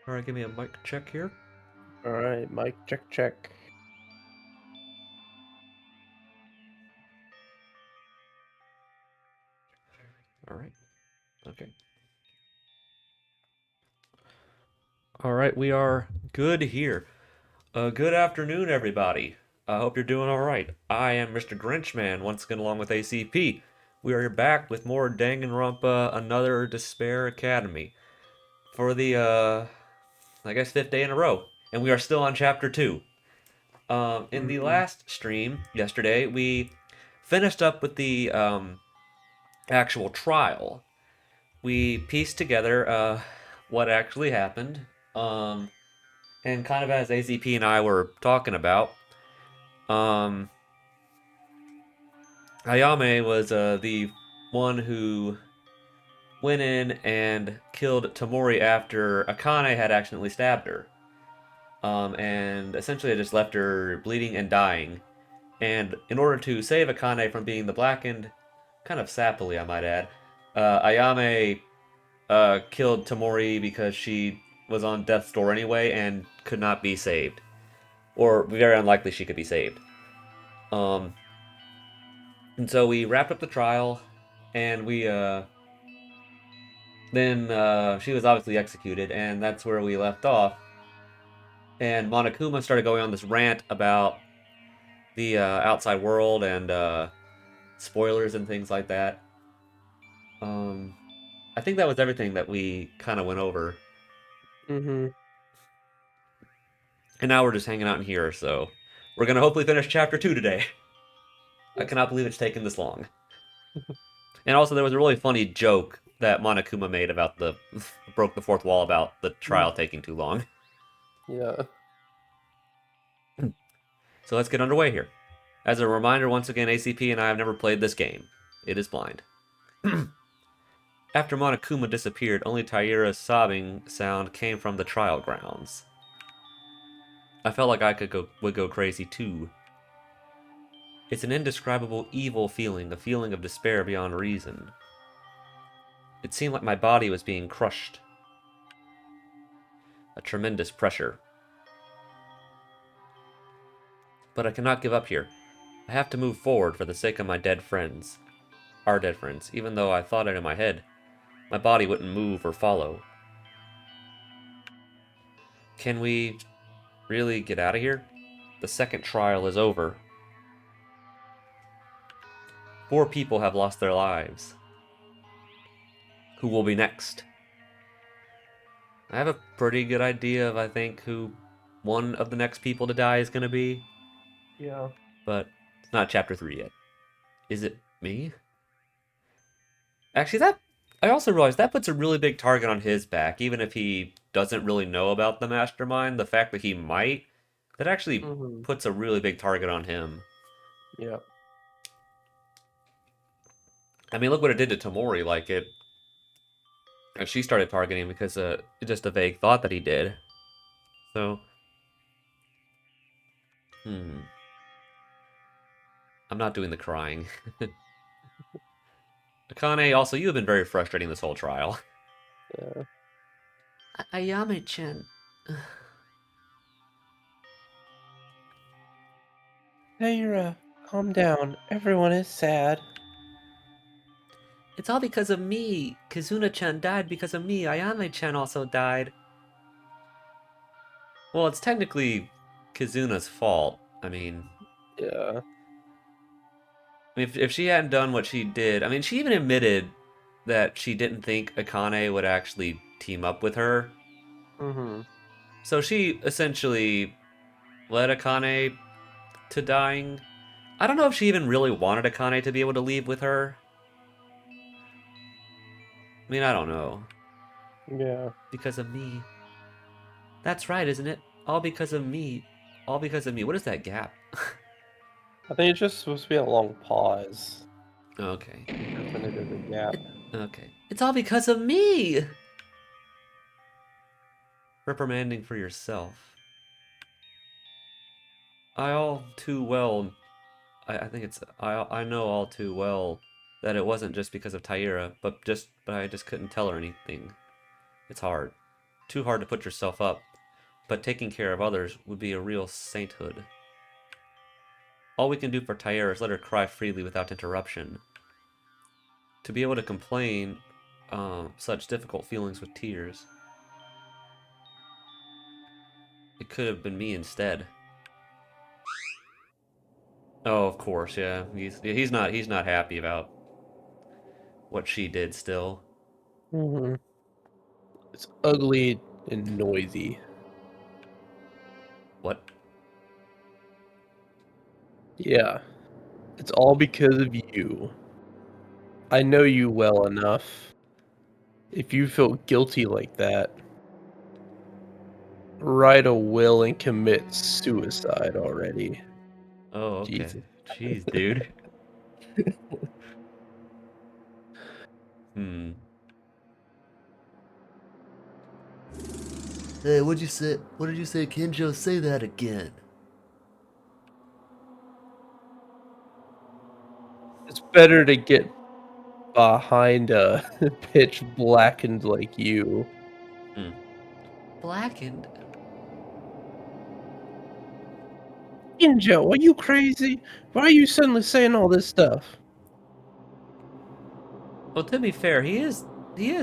All right, give me a mic check here. All right, mic check check. All right. Okay. All right, we are good here. Good afternoon, everybody. I hope you're doing all right. I am Mr. Grinchman, once again along with ACP. We are back with more Danganronpa, Another Despair Academy for the I guess fifth day in a row, and we are still on chapter 2. In the Mm-hmm. last stream yesterday, we finished up with the actual trial. We pieced together what actually happened, um, and kind of as ACP and I were talking about, um, Ayame was the one who went in and killed Tamori after Akane had accidentally stabbed her, and essentially just left her bleeding and dying. And in order to save Akane from being the blackened, kind of sappily, I might add, Ayame killed Tamori because she was on death's door anyway and could not be saved, or very unlikely she could be saved. Um, and so we wrapped up the trial, and we then she was obviously executed, and that's where we left off. And Monokuma started going on this rant about the outside world and spoilers and things like that. Um, I think that was everything that we kind of went over, Mm-hmm. and now we're just hanging out in here. So we're gonna hopefully finish chapter 2 today. I Yes. cannot believe it's taken this long. And also, there was a really funny joke that Monokuma made about the broke the fourth wall about the Mm. trial taking too long. Yeah. So let's get underway here. As a reminder, once again, ACP and I have never played this game. It is blind. After Monokuma disappeared, only Taira's sobbing sound came from the trial grounds. I felt like would go crazy too. It's an indescribable evil feeling, a feeling of despair beyond reason. It seemed like my body was being crushed. A tremendous pressure. But I cannot give up here. I have to move forward for the sake of my dead friends. Our dead friends, even though I thought it in my head. My body wouldn't move or follow. Can we really get out of here? The second trial is over. 4 people have lost their lives. Who will be next? I have a pretty good idea of, I think, who one of the next people to die is going to be, Yeah. but it's not chapter 3 yet. Is it me? Actually, that. I also realized that puts a really big target on his back, even if he doesn't really know about the mastermind. The fact that he might, that actually Mm-hmm. puts a really big target on him. Yeah. I mean, look what it did to Tamori. Like, she started targeting because just a vague thought that he did. So, hmm. I'm not doing the crying. Akane, also, you have been very frustrating this whole trial. Yeah. Ayame-chan. Taira, calm down. Everyone is sad. It's all because of me. Kizuna-chan died because of me. Ayame-chan also died. Well, it's technically Kizuna's fault. Yeah. If she hadn't done what she did, I mean, she even admitted that she didn't think Akane would actually team up with her. Mm-hmm. So she essentially led Akane to dying. I don't know if she even really wanted Akane to be able to leave with her. I mean, I don't know. Yeah. Because of me. That's right, isn't it? All because of me. All because of me. What is that gap? I think it's just supposed to be a long pause. Okay. That's when they did the gap. Okay. It's all because of me! Reprimanding for yourself. I all too well. I think it's. I know all too well that it wasn't just because of Tyra, but I just couldn't tell her anything. It's hard. too hard to put yourself up, but taking care of others would be a real sainthood. All we can do for Tyre is let her cry freely without interruption. To be able to complain such difficult feelings with tears. It could have been me instead. Oh, of course, yeah. He's not happy about what she did still. Mhm. It's ugly and noisy. What? Yeah, it's all because of you. I know you well enough. If you feel guilty like that, write a will and commit suicide already. Oh, okay. Jesus. Jeez, dude. Hmm. Hey, what'd you say? What did you say, Kinjo? Say that again. It's better to get behind a pitch blackened like you. Hmm. Blackened? Injo, are you crazy? Why are you suddenly saying all this stuff? Well, to be fair, he is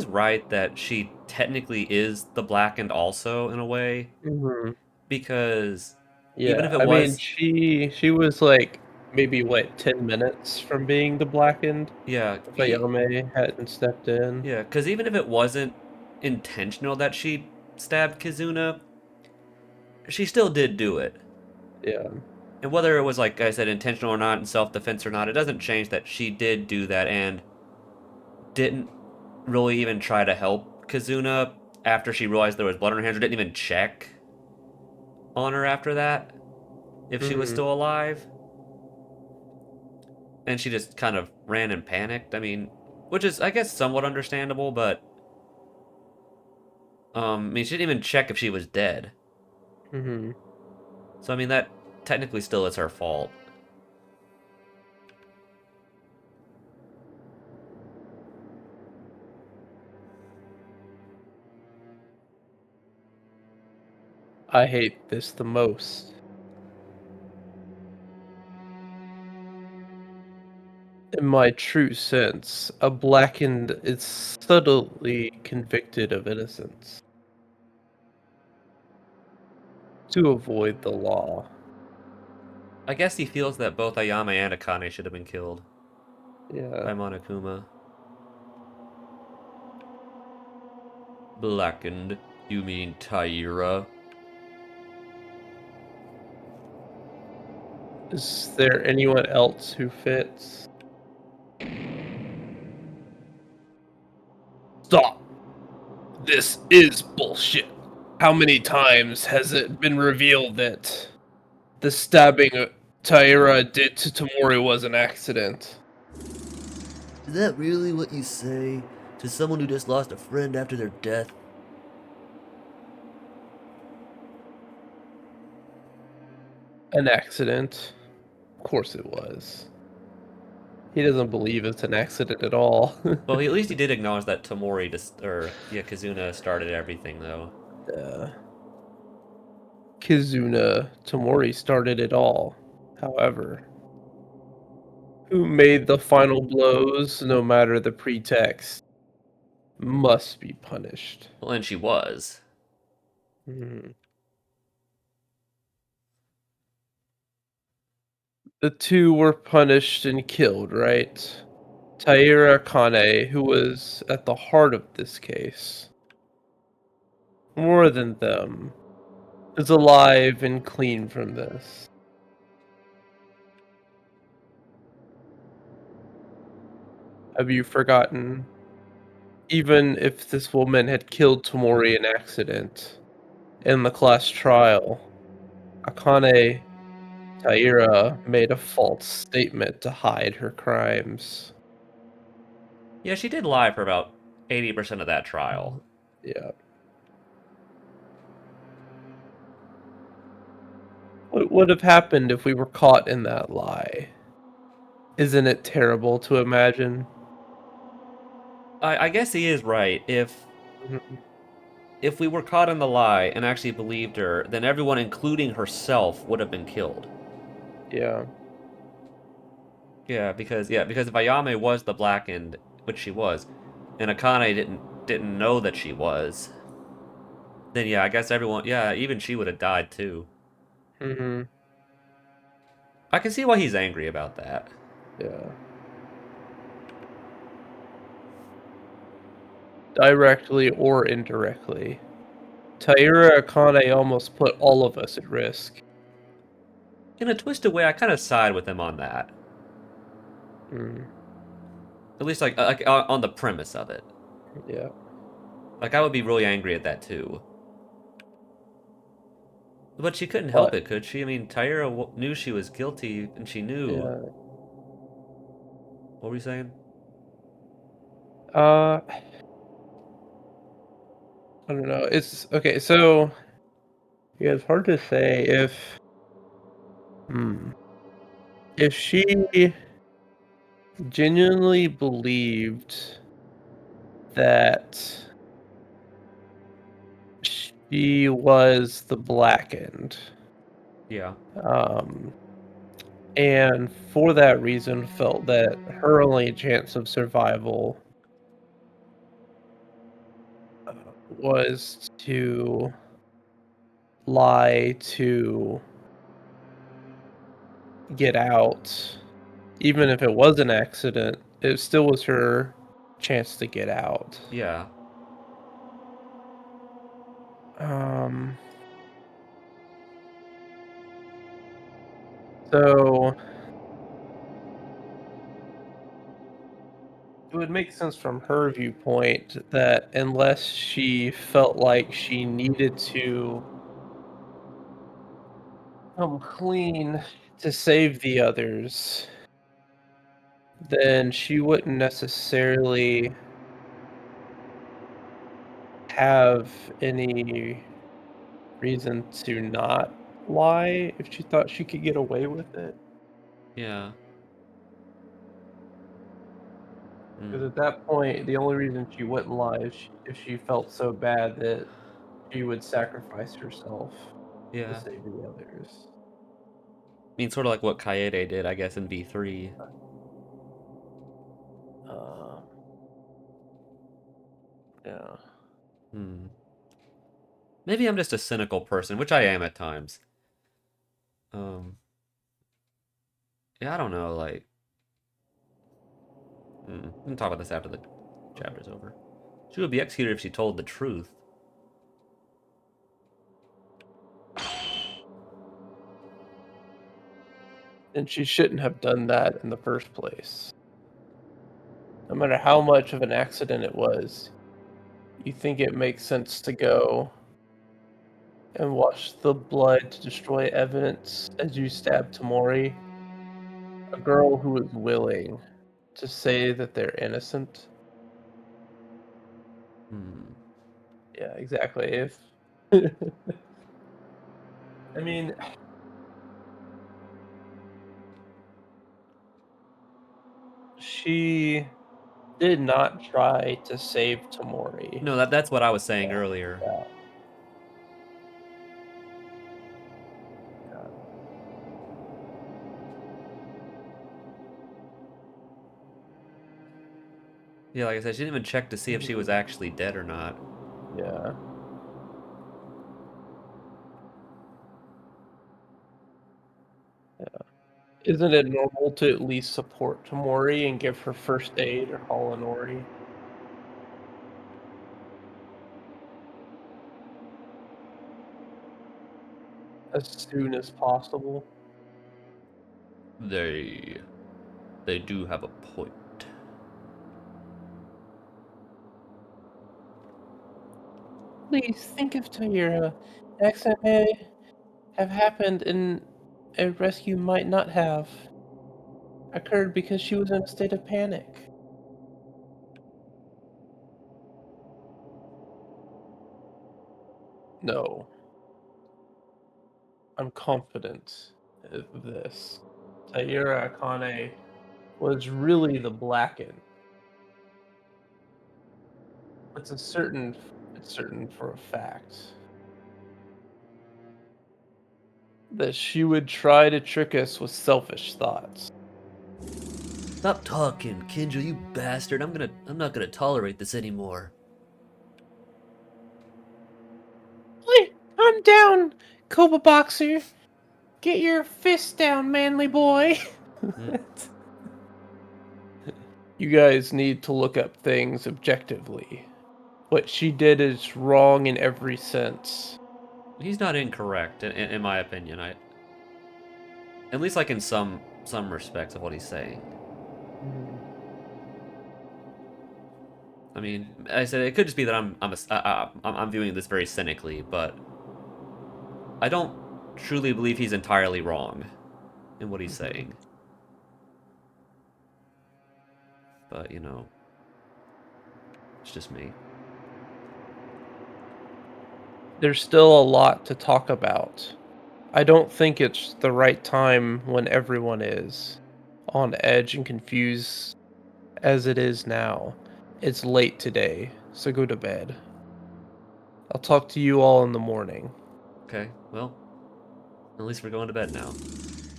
right that she technically is the blackened also in a way Mhm. because even if Yeah, it I mean, was she was, like, maybe, what, 10 minutes from being the blackened yeah, if Ayame hadn't stepped in. yeah, because even if it wasn't intentional that she stabbed Kizuna, she still did do it. Yeah. And whether it was like I said intentional or not, in self-defense or not, it doesn't change that she did do that and didn't really even try to help Kizuna after she realized there was blood on her hands, or didn't even check on her after that if she was Mhm, still alive. And she just kind of ran and panicked. I mean, which is I guess somewhat understandable, but I mean she didn't even check if she was dead. mhm. So I mean that technically still is her fault. I hate this the most. In my true sense, a blackened is subtly convicted of innocence to avoid the law. I guess he feels that both Ayame and Akane should have been killed Yeah. by Monokuma. Blackened? You mean Taira? Is there anyone else who fits? Stop! This is bullshit. How many times has it been revealed that the stabbing Taira did to Tamori was an accident? Is that really what you say to someone who just lost a friend after their death? An accident? Of course it was. He doesn't believe it's an accident at all. Well, at least he did acknowledge that Tamori just, or yeah, Kizuna started everything though. uh, Kizuna Tamori started it all. However, who made the final blows, no matter the pretext, must be punished. Well, and she was. Mhm. The two were punished and killed, right? Taira Kane, who was at the heart of this case, more than them, is alive and clean from this. Have you forgotten? Even if this woman had killed Tomori in accident in the class trial, Akane Taira made a false statement to hide her crimes. Yeah, she did lie for about 80% of that trial. Yeah. What would have happened if we were caught in that lie? Isn't it terrible to imagine? I guess he is right. If Mhm. if we were caught in the lie and actually believed her, then everyone, including herself, would have been killed. Yeah. Because if Ayame was the Blackened, which she was, and Akane didn't know that she was, then yeah, I guess everyone, yeah, even she would have died too. Mm-hmm. I can see why he's angry about that. Yeah. Directly or indirectly. Taira Akane almost put all of us at risk. In a twisted way, I kind of side with him on that. Mm, At least like on the premise of it. yeah. Like I would be really angry at that too. But she couldn't help But it, could she? I mean, Taira knew she was guilty, and she knew. yeah. What were you saying? Uh I don't know. It's okay, so yeah, it's hard to say hmm, if she genuinely believed that she was the Blackened, Yeah, um, and for that reason felt that her only chance of survival was to lie to get out. Even if it was an accident, it still was her chance to get out. yeah. Um, so it would make sense from her viewpoint that unless she felt like she needed to come clean to save the others, then she wouldn't necessarily have any reason to not lie if she thought she could get away with it. Yeah. Because Mm. at that point, the only reason she wouldn't lie is if she felt so bad that she would sacrifice herself to Yeah. save the others. I mean, sort of like what Kaede did, I guess, in V3. Uh, yeah. Hmm. Maybe I'm just a cynical person, which I am at times. Um, yeah, I don't know. Like, we can talk about this after the chapter's over. She would be executed if she told the truth. And she shouldn't have done that in the first place. No matter how much of an accident it was, you think it makes sense to go and wash the blood to destroy evidence as you stab Tamori, a girl who is willing to say that they're innocent. Hmm. Yeah, exactly. If I mean, she did not try to save Tamori. No, that's what I was saying earlier. Yeah, yeah, Yeah, like I said, she didn't even check to see if she was mhm, actually dead or not. yeah. Isn't it normal to at least support Tamori and give her first aid or call an Ori as soon as possible? They they do have a point. Please think of Taira. An accident may have happened and a rescue might not have occurred because she was in a state of panic. No, I'm confident of this. Taira Akane was really the Blackened. It's a certain certain for a fact that she would try to trick us with selfish thoughts. Stop talking, Kinjo, you bastard. I'm not gonna tolerate this anymore. Hey, I'm down, Cobra Boxer. Get your fist down, manly boy. Hmm. You guys need to look up things objectively. What she did is wrong in every sense. He's not incorrect, in my opinion. At least like in some respects of what he's saying. I mean, I said it could just be that I'm viewing this very cynically, but I don't truly believe he's entirely wrong in what he's Mhm. saying. But you know, it's just me. There's still a lot to talk about. I don't think it's the right time when everyone is on edge and confused as it is now. It's late today, so go to bed. I'll talk to you all in the morning. Okay, well, at least we're going to bed now.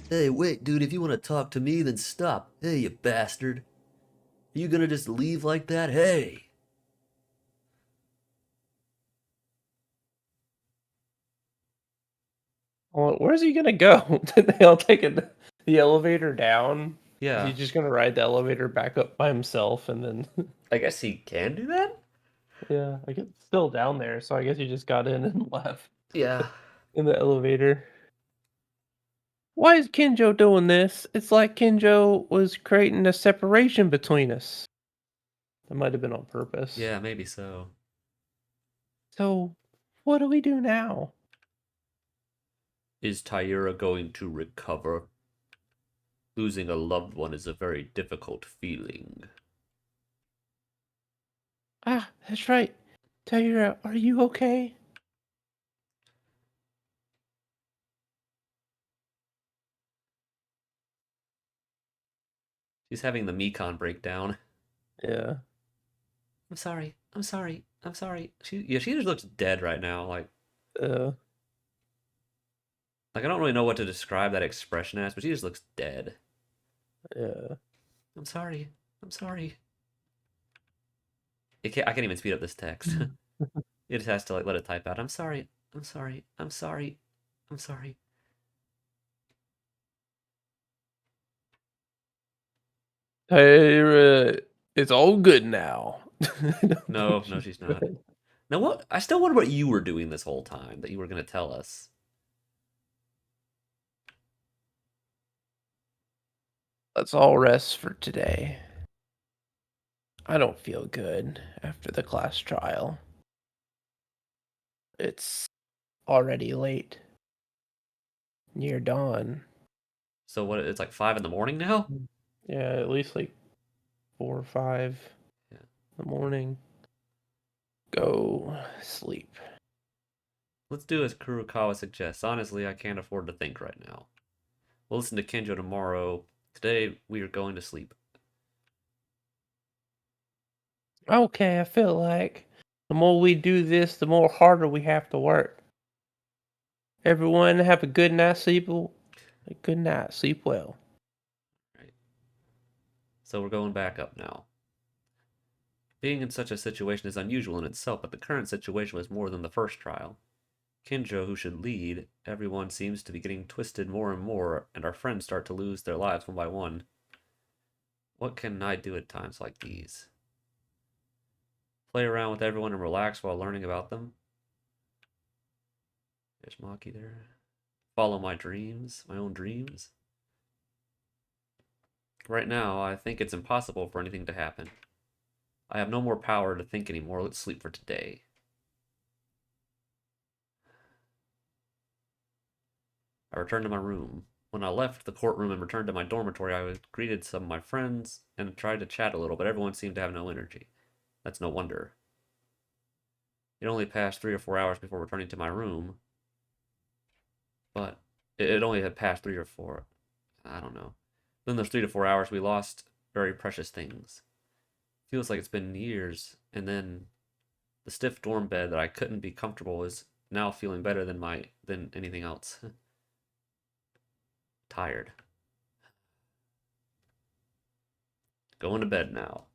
Hey, wait, dude, if you want to talk to me, then stop. Hey, you bastard. Are you gonna just leave like that? Hey! Well, where's he gonna go? Did they all take the elevator down? Is he Yeah, just gonna ride the elevator back up by himself and then I guess he can do that? yeah, I guess it's still down there, so I guess he just got in and left Yeah. in the elevator. Why is Kinjo doing this? It's like Kinjo was creating a separation between us. That might have been on purpose. Yeah, maybe so. So, what do we do now? Is Tyura going to recover? Losing a loved one is a very difficult feeling. Ah, that's right. Taira, are you okay? She's having the Mekon breakdown. Yeah. I'm sorry. I'm sorry. I'm sorry. She just looks dead right now. Uh, I don't really know what to describe that expression as, but she just looks dead. yeah. I'm sorry. I'm sorry. I can't even speed up this text. It just has to let it type out. I'm sorry. I'm sorry. I'm sorry. I'm sorry. Taira, it's all good now. Don't No, think no, she's she's not. good. Now what? I still wonder what you were doing this whole time that you were going to tell us. Let's all rest for today. I don't feel good after the class trial. It's already late, near dawn. So what? It's like 5 in the morning now. Yeah, at least like 4 or 5 Yeah. in the morning. Go sleep. Let's do as Kurokawa suggests. Honestly, I can't afford to think right now. We'll listen to Kenjo tomorrow. Today we are going to sleep. Okay, I feel like the more we do this, the more harder we have to work. Everyone have a good night sleep. A good night. Sleep well. Right. So we're going back up now. Being in such a situation is unusual in itself, but the current situation was more than the first trial. Kinjo, who should lead, everyone seems to be getting twisted more and more, and our friends start to lose their lives one by one. What can I do at times like these? Play around with everyone and relax while learning about them? There's Maki there. Follow my dreams, my own dreams. Right now, I think it's impossible for anything to happen. I have no more power to think anymore. Let's sleep for today. I returned to my room. When I left the courtroom and returned to my dormitory, I greeted some of my friends and tried to chat a little, but everyone seemed to have no energy. That's no wonder. It only passed 3 or 4 hours before returning to my room, but it only had passed 3 or 4. I don't know. Then those 3 to 4 hours, we lost very precious things. Feels like it's been years, and then The stiff dorm bed that I couldn't be comfortable is now feeling better than anything else. Tired. Going to bed now.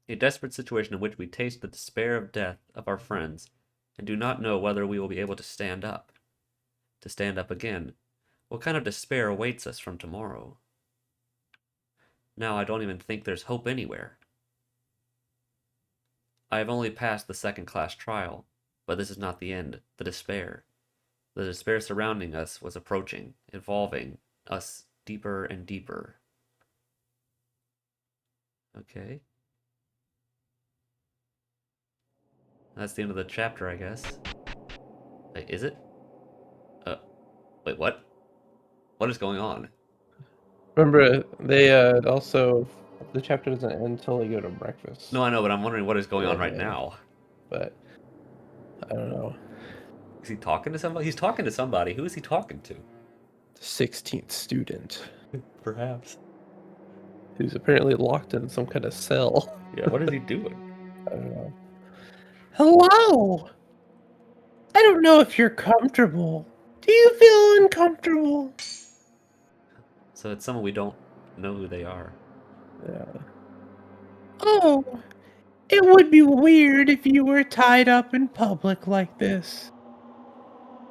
A desperate situation in which we taste the despair of death of our friends and do not know whether we will be able to stand up. To stand up again. What kind of despair awaits us from tomorrow? Now I don't even think there's hope anywhere. I have only passed the second-class trial, but this is not the end. The despair surrounding us was approaching, involving us deeper and deeper. Okay. That's the end of the chapter, I guess. Wait, is it? Wait, what? What is going on? Remember, they also the chapter doesn't end until they go to breakfast. No, I know, but I'm wondering what is going on right Yeah. now. But I don't know. Is he talking to somebody? He's talking to somebody. Who is he talking to? The 16th student, Perhaps. who's apparently locked in some kind of cell. Yeah, what is he doing? I don't know. Hello. I don't know if you're comfortable. Do you feel uncomfortable? So it's someone we don't know who they are. Yeah. Oh, it would be weird if you were tied up in public like this.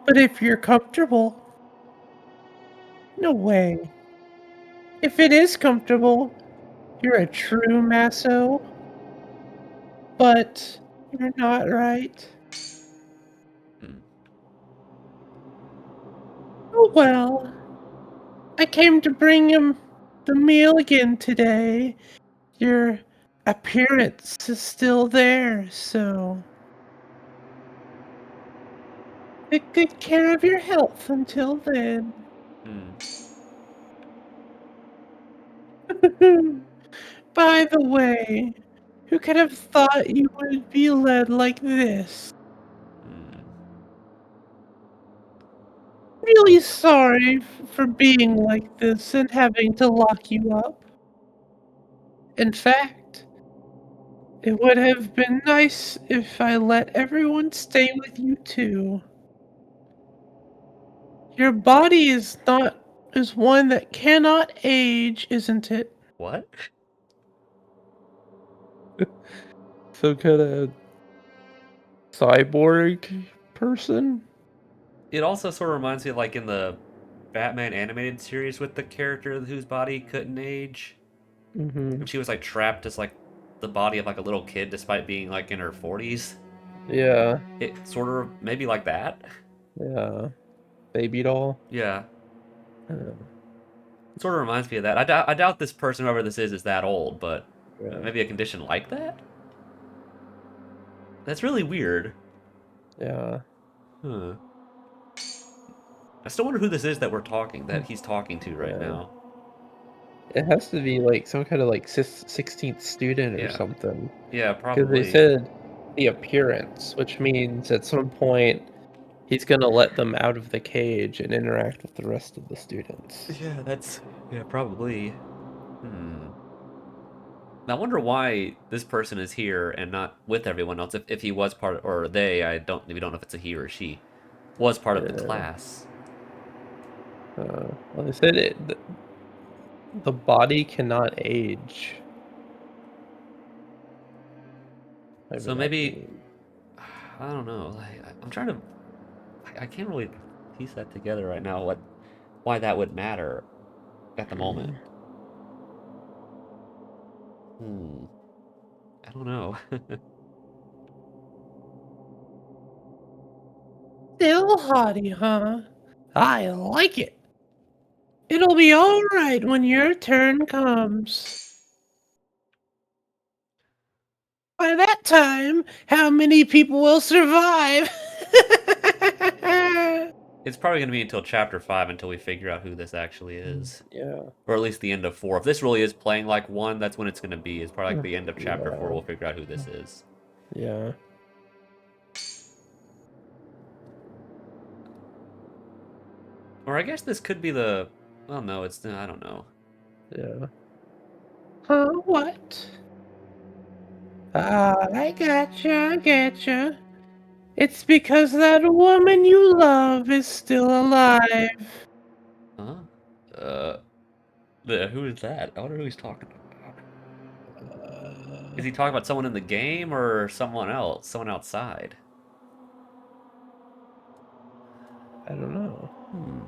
But if you're comfortable, no way. If it is comfortable, you're a true Maso. But you're not, right? Hmm. Oh well. I came to bring him the meal again today. Your appearance is still there, so take good care of your health until then. Hmm. By the way, who could have thought you would be led like this? Hmm. Really sorry for being like this and having to lock you up. In fact, it would have been nice if I let everyone stay with you too. Your body is one that cannot age, isn't it? What? Some kind of cyborg person? It also sort of reminds me of like in the Batman animated series with the character whose body couldn't age. Mm-hmm. And she was like trapped as like the body of like a little kid despite being like in her 40s. Yeah, It sort of maybe like that. yeah. Baby doll. Yeah. Uh, It sort of reminds me of that. I doubt this person, whoever this is that old, but yeah, maybe a condition like that? That's really weird. yeah. Huh. I still wonder who this is that he's talking to right Yeah. now. It has to be like some kind of like 16th student or Yeah. something. Yeah, Because they probably. said the appearance, which means at some point he's gonna let them out of the cage and interact with the rest of the students. Yeah, yeah, probably. Hmm. Now, I wonder why this person is here and not with everyone else. If he was part of, or they, we don't know if it's a he or she, was part of the Yeah. class. Well, they said the body cannot age. Whatever So that maybe, means. I don't know. Like, I'm trying to, I can't really piece that together right now. Why that would matter at the moment. Mm. Hmm. I don't know. Still haughty, huh? I like it. It'll be all right when your turn comes. By that time, how many people will survive? It's probably going to be until chapter 5 until we figure out who this actually is. Yeah. Or at least the end of 4. If this really is playing like 1, that's when it's going to be. It's probably like the end of chapter 4. Yeah. We'll figure out who this is. Yeah. Or I guess this could be the. Well, no, it's. I don't know. Yeah. Huh? What? I getcha. It's because that woman you love is still alive. Huh? Who is that? I wonder who he's talking about. Is he talking about someone in the game or someone else? Someone outside? I don't know. Hmm.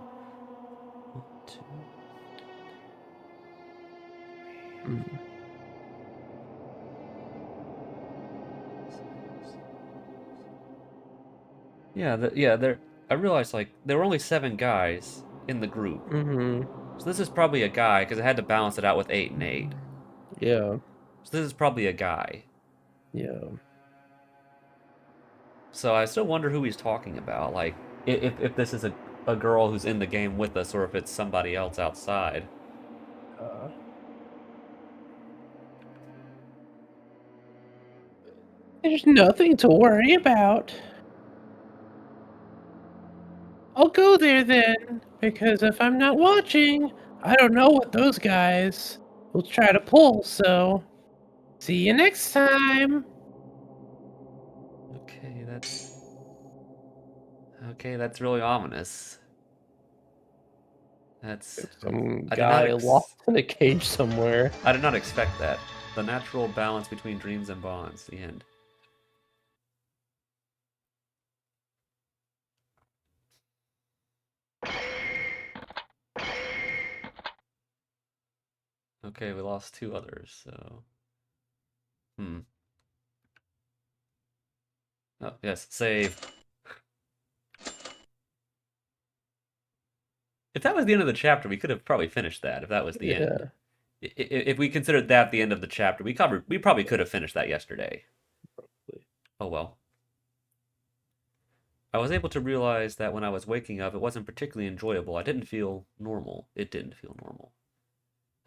One, two. Hmm. Yeah, yeah. There. I realized like there were only 7 guys in the group, Mm-hmm. so this is probably a guy because I had to balance it out with 8 and 8. Yeah. So this is probably a guy. Yeah. So I still wonder who he's talking about. Like if this is a girl who's in the game with us, or if it's somebody else outside. Uh, there's nothing to worry about. I'll go there then, because if I'm not watching, I don't know what those guys will try to pull, so see you next time. Okay. That's really ominous. That's Some I did not guy ex locked in a cage somewhere. I did not expect that. The natural balance between dreams and bonds. The end. Okay, we lost 2 others. So hmm. Oh yes, save. If that was the end of the chapter, we could have probably finished that. If that was the end. Yeah. If we considered that the end of the chapter, we probably could have finished that yesterday. Oh well. I was able to realize that when I was waking up, it wasn't particularly enjoyable. I didn't feel normal. It didn't feel normal.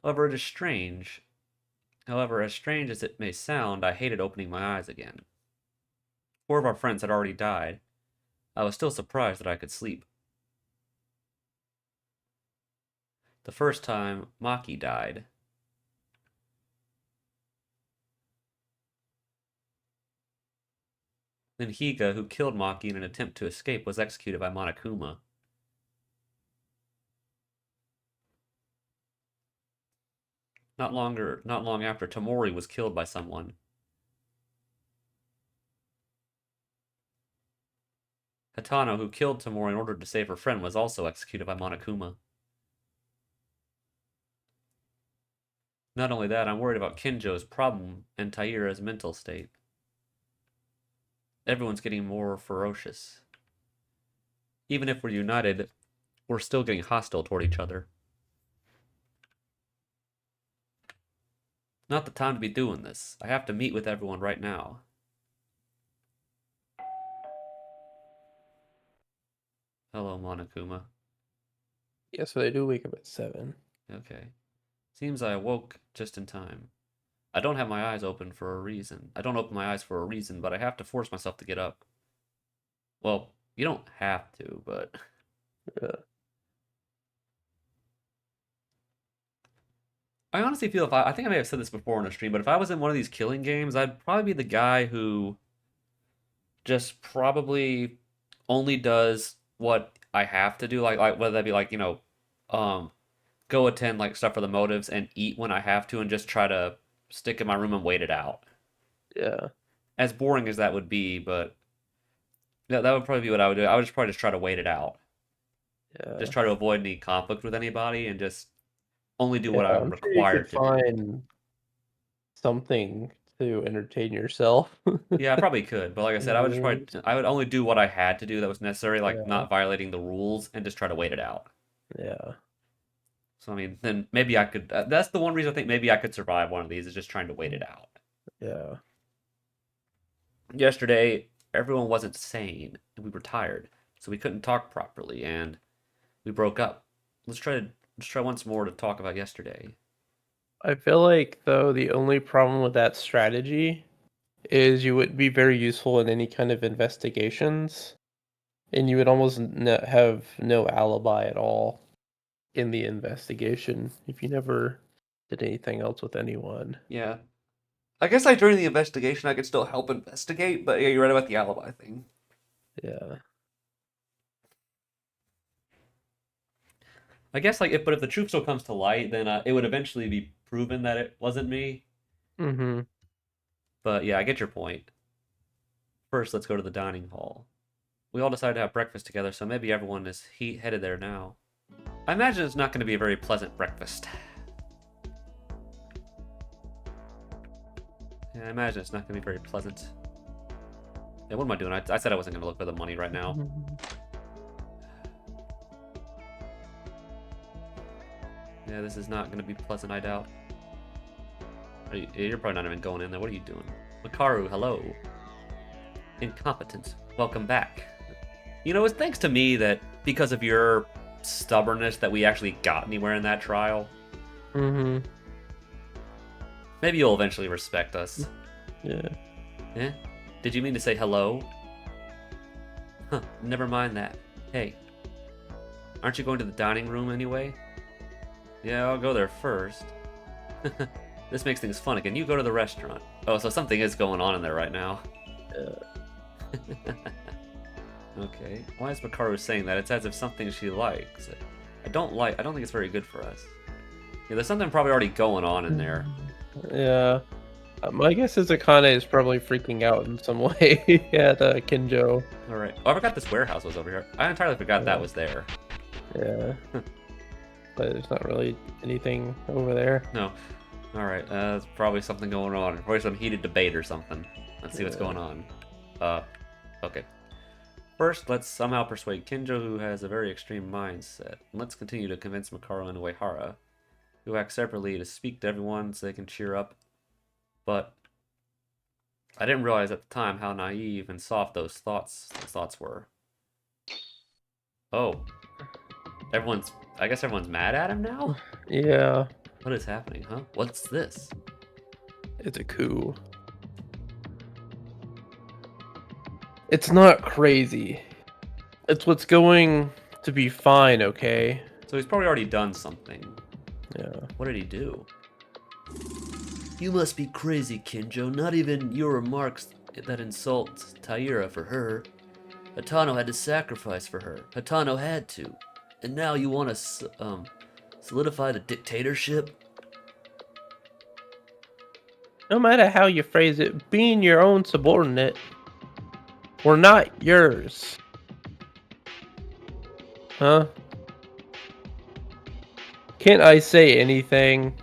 However, it is strange. However, as strange as it may sound, I hated opening my eyes again. 4 of our friends had already died. I was still surprised that I could sleep. The first time, Maki died. Then Higa, who killed Maki in an attempt to escape, was executed by Monokuma. Not long after, Tamori was killed by someone. Hatano, who killed Tamori in order to save her friend, was also executed by Monokuma. Not only that, I'm worried about Kinjo's problem and Taira's mental state. Everyone's getting more ferocious. Even if we're united, we're still getting hostile toward each other. Not the time to be doing this. I have to meet with everyone right now. Hello, Monokuma. Yeah, so they do wake up at 7. Okay. Seems I awoke just in time. I don't have my eyes open for a reason. I don't open my eyes for a reason, but I have to force myself to get up. Well, you don't have to, but Yeah. I honestly feel I think I may have said this before on a stream, but if I was in one of these killing games, I'd probably be the guy who just probably only does what I have to do, like whether that be like, um, go attend like stuff for the motives and eat when I have to and just try to stick in my room and wait it out. Yeah. As boring as that would be, but that would probably be what I would do. I would just probably just try to wait it out. Just Yeah. try to avoid any conflict with anybody and just only do Yeah, what I'm I'm sure you could required to do. find something to entertain yourself. Yeah, I probably could, but like I said, Mm, I would only do what I had to do that was necessary, like yeah, not violating the rules, and just try to wait it out. yeah, So I mean, then maybe I could. That's the one reason I think maybe I could survive one of these is just trying to wait it out. yeah. Yesterday, everyone wasn't sane, and we were tired, so we couldn't talk properly, and we broke up. Let's try once more to talk about yesterday. I feel like though the only problem with that strategy is you would be very useful in any kind of investigations, and you would almost have no alibi at all in the investigation if you never did anything else with anyone. Yeah, I guess like during the investigation, I could still help investigate, but yeah, you're right about the alibi thing. Yeah. I guess like if the truth still comes to light, then it would eventually be proven that it wasn't me. Mm-hmm. But yeah, I get your point. First, let's go to the dining hall. We all decided to have breakfast together, so maybe everyone is headed there now. I imagine it's not going to be a very pleasant breakfast. Yeah, I imagine it's not going to be very pleasant. Yeah, what am I doing? I said I wasn't going to look for the money right now. Yeah, this is not going to be pleasant, I doubt. You're probably not even going in there. What are you doing? Makaru, hello. Incompetent. Welcome back. You know, it's thanks to me that because of your stubbornness that we actually got anywhere in that trial. Mm-hmm. Maybe you'll eventually respect us. Yeah. Eh? Did you mean to say hello? Huh, never mind that. Hey, aren't you going to the dining room anyway? Yeah, I'll go there first. This makes things fun again. You go to the restaurant. Oh, so something is going on in there right now. Okay. Why is Makaru saying that? It's as if something she likes. I don't think it's very good for us. Yeah, there's something probably already going on in there. Yeah. My guess is Akane is probably freaking out in some way at Kinjo. Alright. Oh, I forgot this warehouse was over here. I entirely forgot that was there. Yeah. But there's not really anything over there. No. Alright, there's probably something going on. Probably some heated debate or something. Let's see what's going on. Okay. First, let's somehow persuade Kinjo, who has a very extreme mindset. And let's continue to convince Makaru and Uehara, who act separately, to speak to everyone so they can cheer up. But I didn't realize at the time how naive and soft those thoughts were. Oh. I guess everyone's mad at him now? Yeah. What is happening, huh? What's this? It's a coup. It's not crazy. It's what's going to be fine, okay? So he's probably already done something. Yeah. What did he do? You must be crazy, Kinjo. Not even your remarks that insult Taira for her. Hatano had to sacrifice for her. Hatano had to. And now you want to, solidify the dictatorship? No matter how you phrase it, being your own subordinate, we're not yours. Huh? Can't I say anything?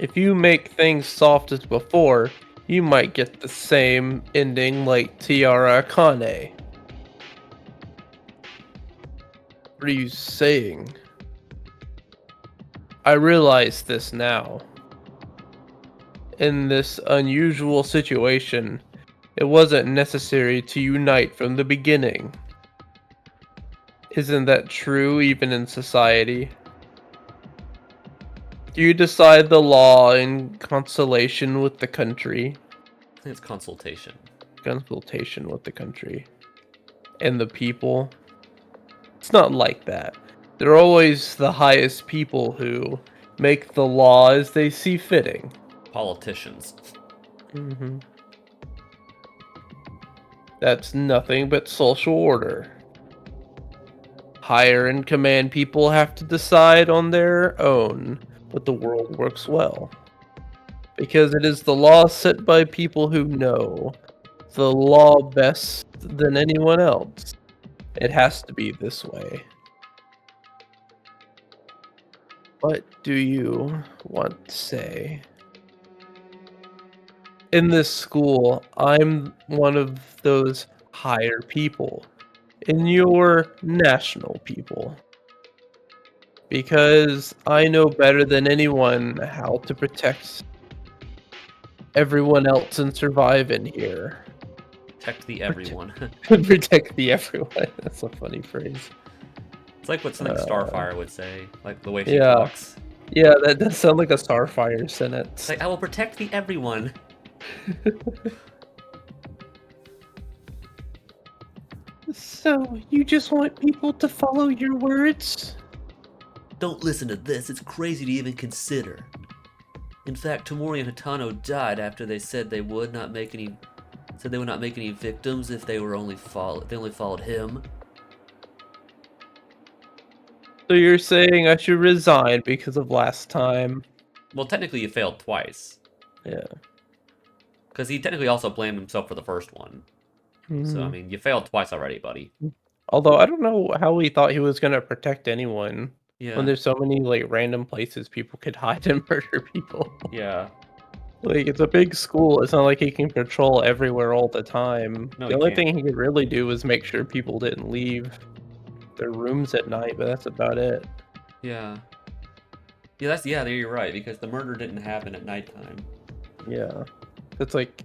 If you make things soft as before, you might get the same ending like Tiara Akane. What are you saying? I realize this now. In this unusual situation, it wasn't necessary to unite from the beginning. Isn't that true even in society? Do you decide the law in consultation with the country? I think it's consultation. Consultation with the country. And the people? It's not like that. They're always the highest people who make the law as they see fitting. Politicians. Mm-hmm. That's nothing but social order. Higher in command people have to decide on their own, but the world works well. Because it is the law set by people who know the law best than anyone else. It has to be this way. What do you want to say? In this school, I'm one of those higher people. And you're national people. Because I know better than anyone how to protect everyone else and survive in here. Protect the everyone. Protect the everyone. That's a funny phrase. It's like what something Starfire would say. Like the way she yeah. talks. Yeah, that does sound like a Starfire sentence. It's like, I will protect the everyone. So, you just want people to follow your words? Don't listen to this. It's crazy to even consider. In fact, Tamori and Hatano died after they said they would not make any victims if they only followed him. So you're saying I should resign because of last time? Well, technically you failed twice. Yeah. Because he technically also blamed himself for the first one. So, I mean, you failed twice already, buddy. Although I don't know how he thought he was gonna protect anyone when Yeah. there's so many like random places people could hide and murder people. Yeah. Like it's a big school. It's not like he can patrol everywhere all the time. No, The he only can't. thing he could really do was make sure people didn't leave their rooms at night, but that's about it. Yeah. Yeah, there you're right, because the murder didn't happen at nighttime. Yeah. It's like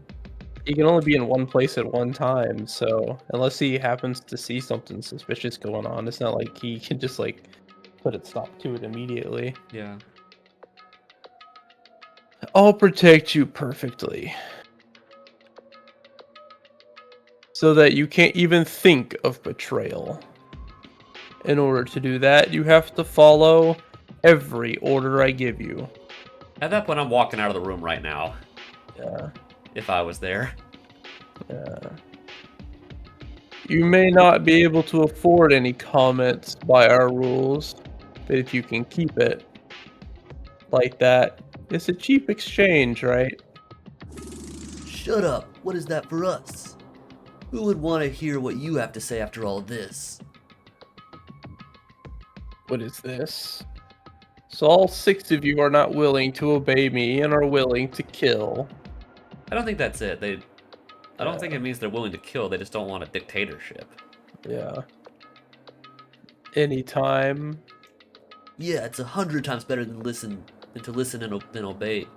he can only be in one place at one time, so unless he happens to see something suspicious going on, it's not like he can just like put a stop to it immediately. Yeah. I'll protect you perfectly. So that you can't even think of betrayal. In order to do that, you have to follow every order I give you. At that point, I'm walking out of the room right now. Yeah. If I was there. Yeah. You may not be able to afford any comments by our rules, but if you can keep it like that, it's a cheap exchange, right? Shut up. What is that for us? Who would want to hear what you have to say after all this? What is this? So all 6 of you are not willing to obey me and are willing to kill. I don't think that's it. I don't think it means they're willing to kill. They just don't want a dictatorship. Yeah. Anytime. Yeah, it's 100 times better than to listen and obey.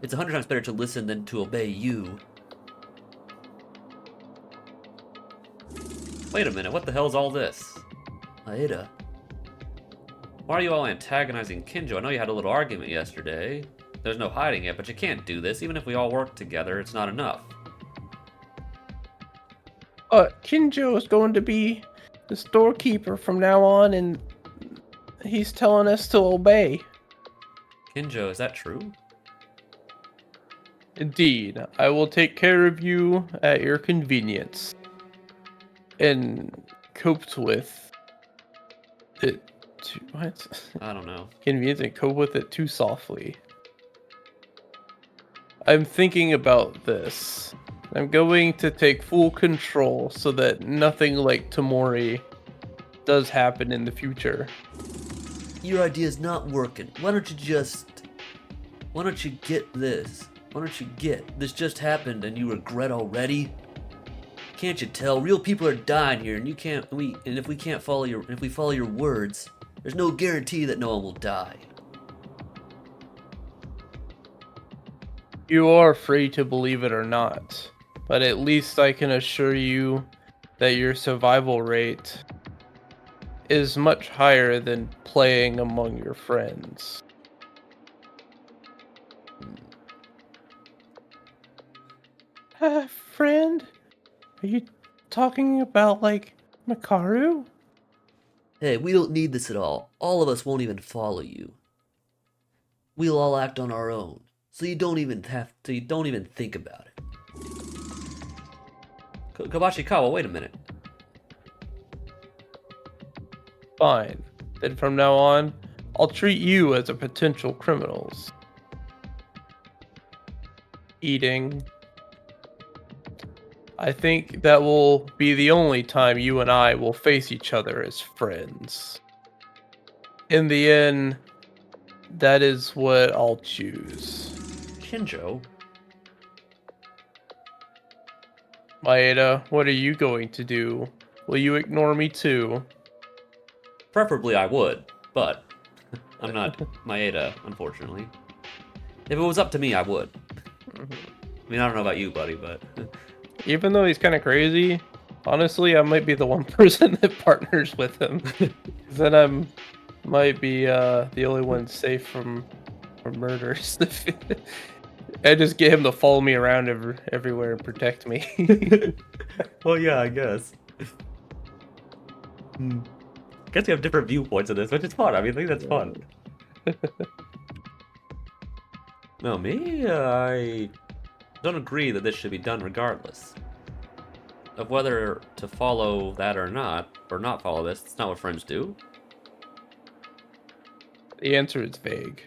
It's 100 times better to listen than to obey you. Wait a minute, what the hell's all this? Aida. Why are you all antagonizing Kinjo? I know you had a little argument yesterday. There's no hiding it, but you can't do this. Even if we all work together, it's not enough. Kinjo is going to be the storekeeper from now on, and he's telling us to obey. Kinjo, is that true? Indeed, I will take care of you at your convenience. And coped with it too, what? I don't know. Convenience and cope with it too softly. I'm thinking about this. I'm going to take full control so that nothing like Tamori does happen in the future. Your idea's not working. Why don't you get this? Why don't you get this just happened and you regret already? Can't you tell? Real people are dying here, and if we follow your words, there's no guarantee that no one will die. You are free to believe it or not, but at least I can assure you that your survival rate is much higher than playing among your friends. Friend? Are you talking about, like, Makaru? Hey, we don't need this at all. All of us won't even follow you. We'll all act on our own, so you don't even think about it. Kabashikawa, wait a minute. Fine. Then from now on, I'll treat you as a potential criminals. Eating. I think that will be the only time you and I will face each other as friends. In the end, that is what I'll choose. Kinjo? Maeda, what are you going to do? Will you ignore me too? Preferably I would, but I'm not Maeda, unfortunately. If it was up to me, I would. I mean, I don't know about you, buddy, but... Even though he's kind of crazy, honestly, I might be the one person that partners with him. Then I might be the only one safe from murders. I just get him to follow me around everywhere and protect me. Well, yeah, I guess. Guess we have different viewpoints of this, which is fun. I mean, I think that's fun. No, me? I don't agree that this should be done regardless of whether to follow that or not follow this. It's not what friends do. The answer is vague.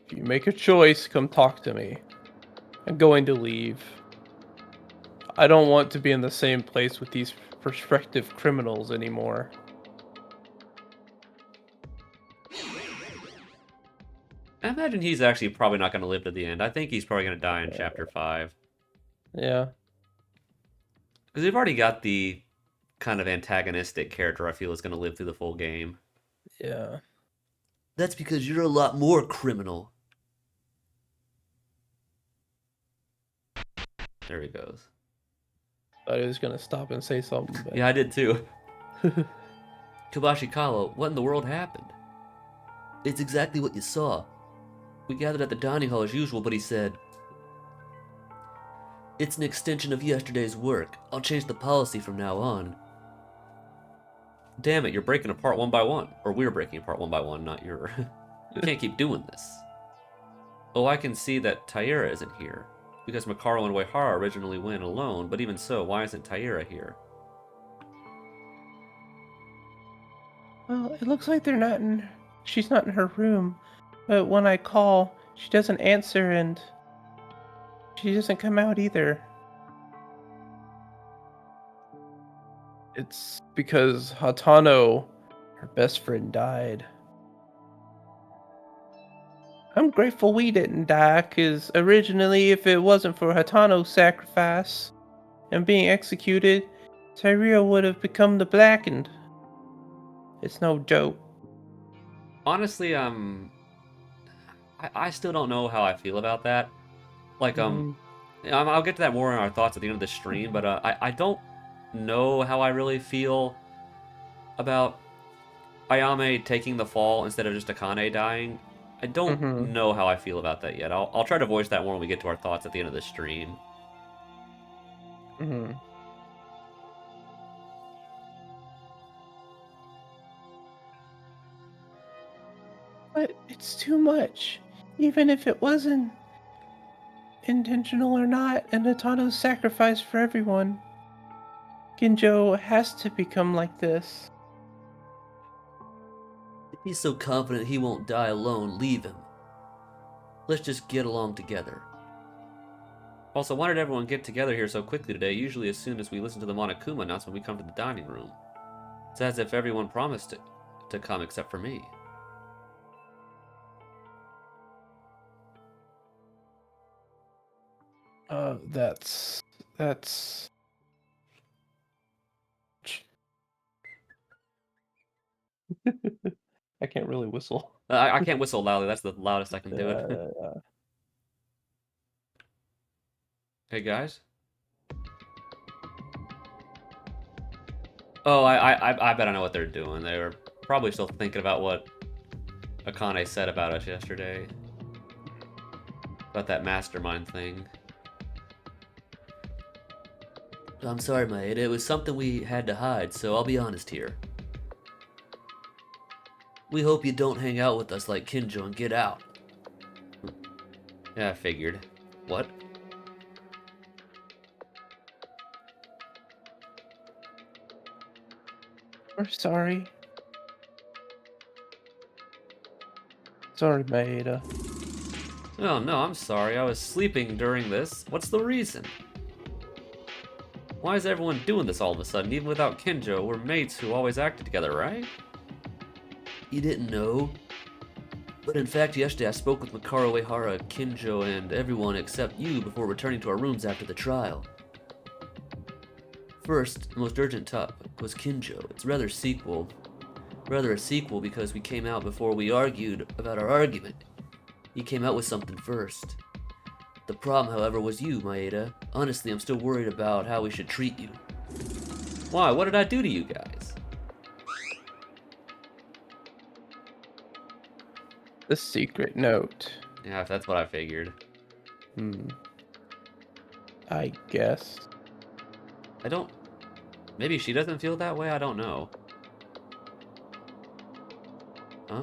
If you make a choice, come talk to me. I'm going to leave. I don't want to be in the same place with these prospective criminals anymore. I imagine he's actually probably not going to live to the end. I think he's probably going to die in chapter 5. Yeah. Because we've already got the kind of antagonistic character I feel is going to live through the full game. Yeah. That's because you're a lot more criminal. There he goes. Thought he was gonna stop and say something. But... Yeah, I did too. Kobashi Kawa, what in the world happened? It's exactly what you saw. We gathered at the dining hall as usual, but he said, "It's an extension of yesterday's work. I'll change the policy from now on." Damn it, you're breaking apart one by one. Or we're breaking apart one by one, not your... You can't keep doing this. Oh, I can see that Taira isn't here. Because Makaro and Uehara originally went alone, but even so, why isn't Taira here? Well, it looks like they're not in. She's not in her room. But when I call, she doesn't answer and she doesn't come out either. It's because Hatano, her best friend, died. I'm grateful we didn't die, because originally, if it wasn't for Hatano's sacrifice and being executed, Tyria would have become the Blackened. It's no joke. Honestly, I still don't know how I feel about that. Like, I'll get to that more in our thoughts at the end of the stream, but I don't know how I really feel about Ayame taking the fall instead of just Akane dying. I don't Mm-hmm. know how I feel about that yet. I'll try to voice that more when we get to our thoughts at the end of the stream. Mm-hmm. But it's too much. Even if it wasn't intentional or not, and Natano's sacrifice for everyone, Ginjo has to become like this. If he's so confident he won't die alone, leave him. Let's just get along together. Also, why did everyone get together here so quickly today? Usually as soon as we listen to the Monokuma announcement, we come to the dining room. It's as if everyone promised to come except for me. That's... I can't really whistle. I can't whistle loudly. That's the loudest I can do it. Hey, guys. Oh, I bet I know what they're doing. They were probably still thinking about what Akane said about us yesterday. About that mastermind thing. I'm sorry, Maeda. It was something we had to hide, so I'll be honest here. We hope you don't hang out with us like Kinjo and get out. Yeah, I figured. What? We're sorry. Sorry, Maeda. Oh, no, I'm sorry. I was sleeping during this. What's the reason? Why is everyone doing this all of a sudden? Even without Kinjo, we're mates who always acted together, right? You didn't know? But in fact, yesterday I spoke with Makaro Uehara, Kinjo, and everyone except you before returning to our rooms after the trial. First, the most urgent topic was Kinjo. It's rather a sequel because we came out before we argued about our argument. He came out with something first. The problem, however, was you, Maeda. Honestly, I'm still worried about how we should treat you. Why? What did I do to you guys? The secret note. Yeah, that's what I figured. I guess. I don't... Maybe she doesn't feel that way? I don't know. Huh?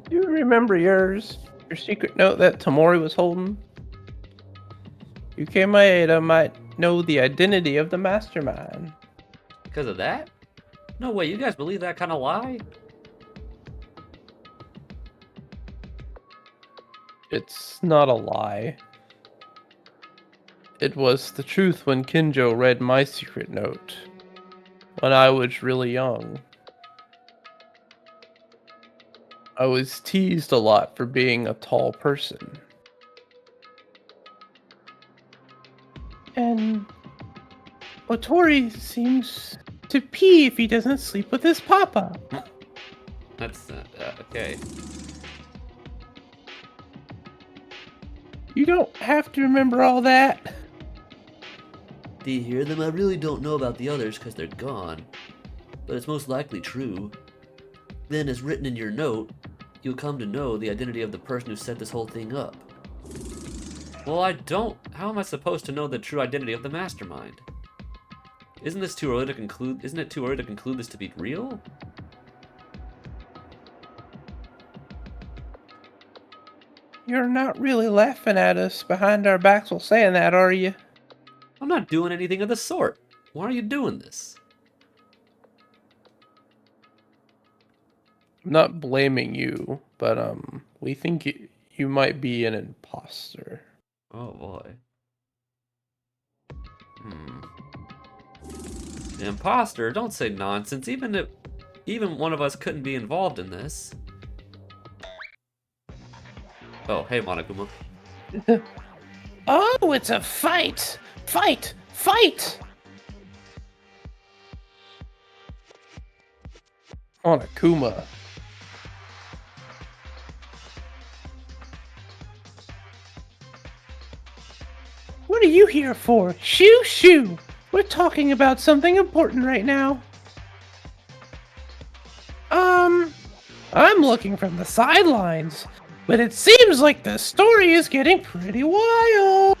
Do you remember yours? Your secret note that Tamori was holding? Yukemaeda might know the identity of the mastermind. Because of that? No way, you guys believe that kind of lie? It's not a lie. It was the truth when Kinjo read my secret note. When I was really young. I was teased a lot for being a tall person. And Otori seems to pee if he doesn't sleep with his papa. That's, okay. You don't have to remember all that. Do you hear them? I really don't know about the others because they're gone. But it's most likely true. Then, as written in your note, you'll come to know the identity of the person who set this whole thing up. Well, I don't. How am I supposed to know the true identity of the mastermind? Isn't it too early to conclude this to be real? You're not really laughing at us behind our backs while saying that, are you? I'm not doing anything of the sort. Why are you doing this? I'm not blaming you, but we think you might be an imposter. Oh boy. The imposter? Don't say nonsense. Even one of us couldn't be involved in this. Oh, hey, Monokuma. Oh, it's a fight! Fight! Fight! Monokuma. What are you here for? Shoo shoo! We're talking about something important right now. I'm looking from the sidelines, but it seems like the story is getting pretty wild.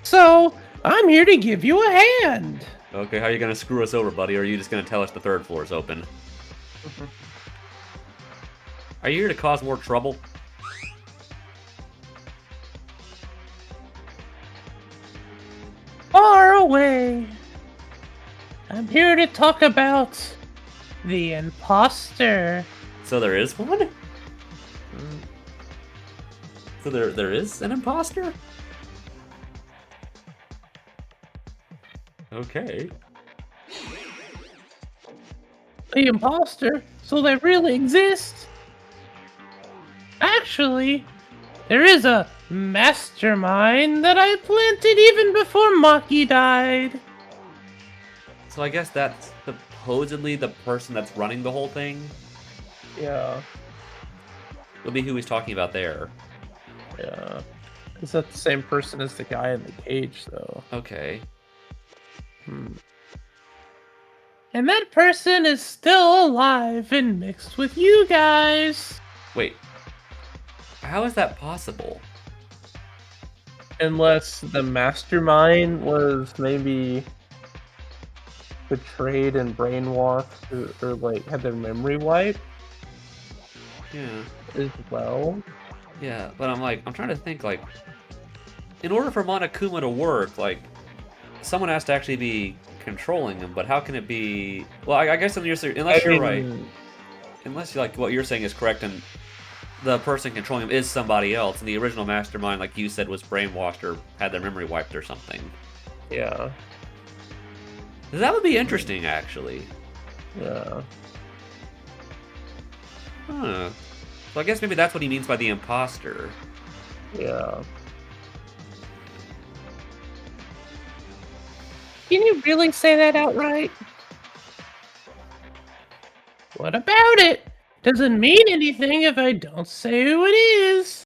So, I'm here to give you a hand. Okay, how are you gonna screw us over, buddy? Or are you just gonna tell us the third floor is open? Are you here to cause more trouble? Far away. I'm here to talk about the imposter. So there is one? So there is an imposter? Okay. The imposter? So they really exist? Actually, there is a mastermind that I planted even before Maki died. So I guess that's supposedly the person that's running the whole thing? Yeah. Would be who he's talking about there. Yeah. Is that the same person as the guy in the cage, though? Okay. And that person is still alive and mixed with you guys. Wait. How is that possible? Unless the mastermind was maybe betrayed and brainwashed or like had their memory wiped Yeah. as well. Yeah, but I'm trying to think, like, in order for Monokuma to work, like, someone has to actually be controlling him, but how can it be... Well, I guess unless you're right, unless like what you're saying is correct and the person controlling him is somebody else, and the original mastermind, like you said, was brainwashed or had their memory wiped or something. Yeah. That would be interesting, actually. Yeah. Huh. So I guess maybe that's what he means by the imposter. Yeah. Can you really say that outright? What about it? Doesn't mean anything if I don't say who it is.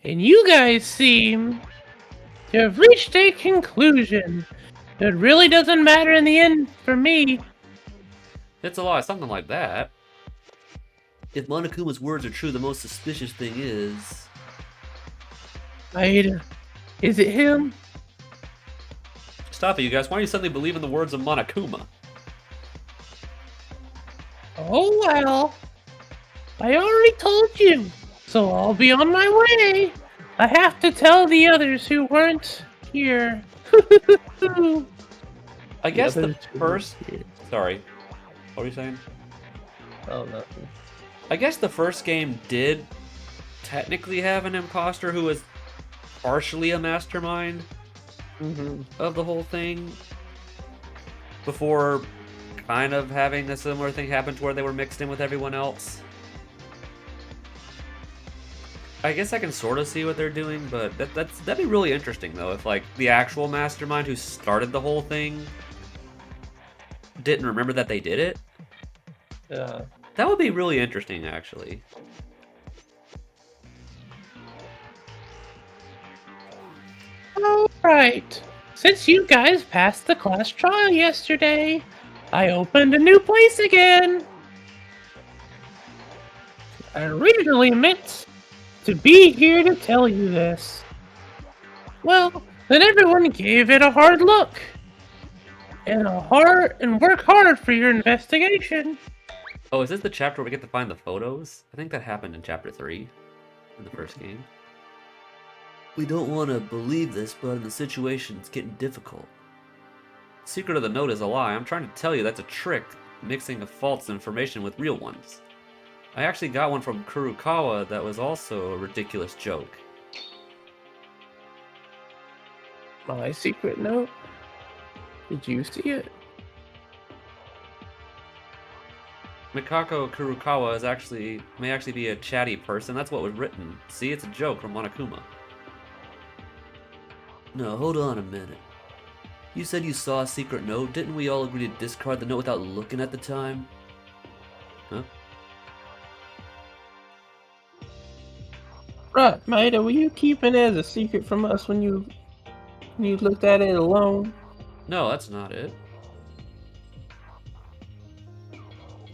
And you guys seem to have reached a conclusion. It really doesn't matter in the end for me. It's a lot of something like that. If Monokuma's words are true, the most suspicious thing is... Aida, is it him? Stop it, you guys. Why are you suddenly believing the words of Monokuma? Oh well. I already told you, so I'll be on my way. I have to tell the others who weren't here. I The guess the others who weren't first. here. Sorry, what were you saying? Oh, nothing. I guess the first game did technically have an imposter who was partially a mastermind Mm-hmm. of the whole thing before kind of having a similar thing happen to where they were mixed in with everyone else. I guess I can sort of see what they're doing, but that'd be really interesting though if like the actual mastermind who started the whole thing didn't remember that they did it. Yeah. That would be really interesting, actually. Alright. Since you guys passed the class trial yesterday, I opened a new place again. I originally meant to be here to tell you this. Well, then everyone gave it a hard look. And work hard for your investigation. Oh, is this the chapter where we get to find the photos? I think that happened in chapter 3 in the first game. We don't want to believe this, but in the situation, it's getting difficult. Secret of the note is a lie. I'm trying to tell you that's a trick, mixing of false information with real ones. I actually got one from Kurukawa that was also a ridiculous joke. My secret note? Did you see it? Mikako Kurukawa may actually be a chatty person. That's what was written. See, it's a joke from Monokuma. No, hold on a minute. You said you saw a secret note. Didn't we all agree to discard the note without looking at the time? Huh? Right, Maida, were you keeping it as a secret from us when you looked at it alone? No, that's not it.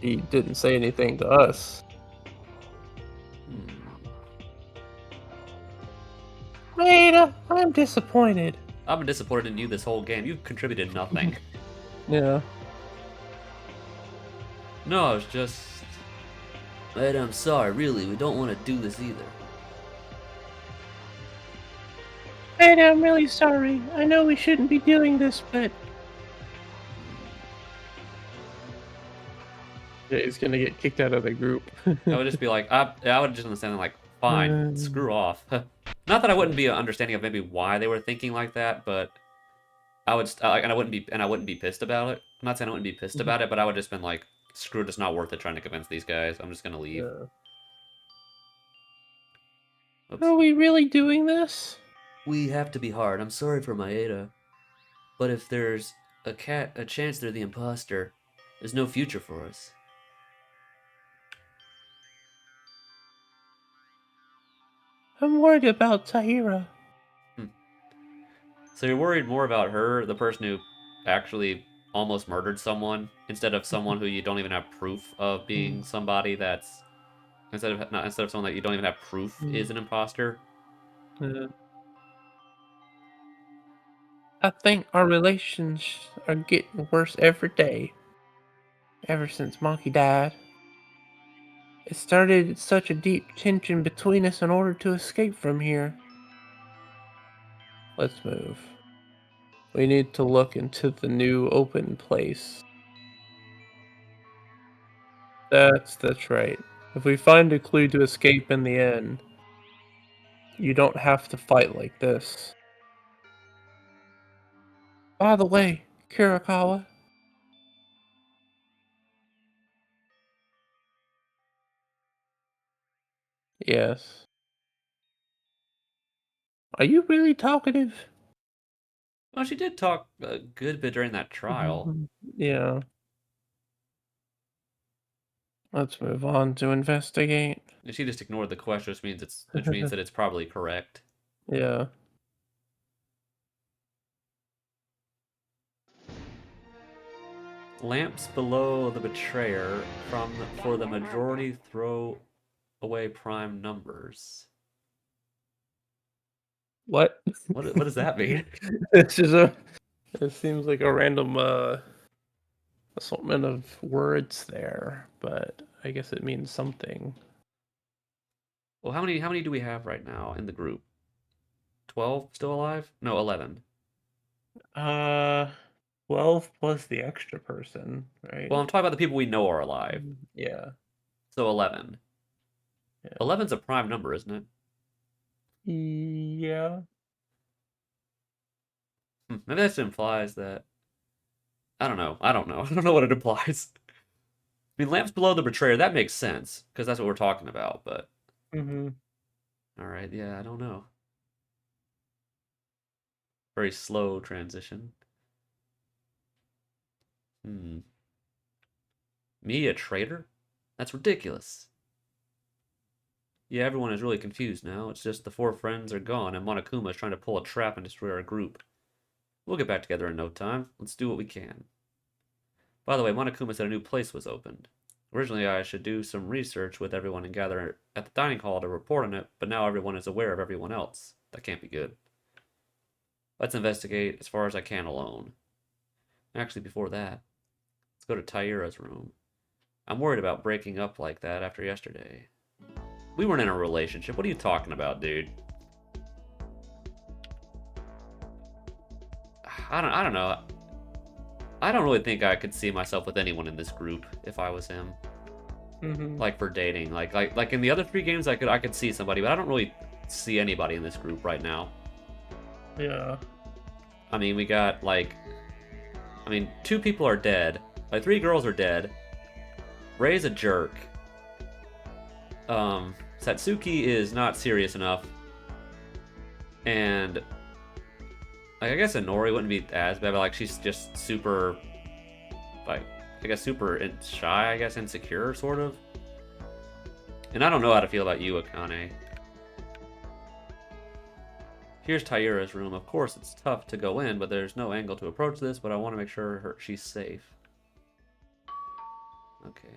You didn't say anything to us. Maida, I'm disappointed. I've been disappointed in you this whole game. You've contributed nothing. Yeah. No, I was just... Ed, I'm sorry, really, we don't want to do this either. Maida, I'm really sorry. I know we shouldn't be doing this, but... Yeah, he's gonna get kicked out of the group. I would just be like, I would just understand like, fine, screw off. Not that I wouldn't be understanding of maybe why they were thinking like that, but I would, and I wouldn't be pissed about it. I'm not saying I wouldn't be pissed about it, but I would just been like, screw it, it's not worth it trying to convince these guys. I'm just gonna leave. Yeah. Oops. Are we really doing this? We have to be hard. I'm sorry for Maeda. But if there's a chance they're the imposter, there's no future for us. I'm worried about Tahira. So you're worried more about her, the person who actually almost murdered someone, instead of someone who you don't even have proof of being somebody that's instead of someone that you don't even have proof is an imposter. Yeah. I think our relations are getting worse every day. Ever since Monkey died. It started such a deep tension between us in order to escape from here. Let's move. We need to look into the new open place. That's right. If we find a clue to escape in the end, you don't have to fight like this. By the way, Kurakawa. Yes. Are you really talkative? Well, she did talk a good bit during that trial. Yeah. Let's move on to investigate. She just ignored the question, which means that it's probably correct. Yeah. Lamps below the betrayer for the majority throw away prime numbers. What? What does that mean? It's just it seems like a random assortment of words there, but I guess it means something. Well, how many do we have right now in the group? 12 still alive? No, 11. Uh, 12 plus the extra person, right? Well, I'm talking about the people we know are alive. Yeah. So 11. Yeah. 11's a prime number, isn't it? Yeah. Maybe that implies that. I don't know. I don't know. I don't know what it implies. I mean, lamps below the betrayer, that makes sense, because that's what we're talking about, but. Mm-hmm. Alright, yeah, I don't know. Very slow transition. Me, a traitor? That's ridiculous. Yeah, everyone is really confused now. It's just the four friends are gone, and Monokuma is trying to pull a trap and destroy our group. We'll get back together in no time. Let's do what we can. By the way, Monokuma said a new place was opened. Originally, I should do some research with everyone and gather at the dining hall to report on it, but now everyone is aware of everyone else. That can't be good. Let's investigate as far as I can alone. Actually, before that, let's go to Taira's room. I'm worried about breaking up like that after yesterday. We weren't in a relationship. What are you talking about, dude? I don't know. I don't really think I could see myself with anyone in this group if I was him. Mm-hmm. Like for dating. Like in the other 3 games I could see somebody, but I don't really see anybody in this group right now. Yeah. I mean, we got 2 people are dead. Like 3 girls are dead. Ray's a jerk. Satsuki is not serious enough. And like I guess Inori wouldn't be as bad, but like she's just super super shy, insecure sort of. And I don't know how to feel about you, Akane. Here's Taira's room. Of course, it's tough to go in, but there's no angle to approach this, but I want to make sure she's safe. Okay.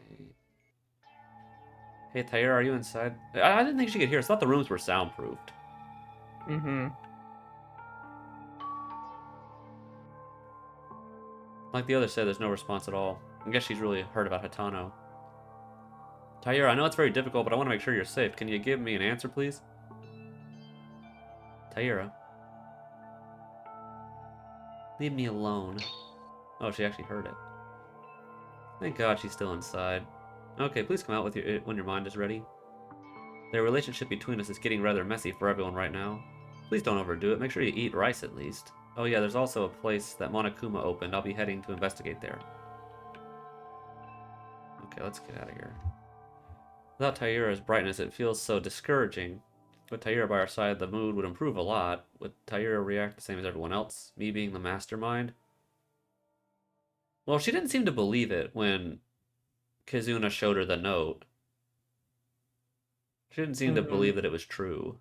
Hey, Taira, are you inside? I didn't think she could hear us. I thought the rooms were soundproofed. Mm-hmm. Like the other said, there's no response at all. I guess she's really hurt about Hitano. Taira, I know it's very difficult, but I want to make sure you're safe. Can you give me an answer, please? Taira. Leave me alone. Oh, she actually heard it. Thank God she's still inside. Okay, please come out with when your mind is ready. The relationship between us is getting rather messy for everyone right now. Please don't overdo it. Make sure you eat rice at least. Oh yeah, there's also a place that Monokuma opened. I'll be heading to investigate there. Okay, let's get out of here. Without Taira's brightness, it feels so discouraging. With Taira by our side, the mood would improve a lot. Would Taira react the same as everyone else? Me being the mastermind? Well, she didn't seem to believe it when Kizuna showed her the note. She didn't seem to believe that it was true.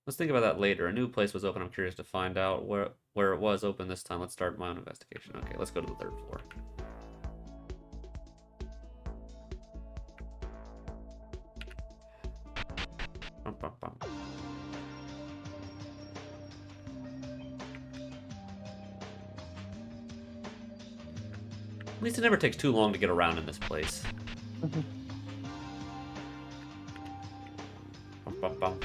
Let's think about that later. A new place was open. I'm curious to find out where it was open this time. Let's start my own investigation. Okay, let's go to the 3rd floor. Bum, bum, bum. At least it never takes too long to get around in this place. Bum, bum, bum.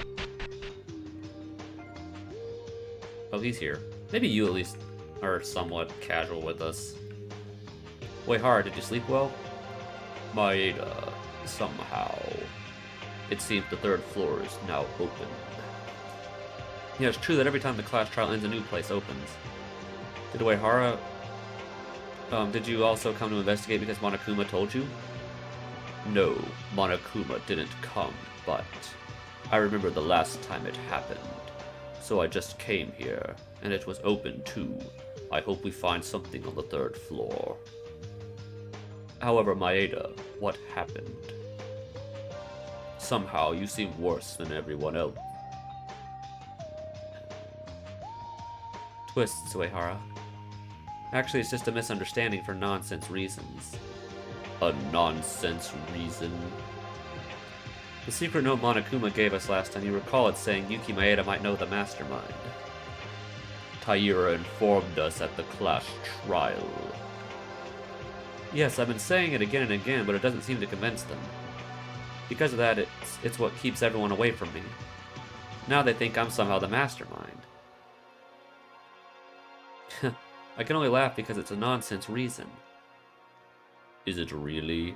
Oh, he's here. Maybe you at least are somewhat casual with us. Uehara, did you sleep well? Maeda, somehow. It seems the 3rd floor is now open. Yeah, it's true that every time the class trial ends, a new place opens. Did Uehara... did you also come to investigate because Monokuma told you? No, Monokuma didn't come, but I remember the last time it happened. So I just came here, and it was open too. I hope we find something on the 3rd floor. However, Maeda, what happened? Somehow you seem worse than everyone else. Twists, Uehara. Actually, it's just a misunderstanding for nonsense reasons. A nonsense reason? The secret note Monokuma gave us last time, you recall it saying Yuki Maeda might know the mastermind. Taira informed us at the class trial. Yes, I've been saying it again and again, but it doesn't seem to convince them. Because of that, it's what keeps everyone away from me. Now they think I'm somehow the mastermind. I can only laugh because it's a nonsense reason. Is it really?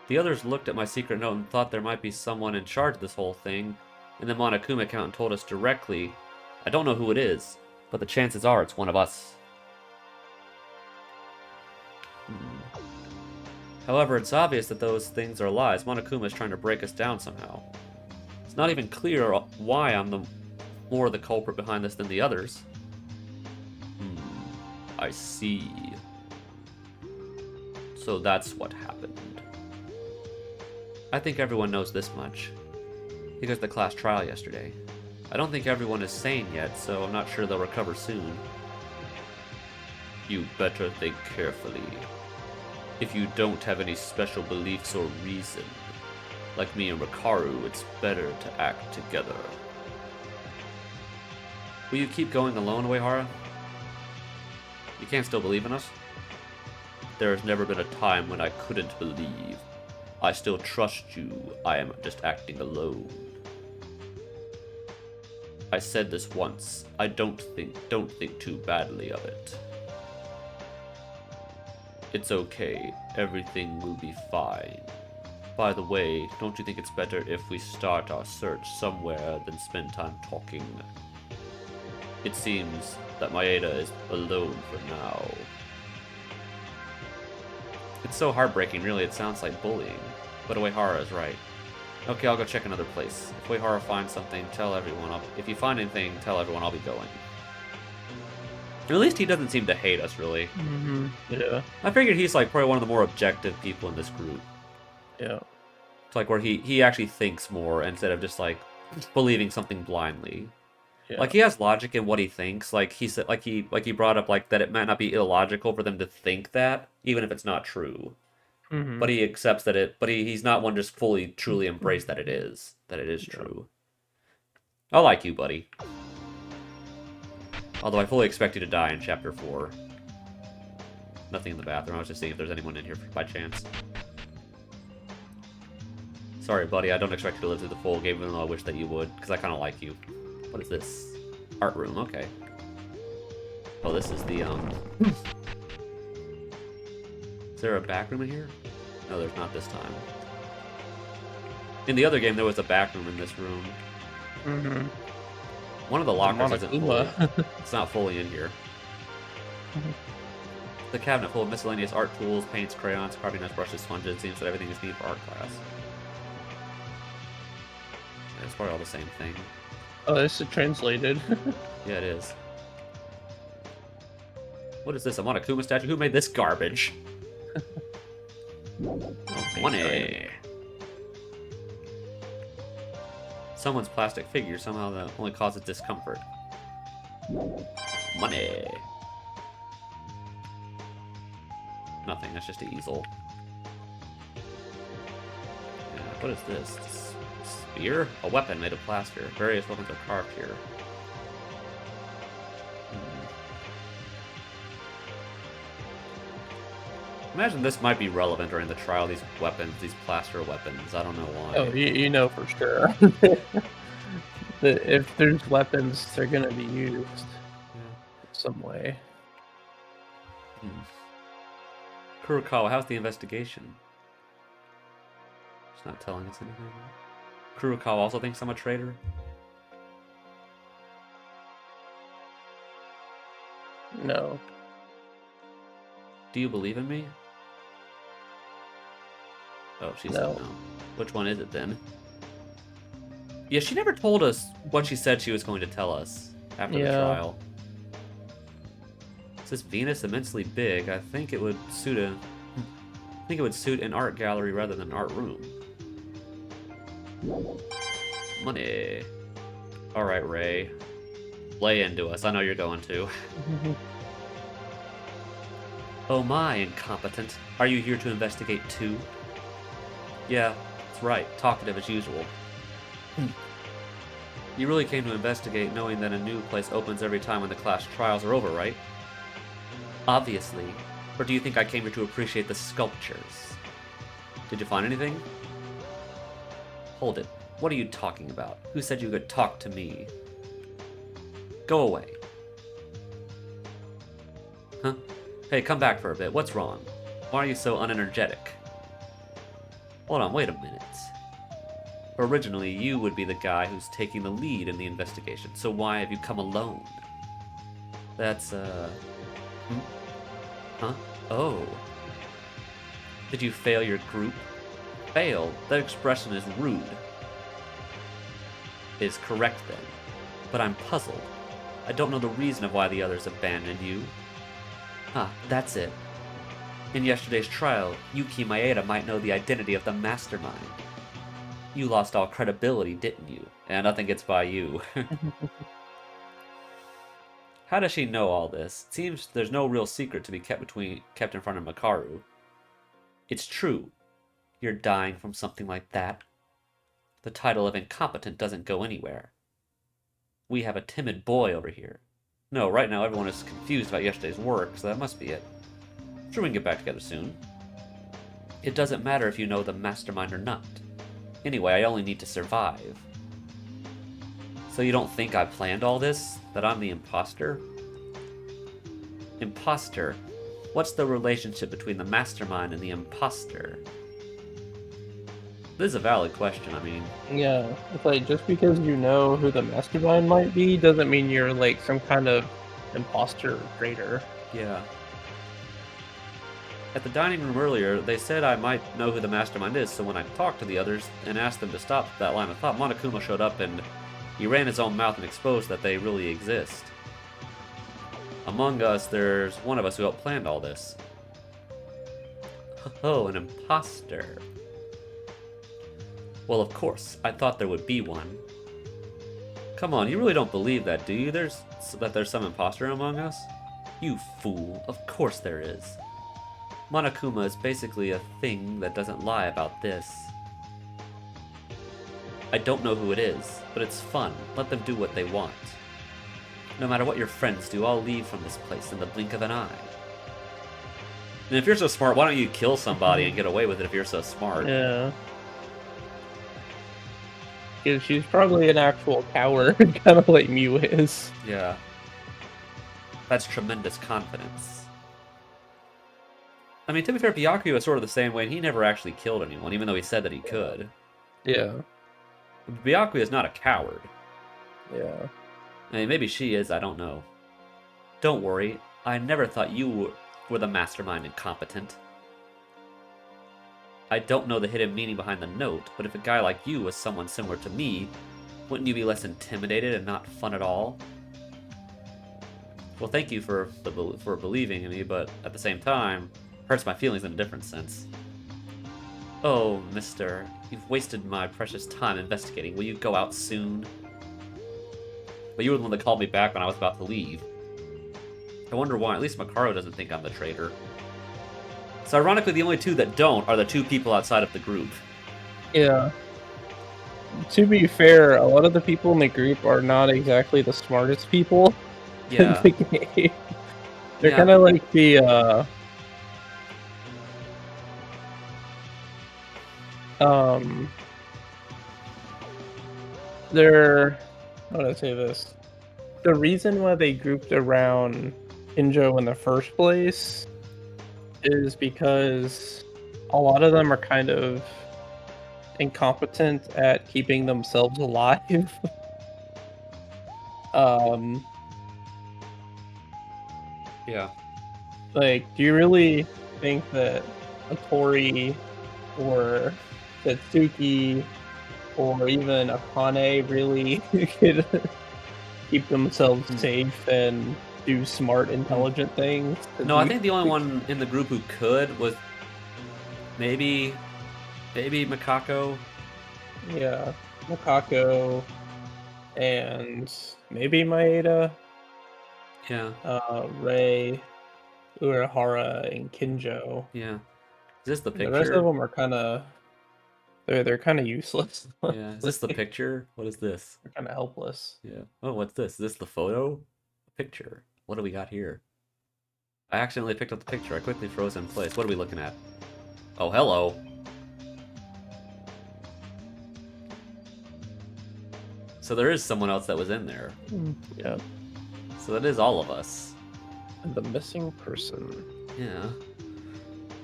The others looked at my secret note and thought there might be someone in charge of this whole thing, and the Monokuma account told us directly. I don't know who it is, but the chances are it's one of us. However, it's obvious that those things are lies. Monokuma is trying to break us down somehow. It's not even clear why I'm the more the culprit behind this than the others. I see. So that's what happened. I think everyone knows this much, because of the class trial yesterday. I don't think everyone is sane yet, so I'm not sure they'll recover soon. You better think carefully. If you don't have any special beliefs or reason, like me and Rikaru, it's better to act together. Will you keep going alone, Uehara? You can't still believe in us? There has never been a time when I couldn't believe. I still trust you. I am just acting alone. I said this once. I don't think too badly of it. It's okay. Everything will be fine. By the way, don't you think it's better if we start our search somewhere than spend time talking? It seems that Maeda is alone for now. It's so heartbreaking, really. It sounds like bullying. But Uehara is right. Okay, I'll go check another place. If Uehara finds something, tell everyone. If you find anything, tell everyone I'll be going. At least he doesn't seem to hate us, really. Mm-hmm. Yeah. I figured he's like probably one of the more objective people in this group. Yeah. It's like where he actually thinks more instead of just like believing something blindly. Yeah. Like he has logic in what he thinks. Like he said, like he brought up like that it might not be illogical for them to think that, even if it's not true. Mm-hmm. But he accepts that it. But he's not one just fully truly embrace that it is true. I like you, buddy. Although I fully expect you to die in Chapter 4. Nothing in the bathroom. I was just seeing if there's anyone in here by chance. Sorry, buddy. I don't expect you to live through the full game, even though I wish that you would, because I kind of like you. What is this? Art room. Okay. Oh, this is the, Is there a back room in here? No, there's not this time. In the other game, there was a back room in this room. Mm-hmm. One of the lockers isn't fully. Monokuma. It's not fully in here. The cabinet full of miscellaneous art tools, paints, crayons, carving knives, brushes, sponges. Seems that everything is needed for art class. Yeah, it's probably all the same thing. Oh, this is translated. Yeah, it is. What is this? A Monokuma statue? Who made this garbage? Oh, money. Someone's plastic figure somehow that only causes discomfort. Money. Nothing, that's just an easel. Yeah, what is this? Spear? A weapon made of plaster. Various weapons are carved here. Imagine this might be relevant during the trial, these weapons, these plaster weapons. I don't know why. Oh, you know for sure. If there's weapons, they're gonna be used some way. Kurokawa, how's the investigation? She's not telling us anything. Kurokawa also thinks I'm a traitor? No. Do you believe in me? Oh, she said No. no. Which one is it then? Yeah, she never told us what she said she was going to tell us after the trial. It says Venus immensely big. I think it would suit an art gallery rather than an art room. Money. All right, Ray. Lay into us. I know you're going to. Oh my, incompetent. Are you here to investigate too? Yeah, that's right. Talkative as usual. You really came to investigate knowing that a new place opens every time when the class trials are over, right? Obviously. Or do you think I came here to appreciate the sculptures? Did you find anything? Hold it. What are you talking about? Who said you could talk to me? Go away. Huh? Hey, come back for a bit. What's wrong? Why are you so unenergetic? Hold on, wait a minute. Originally, you would be the guy who's taking the lead in the investigation, so why have you come alone? That's, Huh? Oh. Did you fail your group? Fail? That expression is rude. Is correct then. But I'm puzzled. I don't know the reason of why the others abandoned you. Ah, that's it. In yesterday's trial, Yuki Maeda might know the identity of the mastermind. You lost all credibility, didn't you? And nothing gets by you. How does she know all this? It seems there's no real secret to be kept in front of Makaru. It's true. You're dying from something like that. The title of incompetent doesn't go anywhere. We have a timid boy over here. No, right now everyone is confused about yesterday's work, so that must be it. Sure, we can get back together soon. It doesn't matter if you know the mastermind or not. Anyway, I only need to survive. So you don't think I planned all this? That I'm the imposter? Imposter? What's the relationship between the mastermind and the imposter? This is a valid question, I mean. Yeah, it's like, just because you know who the mastermind might be doesn't mean you're like some kind of imposter or traitor. Yeah. At the dining room earlier, they said I might know who the mastermind is, so when I talked to the others and asked them to stop that line of thought, Monokuma showed up and he ran his own mouth and exposed that they really exist. Among us, there's one of us who helped plan all this. Oh, an imposter. Well, of course, I thought there would be one. Come on, you really don't believe that, do you? That there's some imposter among us? You fool, of course there is. Monokuma is basically a thing that doesn't lie about this. I don't know who it is, but it's fun. Let them do what they want. No matter what your friends do, I'll leave from this place in the blink of an eye. And if you're so smart, why don't you kill somebody and get away with it if you're so smart? Yeah. Because she's probably an actual coward, kind of like Mew is. Yeah. That's tremendous confidence. I mean, to be fair, Byakuya was sort of the same way, and he never actually killed anyone, even though he said that he could. Yeah. Byakuya is not a coward. Yeah. I mean, maybe she is, I don't know. Don't worry, I never thought you were the mastermind incompetent. I don't know the hidden meaning behind the note, but if a guy like you was someone similar to me, wouldn't you be less intimidated and not fun at all? Well, thank you for believing in me, but at the same time, hurts my feelings in a different sense. Oh, mister, you've wasted my precious time investigating. Will you go out soon? But you were the one that called me back when I was about to leave. I wonder why. At least Makaru doesn't think I'm the traitor. So ironically, the only two that don't are the two people outside of the group. Yeah. To be fair, a lot of the people in the group are not exactly the smartest people in Yeah. the game. They're Yeah. kind of like the, they're, how do I say this? The reason why they grouped around Injo in the first place is because a lot of them are kind of incompetent at keeping themselves alive. Yeah. Like, do you really think that Atori or Setsuki or even Akane really could keep themselves safe and do smart, intelligent things? 'Cause No, I think the only one in the group who could was maybe Makako. Yeah, Makako and maybe Maeda, Yeah. Rei, Urahara, and Kinjo. Yeah. Is this the The rest of picture? them are kind of They're kind of useless. Yeah. Is this the picture? What is this? They're kind of helpless. Yeah. Oh, what's this? Is this the photo? Picture. What do we got here? I accidentally picked up the picture. I quickly froze in place. What are we looking at? Oh, hello. So there is someone else that was in there. Yeah. So that is all of us. And the missing person. Yeah.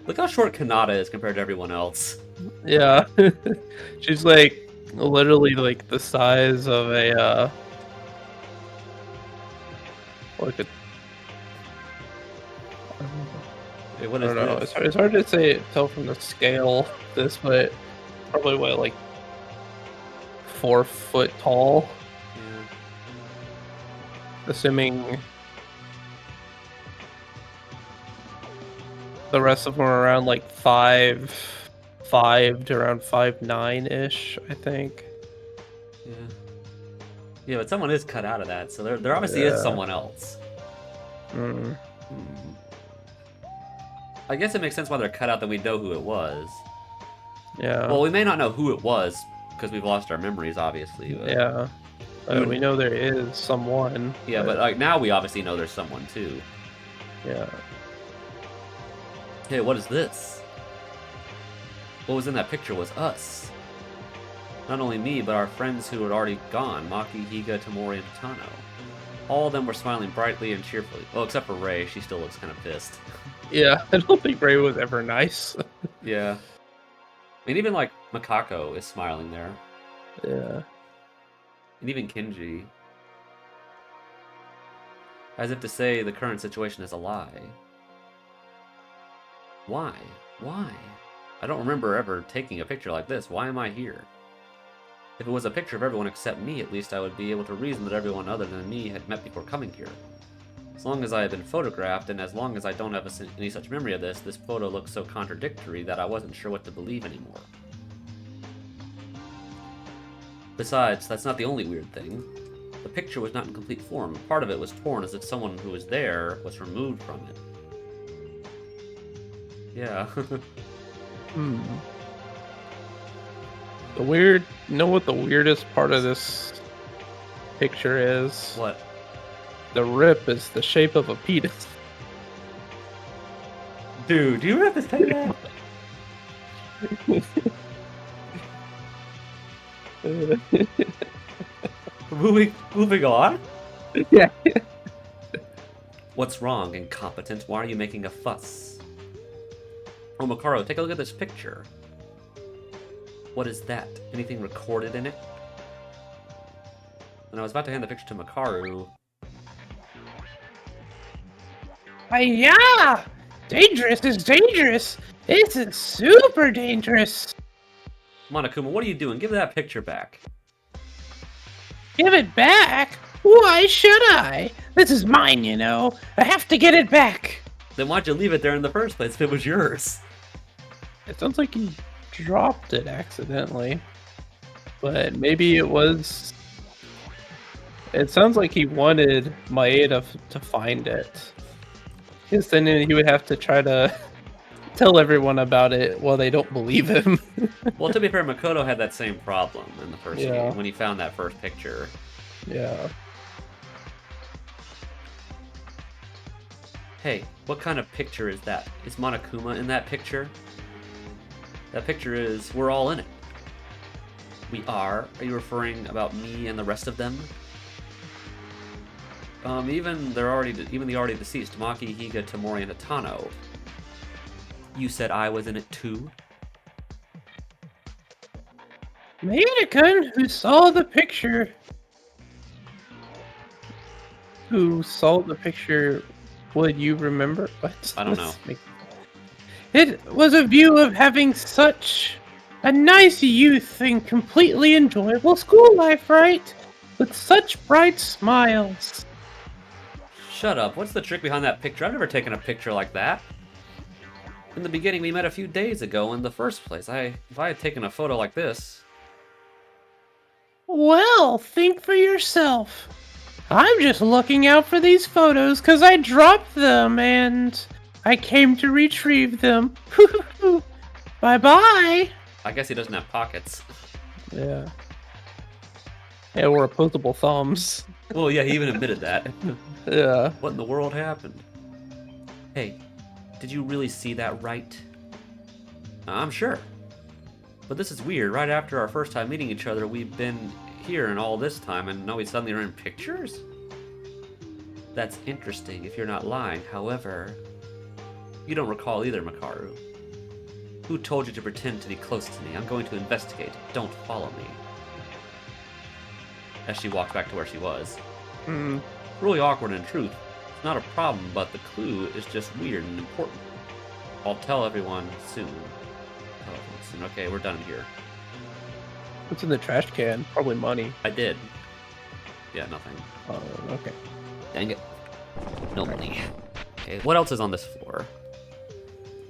Look how short Kanata is compared to everyone else. Yeah. She's like literally like the size of a like a Hey, what I is don't know. this? It's hard to tell from the scale. This, but probably what, like 4 foot tall, Yeah. assuming the rest of them are around like 5'5" to around 5'9" ish, I think. Yeah. Yeah, but someone is cut out of that, so there obviously is Yeah. someone else. Mm. I guess it makes sense why they're cut out that we know who it was. Yeah. Well, we may not know who it was because we've lost our memories, obviously. But... Yeah. We know there is someone. Yeah, but like now we obviously know there's someone too. Yeah. Hey, what is this? What was in that picture was us. Not only me, but our friends who had already gone, Maki, Higa, Tamori, and Tano. All of them were smiling brightly and cheerfully. Well, except for Rei, she still looks kind of pissed. Yeah, I don't think Ray was ever nice. Yeah. I mean, even like Makako is smiling there. Yeah. And even Kinji. As if to say the current situation is a lie. Why? Why? I don't remember ever taking a picture like this. Why am I here? If it was a picture of everyone except me, at least I would be able to reason that everyone other than me had met before coming here. As long as I have been photographed, and as long as I don't have any such memory of this, this photo looks so contradictory that I wasn't sure what to believe anymore. Besides, that's not the only weird thing. The picture was not in complete form. Part of it was torn as if someone who was there was removed from it. Yeah. Hmm. You know what the weirdest part of this picture is? What? The rip is the shape of a penis. Dude, do you have to say that? Moving on? Yeah. What's wrong, incompetent? Why are you making a fuss? Oh, Makaro, take a look at this picture. What is that? Anything recorded in it? And I was about to hand the picture to Makaru. Yeah! Dangerous is dangerous! This is super dangerous! Monokuma, what are you doing? Give that picture back. Give it back? Why should I? This is mine, you know. I have to get it back. Then why'd you leave it there in the first place if it was yours? It sounds like he dropped it accidentally. But maybe it was... It sounds like he wanted Maeda to find it. Because then he would have to try to tell everyone about it while they don't believe him. Well, to be fair, Makoto had that same problem in the first Yeah. game when he found that first picture. Yeah. Hey, what kind of picture is that? Is Monokuma in that picture? That picture is, we're all in it. We are? Are you referring about me and the rest of them? Even the already deceased, Maki, Higa, Tamori, and Atano. You said I was in it too? Maeda-kun, who saw the picture... Who saw the picture, would you remember? What? I don't know. It was a view of having such a nice youth and completely enjoyable school life, right? With such bright smiles. Shut up. What's the trick behind that picture? I've never taken a picture like that. In the beginning, we met a few days ago in the first place. If I had taken a photo like this... Well, think for yourself. I'm just looking out for these photos because I dropped them and I came to retrieve them. Bye-bye. I guess he doesn't have pockets. Yeah. Yeah, we're opposable thumbs. Well, yeah, he even admitted that. Yeah. What in the world happened? Hey, did you really see that right? I'm sure. But this is weird. Right after our first time meeting each other, we've been here and all this time, and now we suddenly are in pictures? That's interesting if you're not lying. However, you don't recall either, Makaru. Who told you to pretend to be close to me? I'm going to investigate. Don't follow me. As she walks back to where she was. Mm. Really awkward in truth. It's not a problem, but the clue is just weird and important. I'll tell everyone soon. Tell everyone soon. Okay, we're done here. What's in the trash can? Probably money. I did. Yeah, nothing. Oh, okay. Dang it. No money. Okay, what else is on this floor?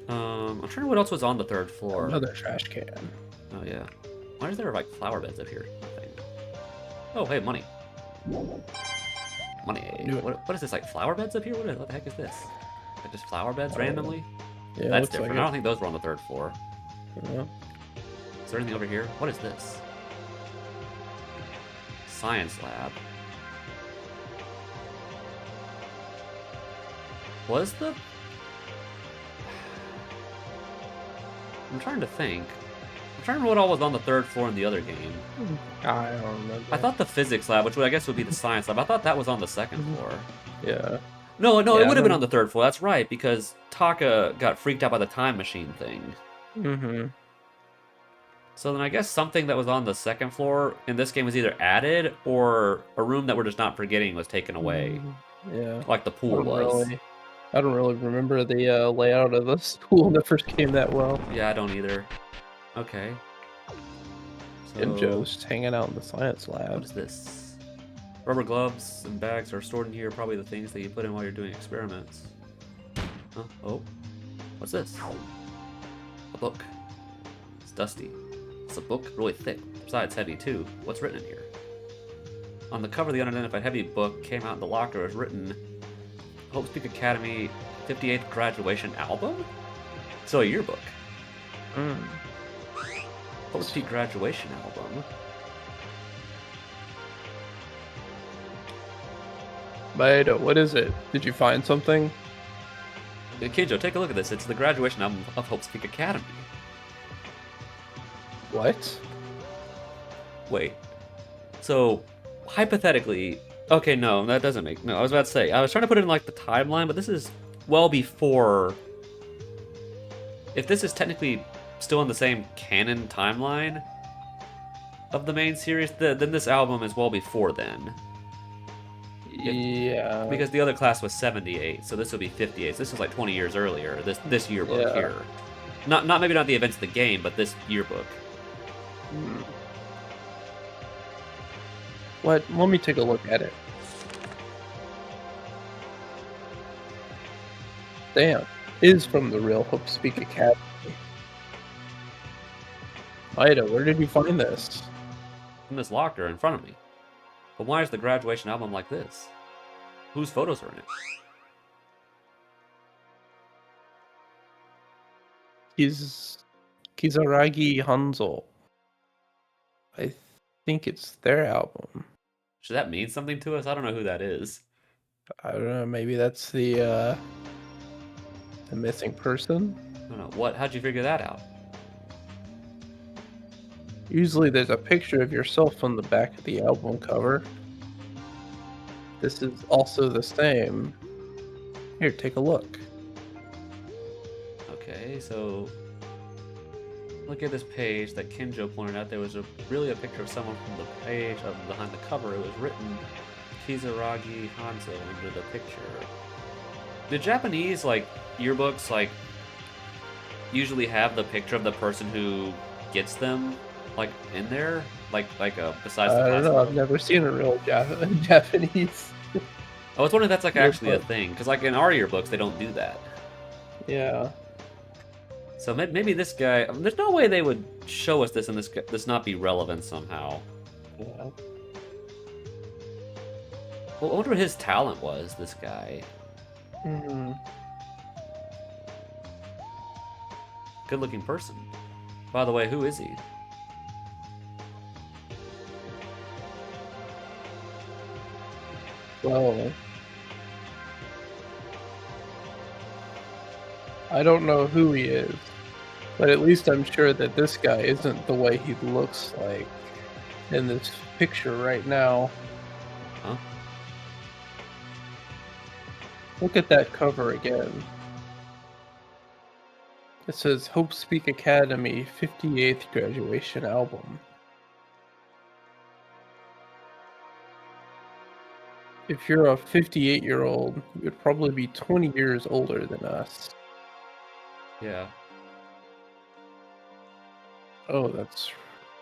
I'm trying to remember what else was on the third floor. Another trash can. Oh, yeah. Why is there, like, flower beds up here? Nothing. Oh, hey, money. Money. Knew it. What is this, like, flower beds up here? What the heck is this? Like, just flower beds randomly? Yeah, That's looks different. like I it. don't think those were on the third floor. Yeah. Is there anything over here? What is this? Science lab. Was the... I'm trying to think. I'm trying to remember what all was on the third floor in the other game. I don't remember. I thought the physics lab, which I guess would be the science lab, I thought that was on the second floor. Yeah. No, Yeah, it would I have been on don't- the third floor. That's right, because Taka got freaked out by the time machine thing. Mm-hmm. So then I guess something that was on the second floor in this game was either added or a room that we're just not forgetting was taken away. Yeah. Like the pool I don't really remember the layout of the school in the first game that well. Yeah, I don't either. Okay. So, And Joe's hanging out in the science what lab. is this? Rubber gloves and bags are stored in here, probably the things that you put in while you're doing experiments. Huh? Oh. What's this? A book. It's dusty. It's a book, really thick. Besides, heavy too. What's written in here? On the cover of the unidentified heavy book came out in the locker. It was written, Hope Speak Academy 58th graduation album? So a yearbook. Mm. Hope Speak graduation album. But what is it? Did you find something? Kinjo, take a look at this. It's the graduation album of Hope Speak Academy. What? Wait. So, hypothetically... Okay, no, that doesn't make... No, I was about to say, I was trying to put it in, like, the timeline, but this is well before... If this is technically still in the same canon timeline of the main series, then this album is well before then. Yeah. Because the other class was 78, so this would be 58. So this is like 20 years earlier, this yearbook Yeah. here. Maybe not the events of the game, but this yearbook. Hmm. What? Let me take a look at it. Damn. Is from the real Hope Speak Academy. Ida, where did you find this? In this locker in front of me. But why is the graduation album like this? Whose photos are in it? Kizaragi Hanzo. I think it's their album. Should that mean something to us? I don't know who that is. I don't know, maybe that's the missing person? I don't know. How'd you figure that out? Usually there's a picture of yourself on the back of the album cover. This is also the same. Here, take a look. Okay, so look at this page that Kinjo pointed out. There was really a picture of someone from the page behind the cover. It was written Kizaragi Hanzo under the picture. The Japanese yearbooks usually have the picture of the person who gets them in there, besides the I don't class know, I've photo. never seen a real Japanese. I was wondering if that's actually a Yearbook. thing, because in our yearbooks they don't do that. Yeah. So maybe this guy. There's no way they would show us this and this not be relevant somehow. Yeah. Well, I wonder what his talent was. This guy, Hmm. good-looking person. By the way, who is he? Well, I don't know who he is, but at least I'm sure that this guy isn't the way he looks like in this picture right now. Huh? Look at that cover again. It says Hope Speak Academy 58th graduation album. If you're a 58-year-old, you'd probably be 20 years older than us. Yeah. Oh, that's...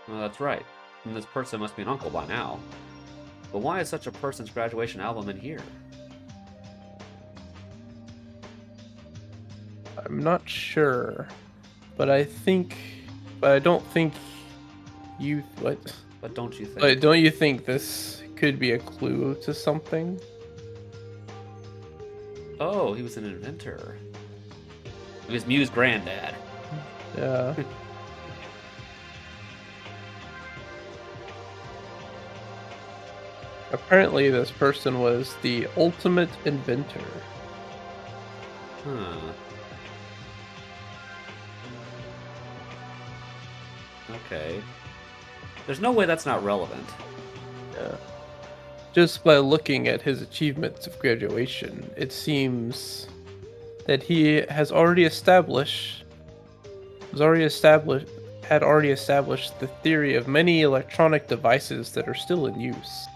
Well, that's right. And this person must be an uncle by now. But why is such a person's graduation album in here? I'm not sure. But I don't think you... What? But don't you think? But don't you think this could be a clue to something? Oh, he was an inventor. He was Mew's granddad. Yeah. Apparently this person was the ultimate inventor. Huh. Okay. There's no way that's not relevant. Yeah. Just by looking at his achievements of graduation, it seems that he has already established the theory of many electronic devices that are still in use.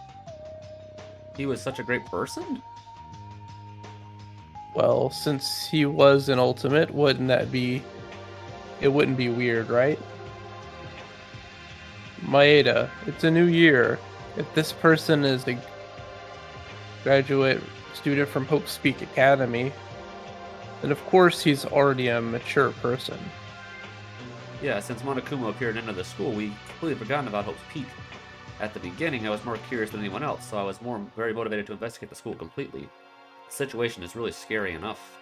He was such a great person? Well, since he was an ultimate, it wouldn't be weird, right? Maeda, it's a new year. If this person is a graduate student from Hope Speak Academy, then of course he's already a mature person. Yeah, since Monokuma appeared into the school, we completely forgotten about Hope's Peak. At the beginning, I was more curious than anyone else, so I was very motivated to investigate the school completely. The situation is really scary enough.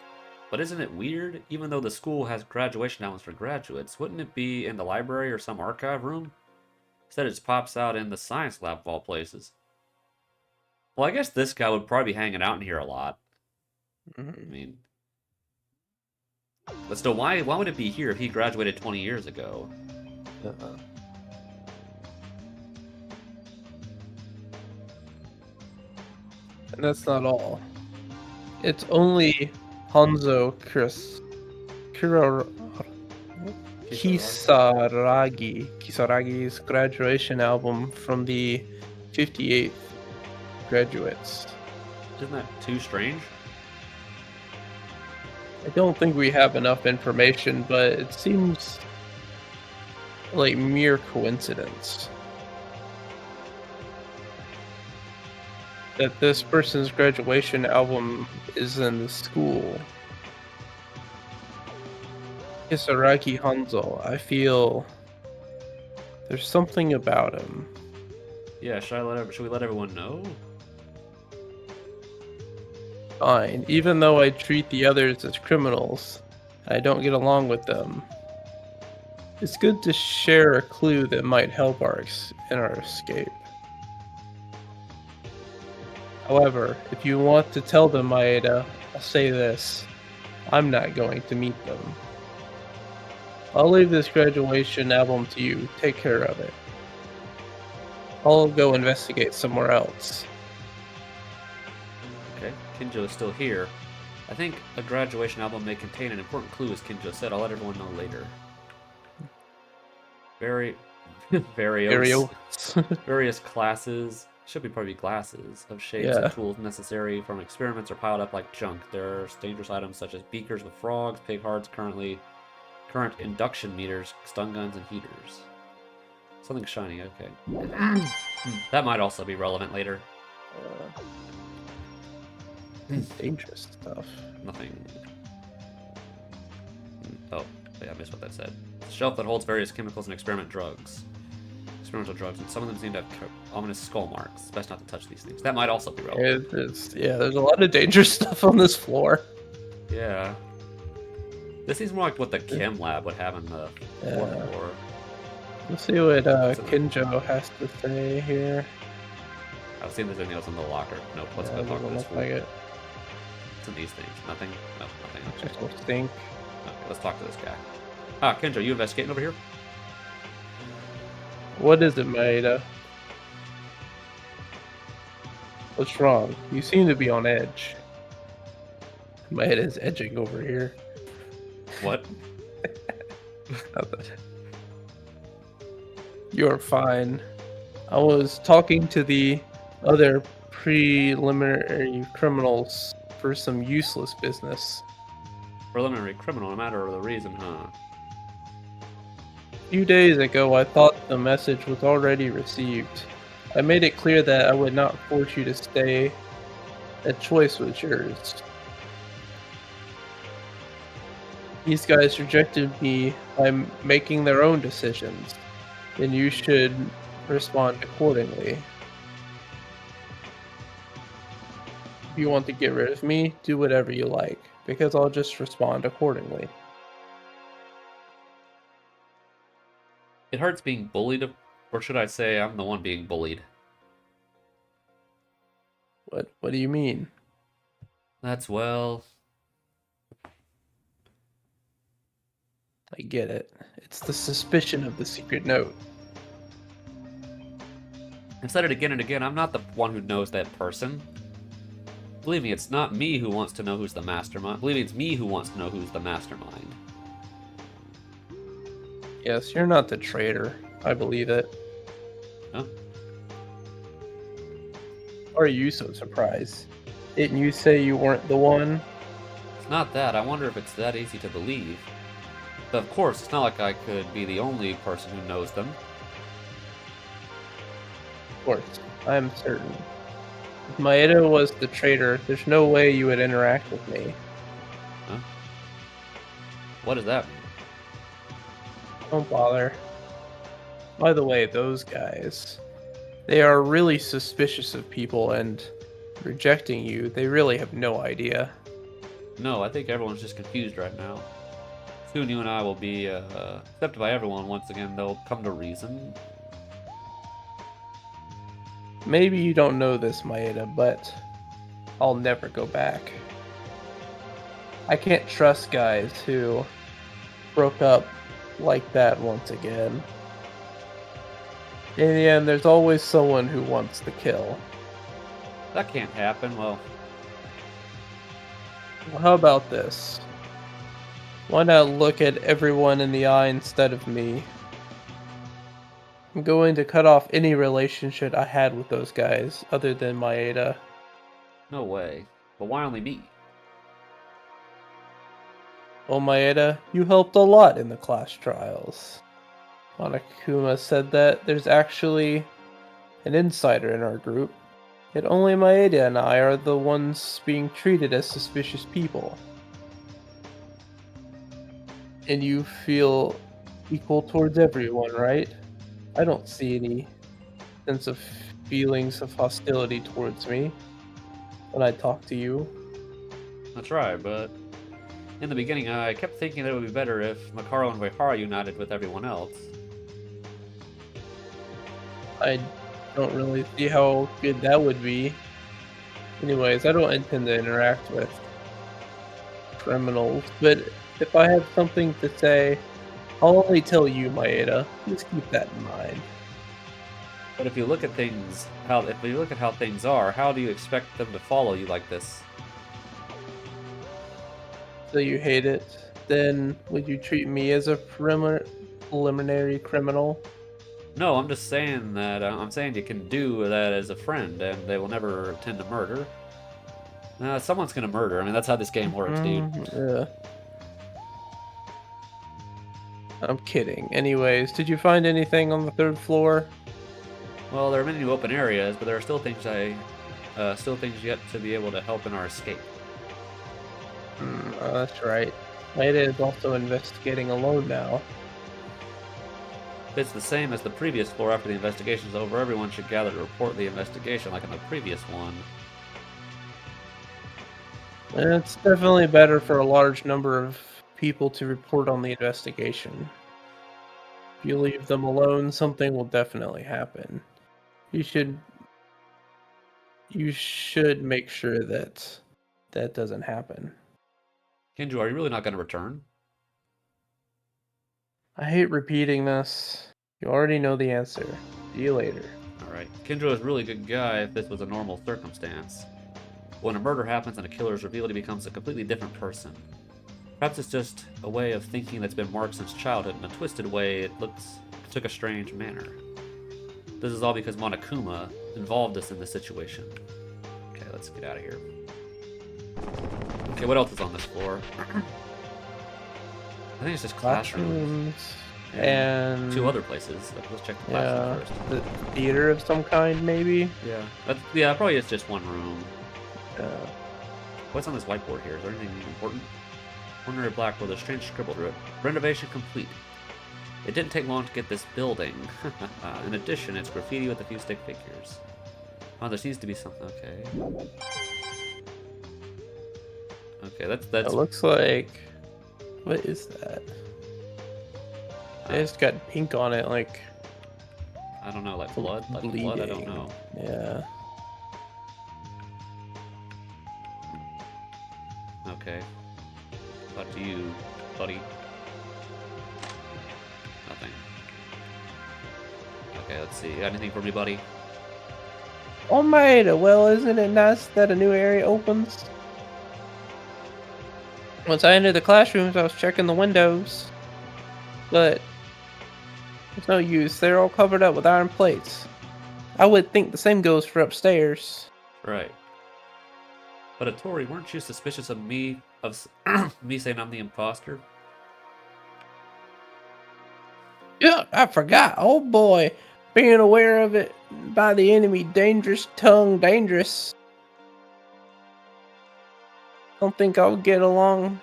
But isn't it weird? Even though the school has graduation albums for graduates, wouldn't it be in the library or some archive room? Instead, it just pops out in the science lab of all places. Well, I guess this guy would probably be hanging out in here a lot. I mean... But still, why would it be here if he graduated 20 years ago? And that's not all. It's only Hanzo Kisaragi's graduation album from the 58th graduates. Isn't that too strange? I don't think we have enough information, but it seems like mere coincidence that this person's graduation album is in the school. Kisaragi Hanzo, I feel there's something about him. Yeah, should we let everyone know? Fine, even though I treat the others as criminals, I don't get along with them. It's good to share a clue that might help in our escape. However, if you want to tell them, Maeda, I'll say this. I'm not going to meet them. I'll leave this graduation album to you. Take care of it. I'll go investigate somewhere else. Okay, Kinjo is still here. I think a graduation album may contain an important clue, as Kinjo said. I'll let everyone know later. Various classes, should be probably glasses, of shapes and tools necessary from experiments are piled up like junk. There are dangerous items such as beakers with frogs, pig hearts, current induction meters, stun guns, and heaters. Something shiny, okay. That might also be relevant later. Dangerous stuff. Nothing. Oh, yeah, I missed what that said. It's a shelf that holds various chemicals and experimental drugs, and some of them seem to have ominous skull marks. It's best not to touch these things. That might also be relevant. There's a lot of dangerous stuff on this floor. Yeah. This seems more like what the chem lab would have in the fourth floor. Let's see what What's in the- Kinjo has to say here. I'll see if there's anything else in the locker. Nope. Let's Yeah, go it talk to doesn't this look fool. like it. What's in these things? Nothing? No, nothing. It's Okay. just a stink. Okay, let's talk to this guy. Ah, Kenjo, you investigating over here? What is it, Maeda? What's wrong? You seem to be on edge. Maeda is edging over here. What? Nothing. You're fine. I was talking to the other preliminary criminals for some useless business. Preliminary criminal, no matter the reason, huh? A few days ago, I thought the message was already received. I made it clear that I would not force you to stay. That choice was yours. These guys rejected me by making their own decisions, and you should respond accordingly. If you want to get rid of me, do whatever you like, because I'll just respond accordingly. It hurts being bullied, or should I say I'm the one being bullied? What do you mean? That's, well, I get it. It's the suspicion of the secret note. I've said it again and again, I'm not the one who knows that person. Believe me, it's not me who wants to know who's the mastermind. Believe me, it's me who wants to know who's the mastermind. Yes, you're not the traitor. I believe it. Huh? Why are you so surprised? Didn't you say you weren't the one? It's not that. I wonder if it's that easy to believe. But of course, it's not like I could be the only person who knows them. Of course, I am certain. If Maeda was the traitor, there's no way you would interact with me. Huh? What does that mean? Don't bother. By the way, those guys, they are really suspicious of people and rejecting you. They really have no idea. No, I think everyone's just confused right now. Soon you and I will be accepted by everyone once again. They'll come to reason. Maybe you don't know this, Maeda, but I'll never go back. I can't trust guys who broke up like that once again. In the end, there's always someone who wants the kill. That can't happen. Well, Well, how about this? Why not look at everyone in the eye instead of me? I'm going to cut off any relationship I had with those guys, other than Maeda. no way. But why only me? Well, Maeda, you helped a lot in the class trials. Monokuma said that there's actually an insider in our group. Yet only Maeda and I are the ones being treated as suspicious people. And you feel equal towards everyone, right? I don't see any sense of feelings of hostility towards me when I talk to you. That's right, but in the beginning I kept thinking that it would be better if Makaro and Uehara united with everyone else. I don't really see how good that would be. Anyways, I don't intend to interact with criminals, but if I have something to say, I'll only tell you, Maeda. Just keep that in mind. But if you look at things, if you look at how things are, how do you expect them to follow you like this? So you hate it? Then would you treat me as a preliminary criminal? No, I'm just saying that I'm saying you can do that as a friend, and they will never intend to murder. Someone's gonna murder. I mean, that's how this game works, dude. Yeah. I'm kidding. Anyways, did you find anything on the third floor? Well, there are many new open areas, but there are still things still things yet to be able to help in our escape. That's right. Maeda is also investigating alone now. If it's the same as the previous floor after the investigation's over, everyone should gather to report the investigation like in the previous one. And it's definitely better for a large number of people to report on the investigation. If you leave them alone, something will definitely happen. You should make sure that that doesn't happen. Kinju, are you really not going to return? I hate repeating this. You already know the answer. See you later. Alright. Kinju is a really good guy if this was a normal circumstance. When a murder happens and a killer is revealed, he becomes a completely different person. Perhaps it's just a way of thinking that's been marked since childhood. In a twisted way, it took a strange manner. This is all because Monokuma involved us in this situation. Okay, let's get out of here. Okay, what else is on this floor? I think it's just classrooms. And 2 other places. Let's check the classroom first. The theater of some kind, maybe. Yeah, probably it's just one room. Yeah. What's on this whiteboard here? Is there anything important? Ordinary blackboard, there's strange scribble through it. Renovation complete. It didn't take long to get this building. In addition, it's graffiti with a few stick figures. Oh, there seems to be something. Okay. Okay, that's. It looks like. What is that? It's got pink on it, like. I don't know, like blood? Like bleeding. blood? I don't know. Yeah. Okay. Talk to you, buddy. Nothing. Okay, let's see. You got anything for me, buddy? Almighty, well, isn't it nice that a new area opens? Once I entered the classrooms, I was checking the windows. But there's no use. They're all covered up with iron plates. I would think the same goes for upstairs. Right. But Atori, weren't you suspicious of me me saying I'm the imposter? Yeah, I forgot. Oh boy. Being aware of it by the enemy, dangerous tongue, dangerous. Don't think I'll get along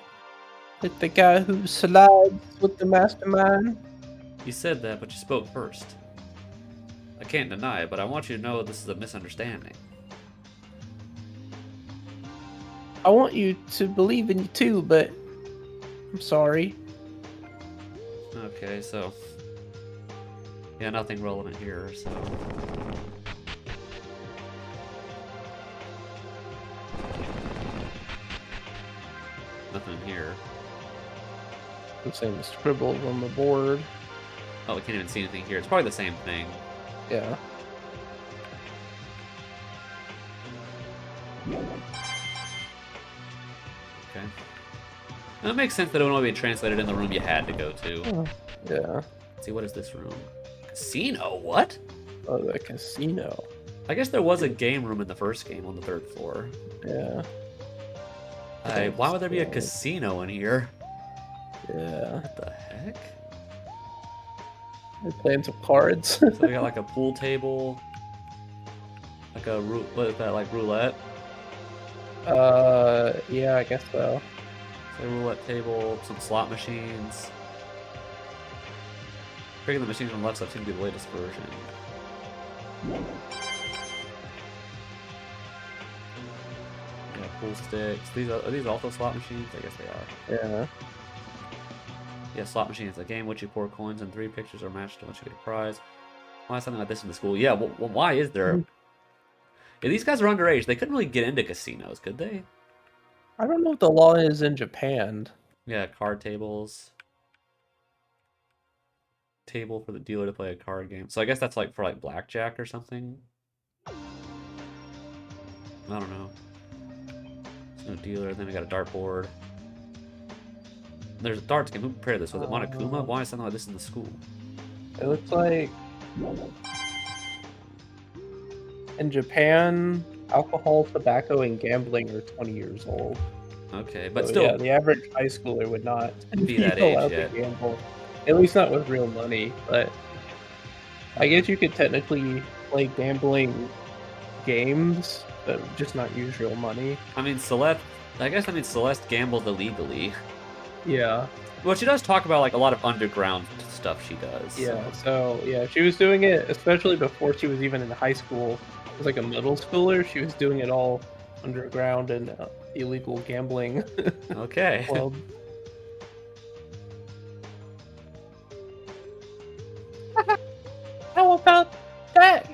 with the guy who slides with the mastermind. You said that, but you spoke first. I can't deny it, but I want you to know this is a misunderstanding. I want you to believe in you too, but I'm sorry. Okay, so... Yeah, nothing relevant here, so... Nothing here. The same scribbles on the board. Oh, we can't even see anything here. It's probably the same thing. Yeah. Okay. Now, it makes sense that it would only be translated in the room you had to go to. Oh, yeah. Let's see, what is this room? Casino? What? Oh, the casino. I guess there was a game room in the first game on the 3rd floor. Yeah. Why would there be a casino in here? Yeah. What the heck? They're playing some cards. So we got like a pool table, like a what is that, like roulette? Yeah, I guess so. So a roulette table, some slot machines. Picking the machines on the left side seem to be the latest version. Yeah, pool sticks. Are these also slot machines? I guess they are. Yeah. Yeah, slot machine is a game in which you pour coins and 3 pictures are matched to which you get a prize. Why is something like this in the school? Yeah, well, why is there... Yeah, these guys are underage. They couldn't really get into casinos, could they? I don't know what the law is in Japan. Yeah, card tables. Table for the dealer to play a card game. So I guess that's like for like blackjack or something. I don't know. There's no dealer. Then we got a dartboard. There's a darts game. Who prepared this? Was it Monokuma? Why is something like this in the school? It looks like in Japan, alcohol, tobacco, and gambling are 20 years old. Okay, but So, still, yeah, the average high schooler would not be that allowed age to yet. gamble. At least not with real money. But I guess you could technically play gambling games, but just not use real money. I mean, Celeste gambles illegally. Yeah. Well, she does talk about like a lot of underground stuff she does. Yeah, so yeah, she was doing it, especially before she was even in high school. As like a middle schooler, she was doing it all underground and illegal gambling Okay. club. about that?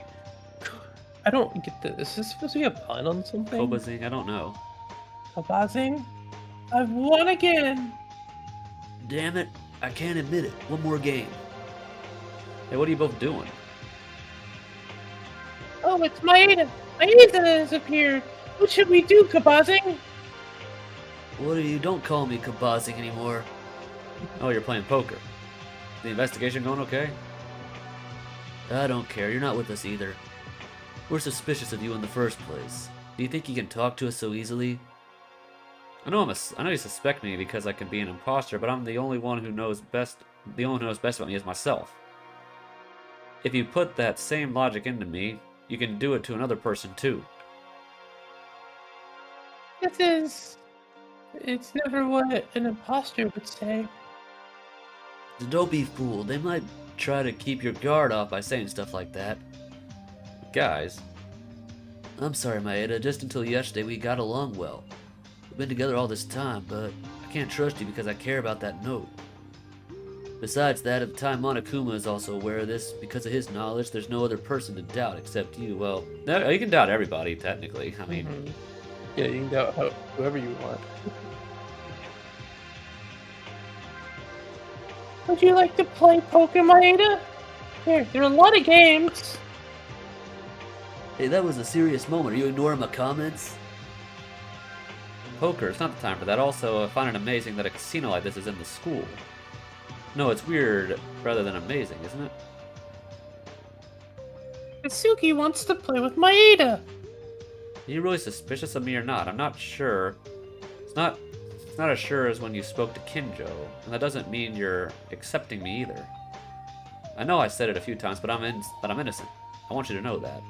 I don't get this. Is this supposed to be a pun on something? Kobazing, I don't know. Kabazing? I've won again! Damn it, I can't admit it. One more game. Hey, what are you both doing? Oh, it's Maeda! Maeda has appeared! What should we do, Kabazing? What are you? Don't call me Kabazing anymore. Oh, you're playing poker. The investigation going okay? I don't care. You're not with us either. We're suspicious of you in the first place. Do you think you can talk to us so easily? I know you suspect me because I can be an imposter, but I'm the only one who knows best. The only one who knows best about me is myself. If you put that same logic into me, you can do it to another person too. It's never what an imposter would say. Don't be fooled. They might try to keep your guard off by saying stuff like that. Guys, I'm sorry, Maeda. Just until yesterday, we got along well. We've been together all this time, but I can't trust you because I care about that note. Besides that, at the time, Monokuma is also aware of this. Because of his knowledge, there's no other person to doubt except you. Well, no, you can doubt everybody, technically. I mean, Yeah, you can doubt whoever you want. Would you like to play poker, Maeda? There are a lot of games. Hey, that was a serious moment. Are you ignoring my comments? poker, it's not the time for that. Also, I find it amazing that a casino like this is in the school. No, it's weird rather than amazing, isn't it? Katsuki wants to play with Maeda. Are you really suspicious of me or not? I'm not sure. It's not as sure as when you spoke to Kinjo, and that doesn't mean you're accepting me either. I know I said it a few times, but I'm innocent. I want you to know that.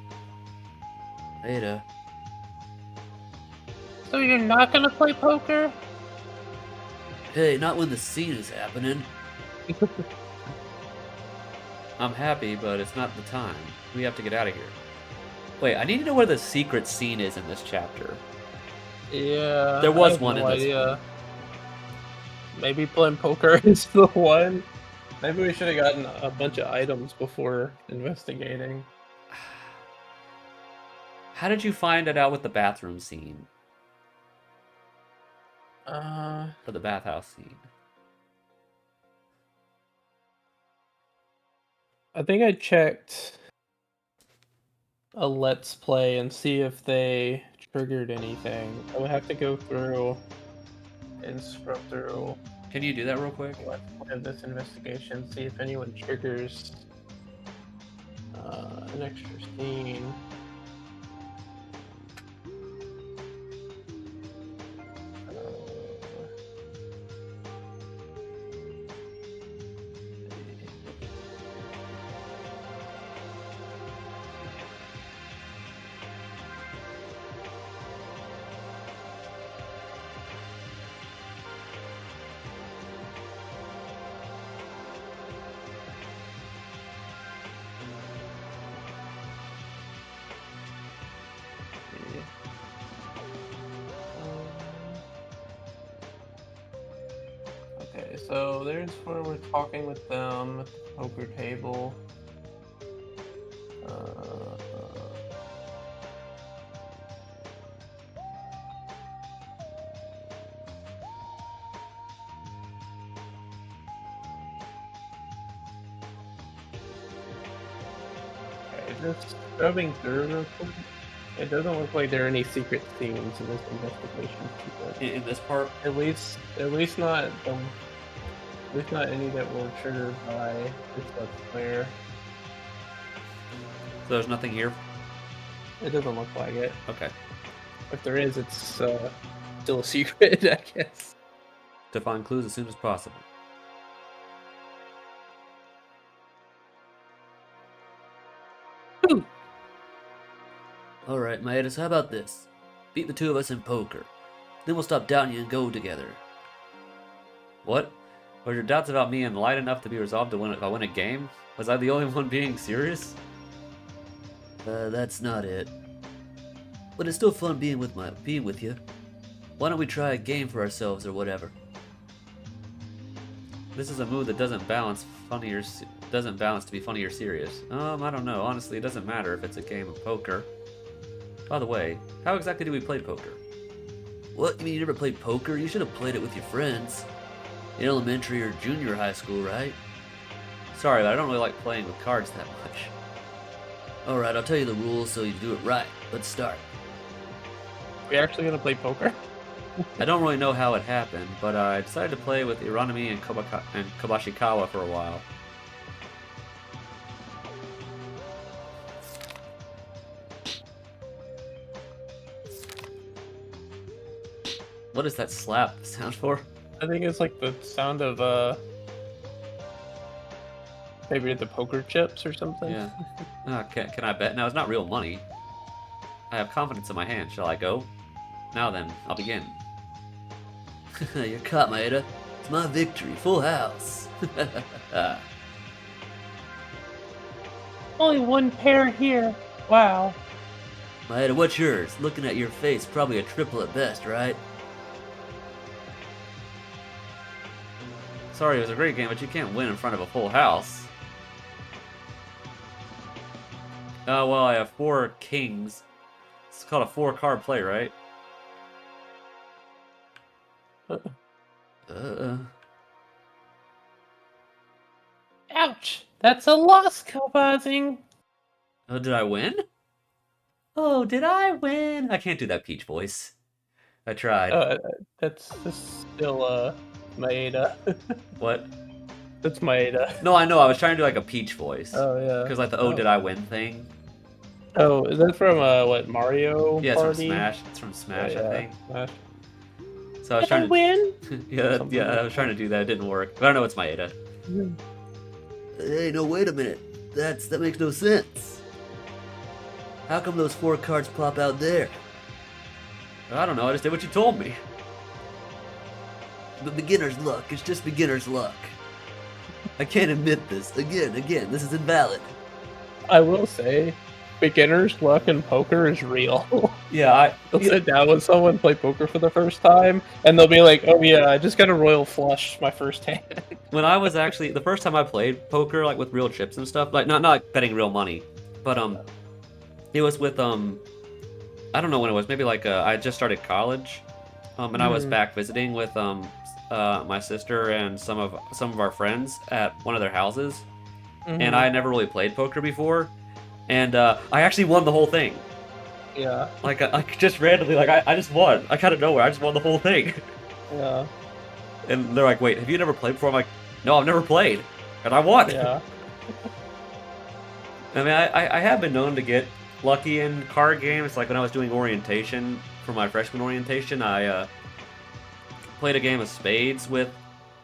Ada. So you're not gonna play poker? Hey, not when the scene is happening. I'm happy, but it's not the time. We have to get out of here. Wait, I need to know where the secret scene is in this chapter. Yeah. There was one in this idea. Maybe playing poker is the one. Maybe we should have gotten a bunch of items before investigating. How did you find it out with the bathroom scene? Or the bathhouse scene? I think I checked a Let's Play and see if they triggered anything. I would have to go through and scrub through Can you do that real quick? Let's Play of this investigation, see if anyone triggers an extra scene. Okay, so there's where we're talking with them at the poker table. Okay, just scrubbing through real quick. It doesn't look like there are any secret scenes in this investigation. In this part? At least not any that were triggered by this Let's Player. So there's nothing here? It doesn't look like it. Okay. If there is, it's still a secret, I guess. To find clues as soon as possible. Alright, Maeda, so how about this? Beat the two of us in poker. Then we'll stop doubting you and go together. What? Were your doubts about me light enough to be resolved if I win a game? Was I the only one being serious? That's not it. But it's still fun being with you. Why don't we try a game for ourselves or whatever? This is a mood that doesn't balance to be funny or serious. I don't know. Honestly, it doesn't matter if it's a game of poker. By the way, how exactly do we play poker? What? You mean you never played poker? You should have played it with your friends. In elementary or junior high school, right? Sorry, but I don't really like playing with cards that much. Alright, I'll tell you the rules so you do it right. Let's start. We actually gonna play poker? I don't really know how it happened, but I decided to play with Iranami and Kabashikawa for a while. What is that slap sound for? I think it's like the sound of maybe the poker chips or something. Yeah. Can I bet? Now, it's not real money. I have confidence in my hand. Shall I go? Now then, I'll begin. You're caught, Maeda. It's my victory. Full house. Only one pair here. Wow. Maeda, what's yours? Looking at your face, probably a triple at best, right? Sorry, it was a great game, but you can't win in front of a full house. Well, I have 4 kings. It's called a 4-card play, right? Ouch! That's a loss, Kalbazing. Oh, did I win? Oh, did I win? I can't do that Peach voice. I tried. That's still Maeda. What? That's Maeda. No, I know. I was trying to do like a Peach voice. Oh yeah. Because like the "Oh, did I win" thing. Oh, is that from what, Mario Yeah, it's Party? from Smash. It's from Smash, Yeah, I think. Smash. So I was Did I trying to win? yeah, Something yeah. like I was trying to do that. It didn't work. But I know it's Maeda. Hey, no, wait a minute. That makes no sense. How come those 4 cards pop out there? I don't know. I just did what you told me. But beginner's luck. It's just beginner's luck. I can't admit this. Again, this is invalid. I will say, beginner's luck in poker is real. Yeah, They'll sit down with someone, play poker for the first time, and they'll be like, "Oh yeah, I just got a royal flush my first hand." when I was actually the first time I played poker, like with real chips and stuff, like not like betting real money, but it was with I don't know when it was. Maybe like I just started college, and I was back visiting with my sister and some of our friends at one of their houses, and I had never really played poker before, and I actually won the whole thing. Yeah. Like I just randomly, like I just won. I kind of nowhere. I just won the whole thing. Yeah. And they're like, "Wait, have you never played before?" I'm like, "No, I've never played," and I won. Yeah. I mean, I have been known to get lucky in card games. Like when I was doing orientation for my freshman orientation, I played a game of spades with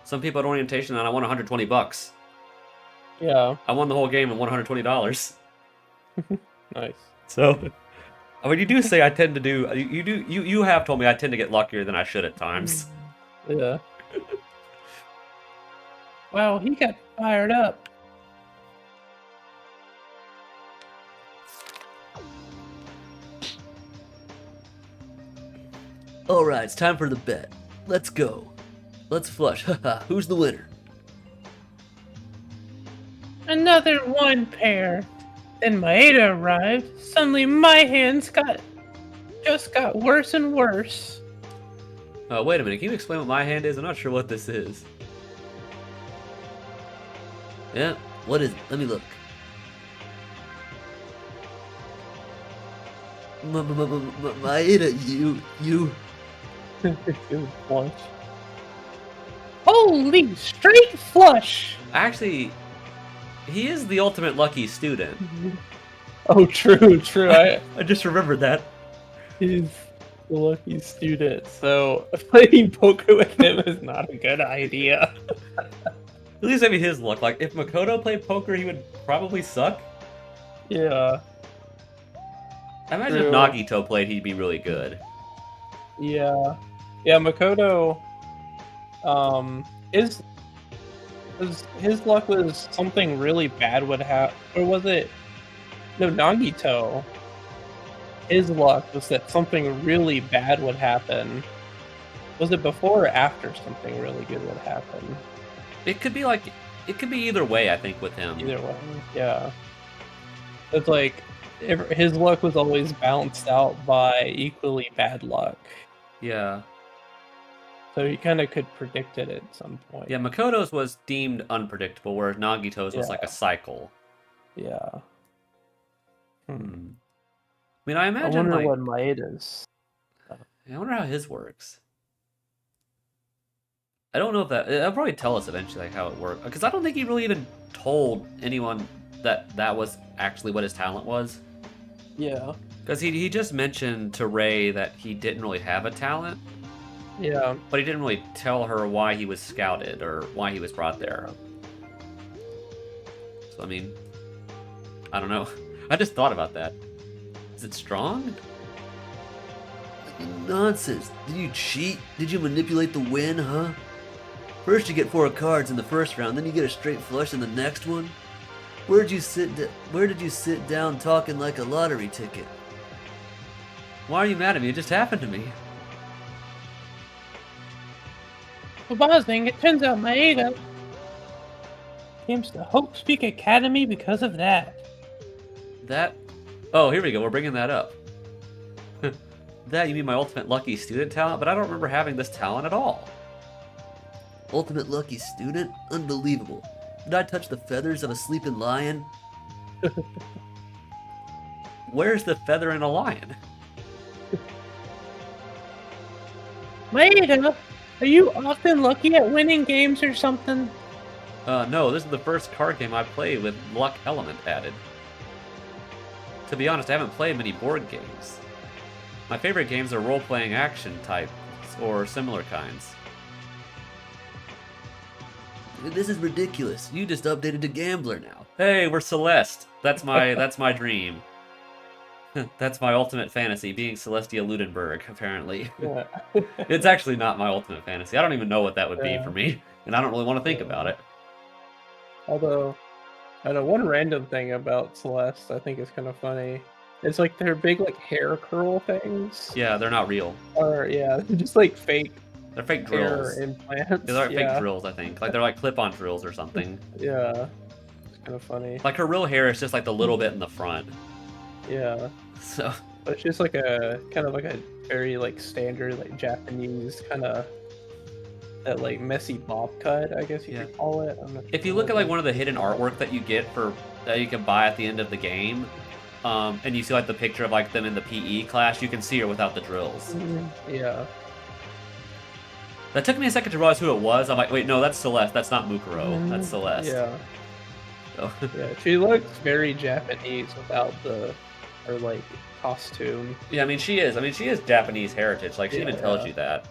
some people at orientation, and I won $120. Yeah. I won the whole game and won $120. Nice. So, I mean, you do say I tend to do. You have told me I tend to get luckier than I should at times. Yeah. Wow, he got fired up. Alright, it's time for the bet. Let's go. Let's flush. Haha, who's the winner? Another 1 pair. Then Maeda arrived. Suddenly my hands just got worse and worse. Wait a minute. Can you explain what my hand is? I'm not sure what this is. Yeah, what is it? Let me look. Maeda, you... Flush. Holy straight flush! Actually, he is the ultimate lucky student. Oh, true. I just remembered that. He's the lucky student, so playing poker with him is not a good idea. At least maybe his luck. Like, if Makoto played poker, he would probably suck. Yeah. I imagine True. if Nagito played, he'd be really good. Yeah. Yeah, Makoto, his luck was something really bad would happen, or was it? No, Nagito. His luck was that something really bad would happen. Was it before or after something really good would happen? It could be like it could be either way. I think with him. Either way, yeah. It's like his luck was always balanced out by equally bad luck, Yeah. so he kind of could predict it at some point. Yeah. Makoto's was deemed unpredictable, whereas Nagito's was like a cycle. Yeah. I mean, I I imagine wonder like what Maeda's. I wonder how his works. I don't know if that'll probably tell us eventually like how it worked, because I don't think he really even told anyone that was actually what his talent was. Yeah. Because he just mentioned to Ray that he didn't really have a talent, Yeah. but he didn't really tell her why he was scouted or why he was brought there. So I mean, I don't know. I just thought about that. Is it strong? Nonsense. Did you cheat? Did you manipulate the win, huh? First you get 4 cards in the first round, then you get a straight flush in the next one? Where did you sit down talking like a lottery ticket? Why are you mad at me? It just happened to me. For Bosning, it turns out Maeda came to Hope Speak Academy because of that. That... Oh, here we go. We're bringing that up. That, you mean my ultimate lucky student talent? But I don't remember having this talent at all. Ultimate lucky student? Unbelievable. Did I touch the feathers of a sleeping lion? Where's the feather in a lion? Maeda, are you often lucky at winning games or something? No, this is the first card game I played with luck element added. To be honest, I haven't played many board games. My favorite games are role-playing action types or similar kinds. This is ridiculous. You just updated to Gambler now. Hey, we're Celeste. That's my dream. That's my ultimate fantasy, being Celestia Ludenberg, apparently. Yeah. It's actually not my ultimate fantasy. I don't even know what that would be Yeah. for me, and I don't really want to think about it. Although, I know one random thing about Celeste I think is kind of funny. It's like their big like hair curl things. Yeah, they're not real. Or yeah, they're just like fake They're fake hair drills. implants. They're like yeah. fake drills, I think. Like they're like clip-on drills or something. Yeah. It's kind of funny. Like her real hair is just like the little bit in the front. Yeah. So But it's just like a kind of like a very like standard like Japanese kind of that like messy bob cut, I guess you could call it. I'm not if you sure look at like one of the hidden artwork that you get for that you can buy at the end of the game, and you see like the picture of like them in the PE class, you can see her without the drills. Yeah. That took me a second to realize who it was. I'm like, wait, no, that's Celeste. That's not Mukuro. That's Celeste. Yeah. So, Yeah. She looks very Japanese without her like costume. yeah, I mean she is Japanese heritage. Like she even tells Yeah. you that.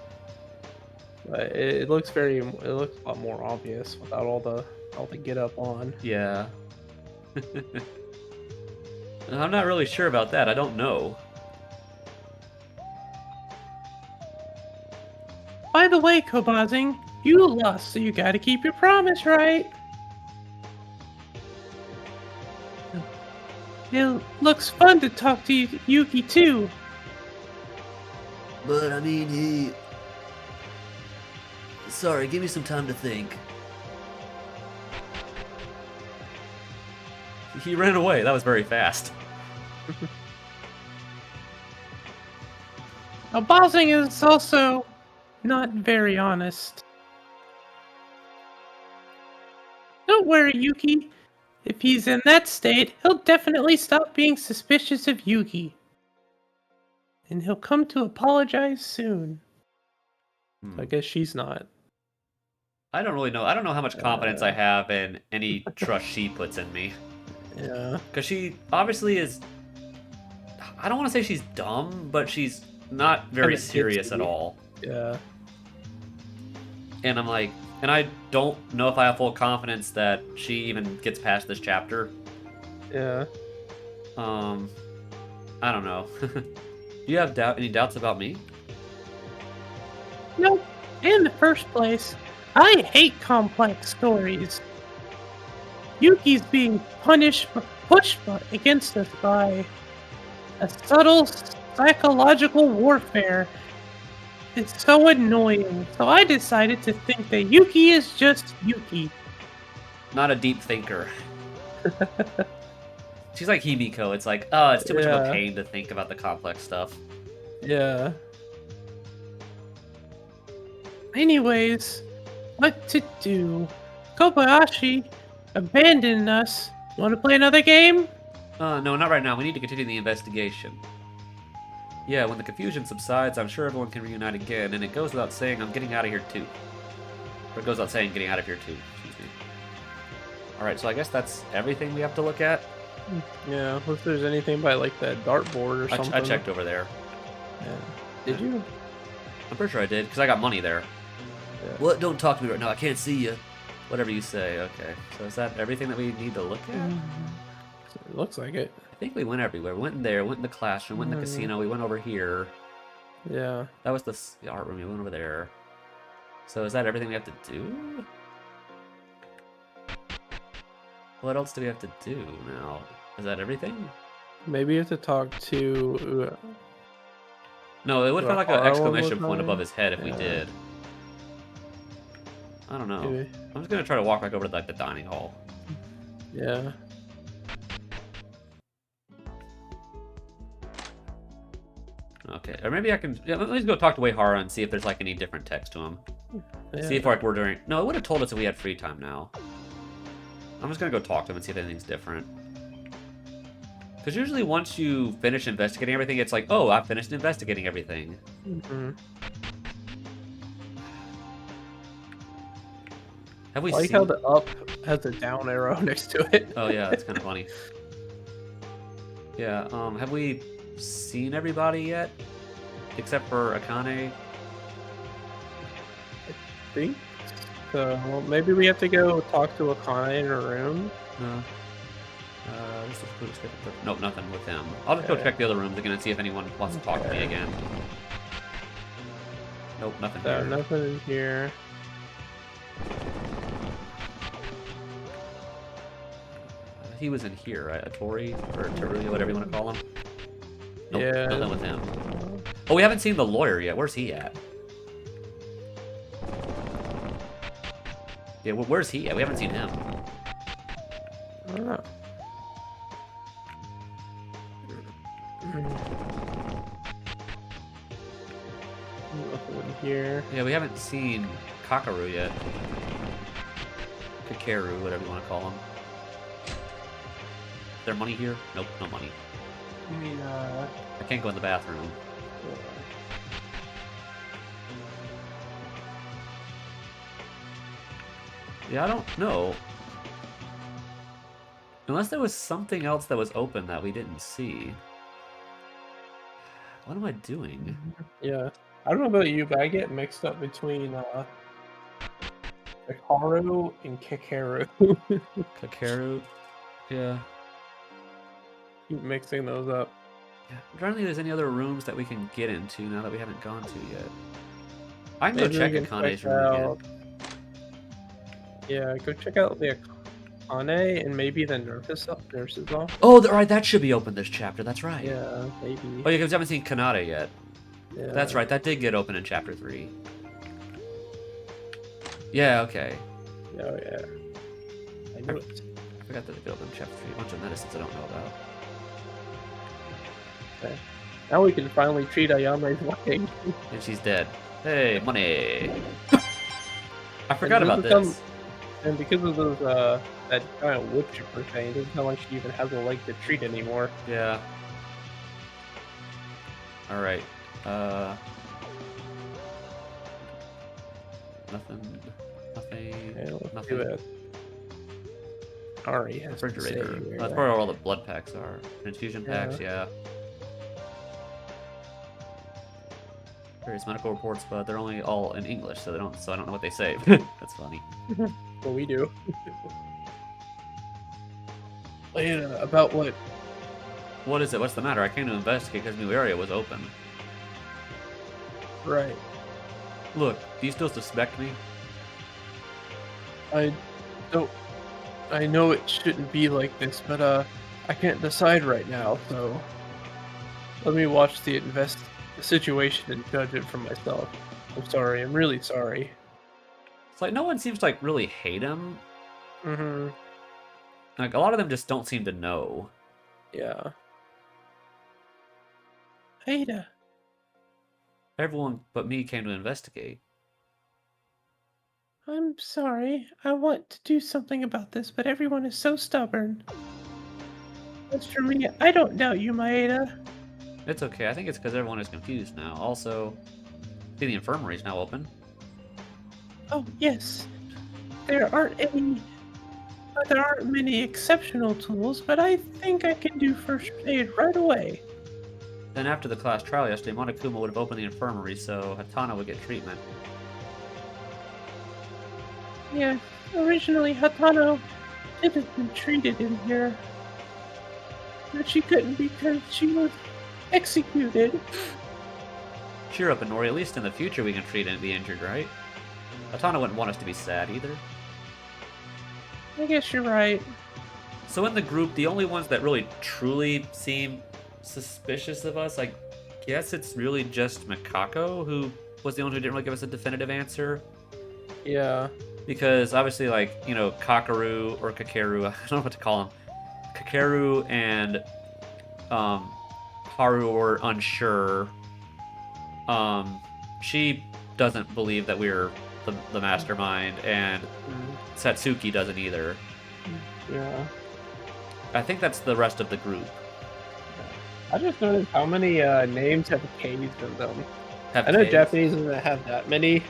But it looks a lot more obvious without all the get up on. Yeah. I'm not really sure about that. I don't know. By the way, Kobazing, you lost, so you gotta keep your promise, right? It looks fun to talk to Yuki too. But I mean, he... Sorry, give me some time to think. He ran away. That was very fast. Kobazing is also not very honest. Don't worry, Yuki. If he's in that state, he'll definitely stop being suspicious of Yuki. And he'll come to apologize soon. I guess she's not. I don't really know. I don't know how much confidence I have in any trust she puts in me. Yeah. Because she obviously is... I don't want to say she's dumb, but she's not very Kinda serious ditzy. at all. Yeah. And I'm like... And I don't know if I have full confidence that she even gets past this chapter. Yeah. I don't know. Do you have any doubts about me? No, in the first place, I hate complex stories. Yuki's being pushed against us by a subtle psychological warfare, It's so annoying. So I decided to think that Yuki is just Yuki. Not a deep thinker. She's like Himiko. It's like, oh, it's too much of a Yeah. pain to think about the complex stuff. Yeah. Anyways, what to do? Kobayashi abandoned us. Want to play another game? No, not right now. We need to continue the investigation. Yeah, when the confusion subsides, I'm sure everyone can reunite again, and it goes without saying I'm getting out of here too. Or it goes without saying getting out of here too. Excuse me. Alright, so I guess that's everything we have to look at. Yeah. If there's anything by like that dartboard or something. I checked over there. Yeah. Did you? I'm pretty sure I did, because I got money there. What? Don't talk to me right now. I can't see you. Whatever you say, okay. So is that everything that we need to look at? It looks like it. I think we went everywhere. We went in there, went in the classroom, went in the Mhm. casino, we went over here. Yeah. That was the art room, we went over there. So is that everything we have to do? What else do we have to do now? Is that everything? Maybe you have to talk to. No, it would have been like an Our one exclamation was point on? above his head if we Yeah. did. I don't know. Maybe. I'm just gonna try to walk back over to like the dining hall. Yeah. Okay, or maybe I can. Yeah, let me just go talk to Weihara and see if there's like any different text to him. Yeah. See if like we're doing. No, it would have told us if we had free time now. I'm just gonna go talk to him and see if anything's different. Because usually once you finish investigating everything, it's like, oh, I've finished investigating everything. Mhm. Have we I like seen? how the up has a down arrow next to it. Oh yeah, that's kind of funny. Yeah. Have we seen everybody yet? Except for Akane. think so. Well, maybe we have to go talk to Akane in her room. No. What's the food script? Nope, nothing with him. I'll just go Okay. check the other rooms again and see if anyone wants to talk to me Okay. again. Nope, nothing So here. nothing in here. He was in here, right? Tori or Teruya, whatever you want to call him. Nope, Yeah. nothing with him. Oh, we haven't seen the lawyer yet. Where's he at? Yeah, where's he at? We haven't seen him. I don't know. Nothing in here. Yeah, we haven't seen Kakaru yet. Kakeru, whatever you want to call him. Is there money here? Nope, no money. I mean, I can't go in the bathroom. Yeah, I don't know. Unless there was something else that was open that we didn't see. What am I doing? yeah. I don't know about you, but I get mixed up between Hikaru and Kikeru. Kakeru? Yeah. Keep mixing those up. Yeah. I'm trying to think if there's any other rooms that we can get into now that we haven't gone to yet. I can go Maybe we check can Akane's check room out- again. Yeah, go check out the Akane and maybe the nurse's office. Oh, right, that should be open this chapter. That's right. Yeah, maybe. Oh, yeah, because we haven't seen Kanata yet. Yeah. That's right, that did get open in chapter 3. Yeah, okay. Oh yeah. I knew it. I forgot that it got open in chapter 3. A bunch of medicines I don't know about. Okay. Now we can finally treat Ayame's wedding. And she's dead. Hey, money! I forgot And about this this. And because of those, that giant whip chip we're saying, it doesn't sound like she even has a leg to treat anymore. Yeah. Alright. Nothing. Nothing. Yeah, let's Nothing. do it. Ari has to say Refrigerator. where That's that- where all the blood packs are. Infusion Yeah. packs, yeah. Various medical reports, but they're only all in English, so I don't know what they say. That's funny. Well, we do. Yeah, about what? What is it? What's the matter? I came to investigate because new area was open. Right. Look, do you still suspect me? I don't. I know it shouldn't be like this, but I can't decide right now. So let me watch the the situation and judge it for myself. I'm sorry. I'm really sorry. It's like no one seems to like really hate him. Mm-hmm. Like a lot of them just don't seem to know. Yeah. Ada, Everyone but me came to investigate. I'm sorry. I want to do something about this, but everyone is so stubborn. As for me, I don't doubt you, Maeda. It's okay. I think it's because everyone is confused now. Also, see, the infirmary is now open. Oh, yes. There aren't any. There aren't many exceptional tools, but I think I can do first aid right away. Then after the class trial yesterday, Monokuma would have opened the infirmary so Hatana would get treatment. Yeah, originally Hatano should have been treated in here, but she couldn't because she was executed. Cheer up, Inori. At least in the future we can treat the injured, right? Hatana wouldn't want us to be sad either. I guess you're right. So in the group, the only ones that really truly seem suspicious of us, I guess it's really just Mikako, who was the only one who didn't really give us a definitive answer. Yeah. Because obviously, like, you know, Kakaru or Kakeru, I don't know what to call him. Kakeru and Haru were unsure. She doesn't believe that we're the mastermind, and Satsuki doesn't either. Yeah. I think that's the rest of the group. I just noticed how many names have K's in them. Have I know Ks. Japanese doesn't have that many,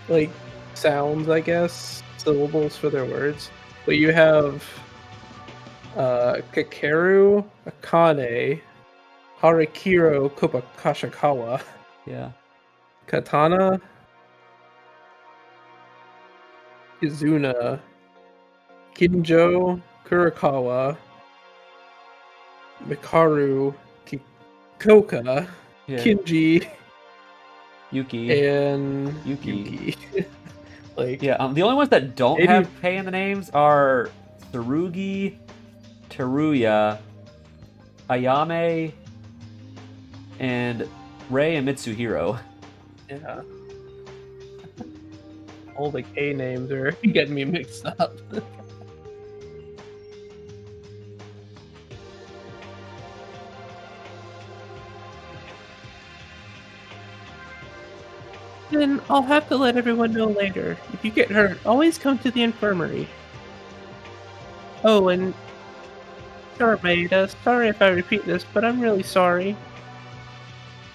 like, sounds, I guess, syllables for their words. But you have Kakeru, Akane, Harikiro Kashikawa, Yeah. Katana, Izuna, Kinjo, Kurakawa, Mikaru, Kikoka, Yeah. Kinji, Yuki. and Yuki. Like, Yeah, the only ones that don't 80 have K in the names are Tsurugi, Teruya, Ayame, and Rei and Mitsuhiro. yeah. All the K names are getting me mixed up. Then I'll have to let everyone know later. If you get hurt, always come to the infirmary. Oh, and sure, Maeda, sorry if I repeat this, but I'm really sorry.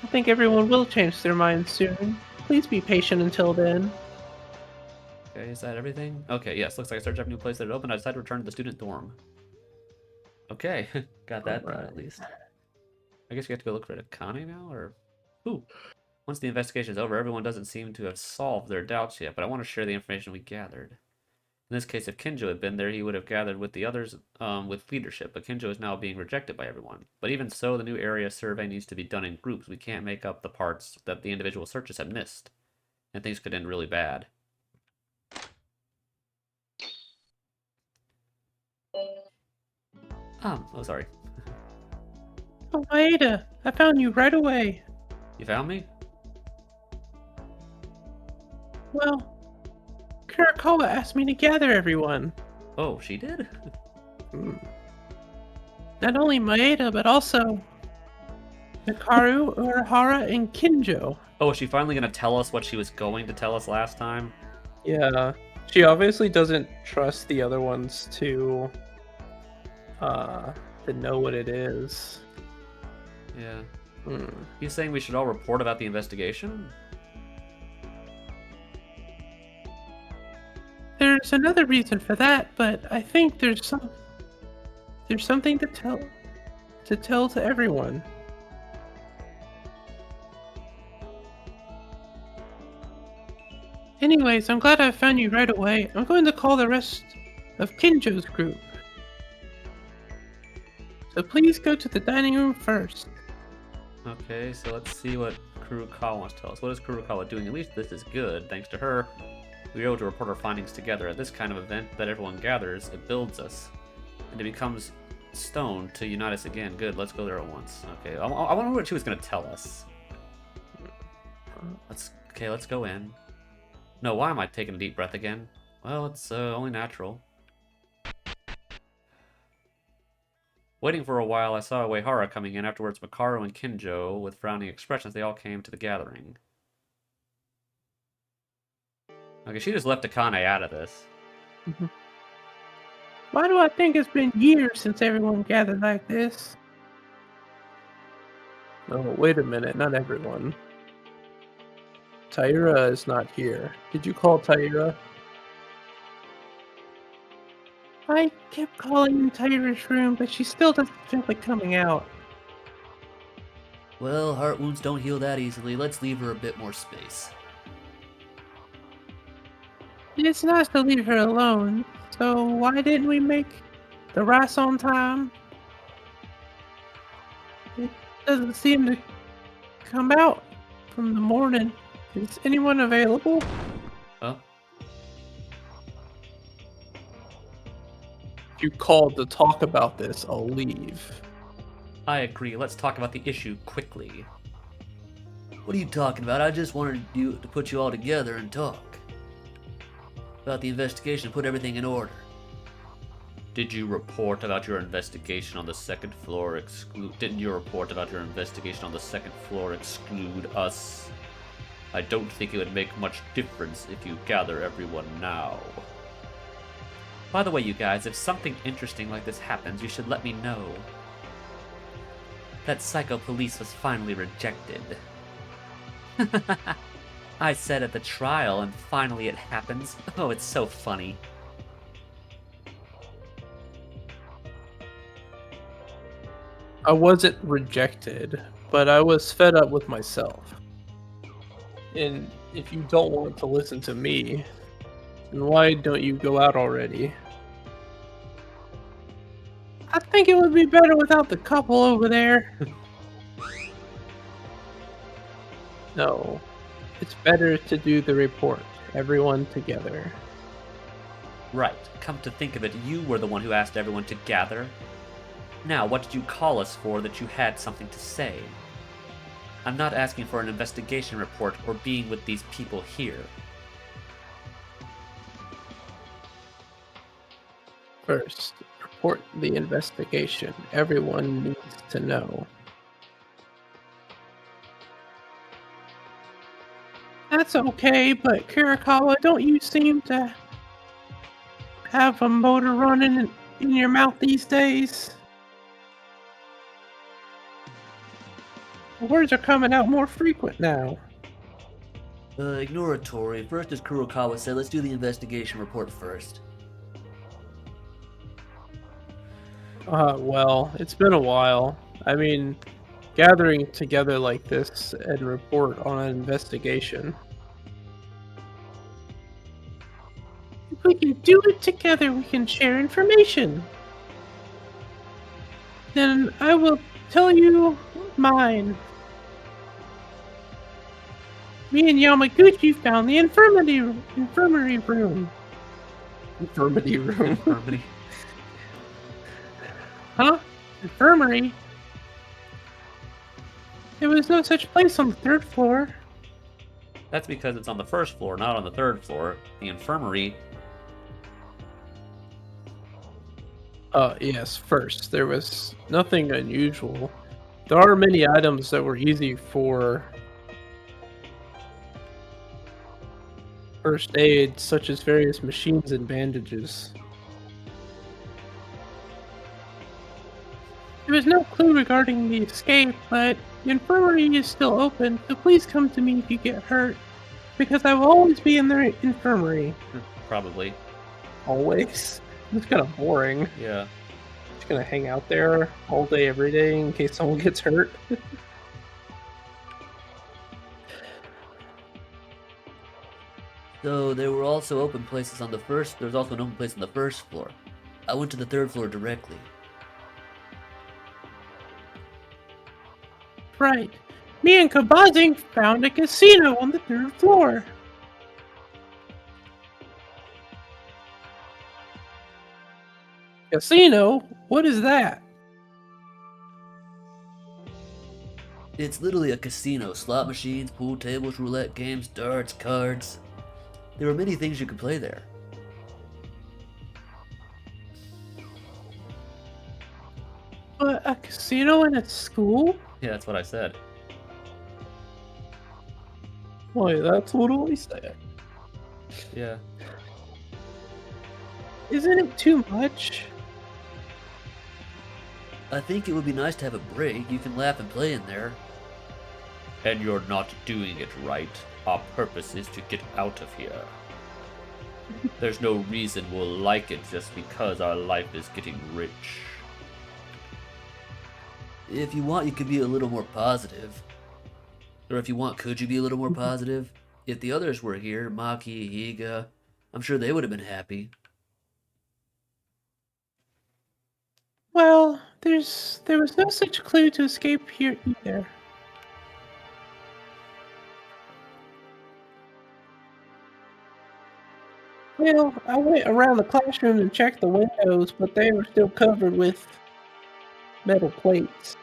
I think everyone will change their minds soon. Please be patient until then. Okay, is that everything? Okay, yes, looks like I started a new place that had opened. I decided to return to the student dorm. Okay, got that done at least. I guess we have to go look for Akane now, or... Ooh. Once the investigation is over, everyone doesn't seem to have solved their doubts yet, but I want to share the information we gathered. In this case, if Kinjo had been there, he would have gathered with the others with leadership, but Kinjo is now being rejected by everyone. But even so, the new area survey needs to be done in groups. We can't make up the parts that the individual searches have missed, and things could end really bad. Oh, sorry. Oh, Maeda, I found you right away. You found me? Well, Kurakawa asked me to gather everyone. Oh, she did? Not only Maeda, but also Hikaru, Urahara, and Kinjo. Oh, is she finally going to tell us what she was going to tell us last time? Yeah. She obviously doesn't trust the other ones to know what it is. Yeah. Hmm. He's saying we should all report about the investigation? There's another reason for that, but I think there's something to tell to everyone. Anyways, I'm glad I found you right away. I'm going to call the rest of Kinjo's group. So please go to the dining room first. Okay, so let's see what Kurukawa wants to tell us. What is Kurukawa doing? At least this is good. Thanks to her, we were able to report our findings together. At this kind of event that everyone gathers, it builds us. And it becomes stone to unite us again. Good, let's go there at once. Okay, I wonder what she was going to tell us. Let's go in. No, why am I taking a deep breath again? Well, it's only natural. Waiting for a while, I saw Uehara coming in. Afterwards, Makaru and Kinjo, with frowning expressions, they all came to the gathering. Okay, she just left Akane out of this. Why do I think it's been years since everyone gathered like this? No, wait a minute, not everyone. Taira is not here. Did you call Taira? I kept calling in Tyra's room, but she still doesn't feel like coming out. Well, heart wounds don't heal that easily. Let's leave her a bit more space. It's nice to leave her alone, so why didn't we make the rice on time? It doesn't seem to come out from the morning. Is anyone available? Oh, If you called to talk about this, I'll leave. I agree. Let's talk about the issue quickly. What are you talking about? I just wanted you to put you all together and talk about the investigation, put everything in order. Did you report about your investigation on the second floor Didn't your report about your investigation on the second floor exclude us? I don't think it would make much difference if you gather everyone now. By the way, you guys, if something interesting like this happens, you should let me know. That psycho police was finally rejected. I said at the trial, and finally it happens. Oh, it's so funny. I wasn't rejected, but I was fed up with myself. And if you don't want to listen to me, then why don't you go out already? I think it would be better without the couple over there. No. It's better to do the report, everyone together. Right, come to think of it, you were the one who asked everyone to gather. Now, what did you call us for that you had something to say? I'm not asking for an investigation report or being with these people here. First, report the investigation. Everyone needs to know. That's okay, but Kurikawa, don't you seem to have a motor running in your mouth these days? The words are coming out more frequent now. Ignore it, Tori. First, as Kurokawa said, let's do the investigation report first. Well, it's been a while. I mean, gathering together like this and report on an investigation. If we can do it together, we can share information. Then I will tell you mine. Me and Yamaguchi found the infirmary room. Infirmity room. Infirmity. Huh? Infirmary? There was no such place on the third floor. That's because it's on the first floor, not on the third floor. The infirmary. Yes, first, there was nothing unusual. There are many items that were easy for first aid, such as various machines and bandages. There was no clue regarding the escape, but the infirmary is still open, so please come to me if you get hurt, because I will always be in the infirmary. Probably. Always. It's kind of boring. Yeah. Just gonna hang out there all day, every day, in case someone gets hurt. So there were also open places on the first. There's also an open place on the first floor. I went to the third floor directly. Right. Me and Kabazing found a casino on the third floor. Casino? What is that? It's literally a casino. Slot machines, pool tables, roulette games, darts, cards. There are many things you could play there. A casino in a school? Yeah, that's what I said. Wait, that's what I said. Yeah. Isn't it too much? I think it would be nice to have a break. You can laugh and play in there. And you're not doing it right. Our purpose is to get out of here. There's no reason we'll like it just because our life is getting rich. If you want, you could be a little more positive. Or if you want, could you be a little more positive? If the others were here, Maki, Higa, I'm sure they would have been happy. Well, there was no such clue to escape here either. Well, I went around the classroom and checked the windows, but they were still covered with metal plates.